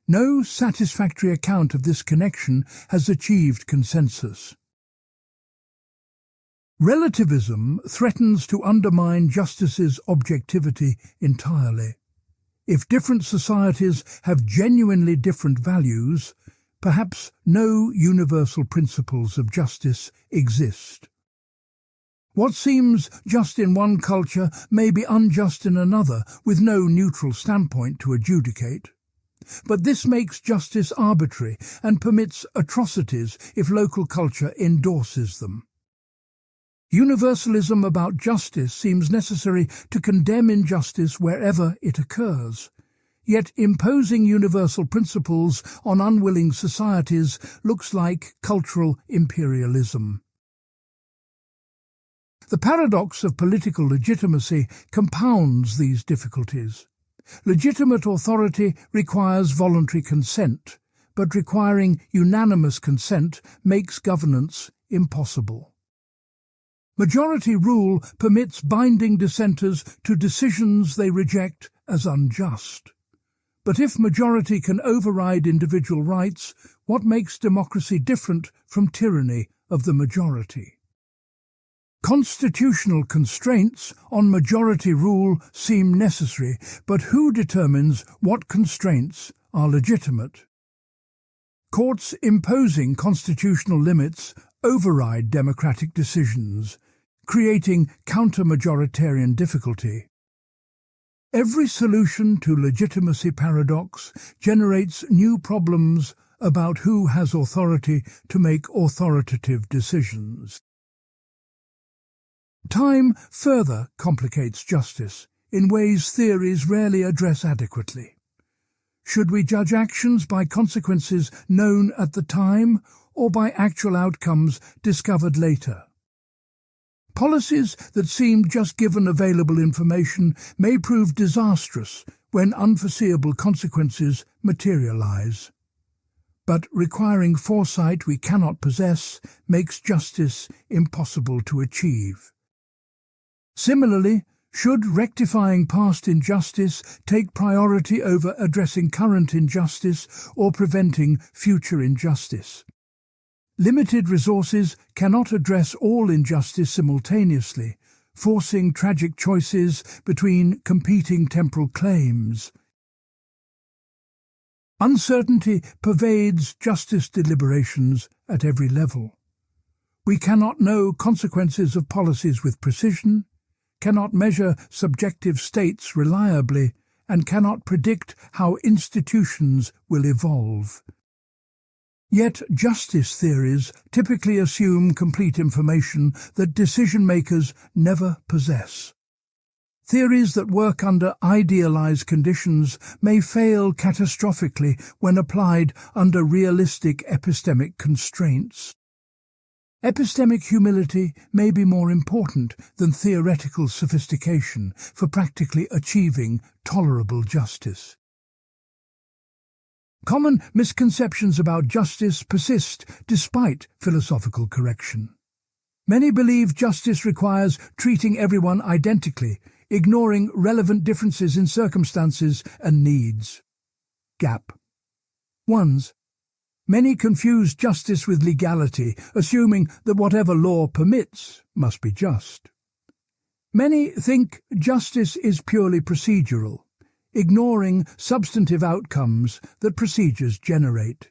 No satisfactory account of this connection has achieved consensus. Relativism threatens to undermine justice's objectivity entirely. If different societies have genuinely different values, perhaps no universal principles of justice exist. What seems just in one culture may be unjust in another, with no neutral standpoint to adjudicate. But this makes justice arbitrary and permits atrocities if local culture endorses them. Universalism about justice seems necessary to condemn injustice wherever it occurs. Yet imposing universal principles on unwilling societies looks like cultural imperialism. The paradox of political legitimacy compounds these difficulties. Legitimate authority requires voluntary consent, but requiring unanimous consent makes governance impossible. Majority rule permits binding dissenters to decisions they reject as unjust. But if majority can override individual rights, what makes democracy different from tyranny of the majority? Constitutional constraints on majority rule seem necessary, but who determines what constraints are legitimate? Courts imposing constitutional limits override democratic decisions, creating counter-majoritarian difficulty. Every solution to legitimacy paradox generates new problems about who has authority to make authoritative decisions. Time further complicates justice in ways theories rarely address adequately. Should we judge actions by consequences known at the time or by actual outcomes discovered later? Policies that seem just given available information may prove disastrous when unforeseeable consequences materialize. But requiring foresight we cannot possess makes justice impossible to achieve. Similarly, should rectifying past injustice take priority over addressing current injustice or preventing future injustice? Limited resources cannot address all injustice simultaneously, forcing tragic choices between competing temporal claims. Uncertainty pervades justice deliberations at every level. We cannot know consequences of policies with precision, cannot measure subjective states reliably, and cannot predict how institutions will evolve. Yet justice theories typically assume complete information that decision-makers never possess. Theories that work under idealized conditions may fail catastrophically when applied under realistic epistemic constraints. Epistemic humility may be more important than theoretical sophistication for practically achieving tolerable justice. Common misconceptions about justice persist despite philosophical correction. Many believe justice requires treating everyone identically, ignoring relevant differences in circumstances and needs. Gap. 1. Many confuse justice with legality, assuming that whatever law permits must be just. Many think justice is purely procedural, ignoring substantive outcomes that procedures generate.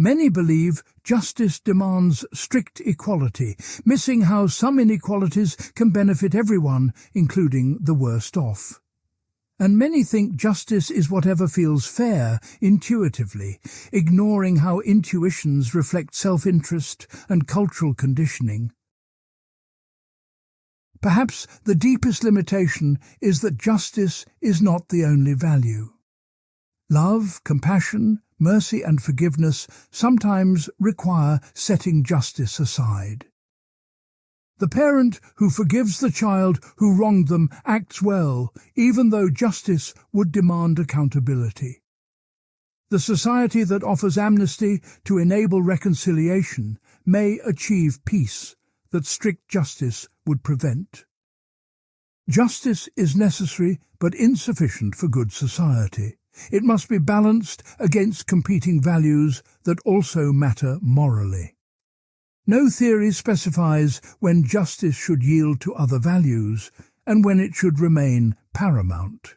Many believe justice demands strict equality, missing how some inequalities can benefit everyone, including the worst off. And many think justice is whatever feels fair intuitively, ignoring how intuitions reflect self-interest and cultural conditioning. Perhaps the deepest limitation is that justice is not the only value. Love, compassion, mercy and forgiveness sometimes require setting justice aside. The parent who forgives the child who wronged them acts well, even though justice would demand accountability. The society that offers amnesty to enable reconciliation may achieve peace that strict justice would prevent. Justice is necessary but insufficient for good society. It must be balanced against competing values that also matter morally. No theory specifies when justice should yield to other values and when it should remain paramount.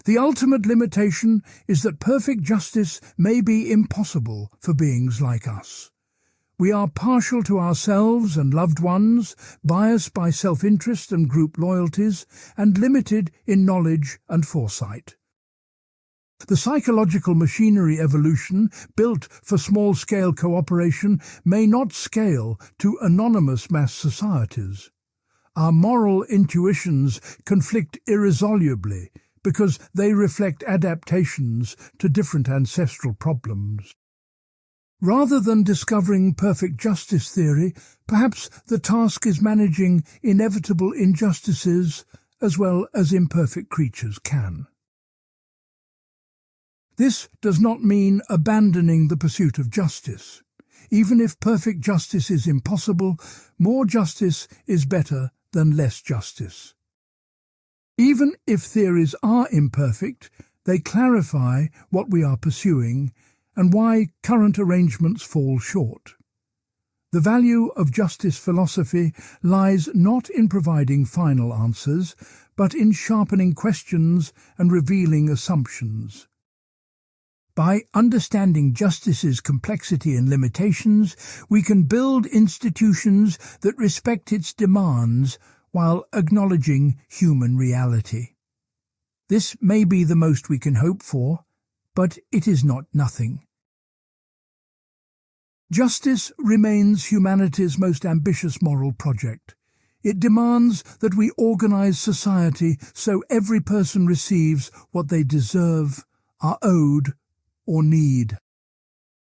The ultimate limitation is that perfect justice may be impossible for beings like us. We are partial to ourselves and loved ones, biased by self-interest and group loyalties, and limited in knowledge and foresight. The psychological machinery evolution built for small-scale cooperation may not scale to anonymous mass societies. Our moral intuitions conflict irresolubly because they reflect adaptations to different ancestral problems. Rather than discovering perfect justice theory, perhaps the task is managing inevitable injustices as well as imperfect creatures can. This does not mean abandoning the pursuit of justice. Even if perfect justice is impossible, more justice is better than less justice. Even if theories are imperfect, they clarify what we are pursuing and why current arrangements fall short. The value of justice philosophy lies not in providing final answers, but in sharpening questions and revealing assumptions. By understanding justice's complexity and limitations, we can build institutions that respect its demands while acknowledging human reality. This may be the most we can hope for, but it is not nothing. Justice remains humanity's most ambitious moral project. It demands that we organize society so every person receives what they deserve, are owed, or need.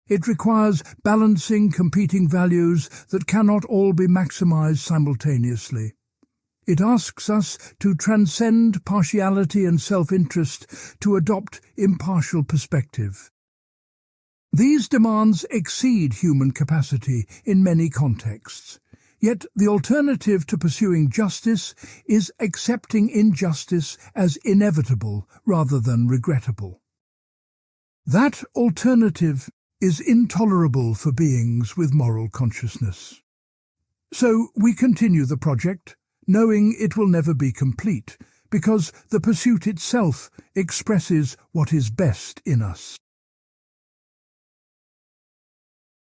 It requires balancing competing values that cannot all be maximized simultaneously. It asks us to transcend partiality and self-interest to adopt impartial perspective. These demands exceed human capacity in many contexts. Yet the alternative to pursuing justice is accepting injustice as inevitable rather than regrettable. That alternative is intolerable for beings with moral consciousness. So we continue the project, knowing it will never be complete, because the pursuit itself expresses what is best in us.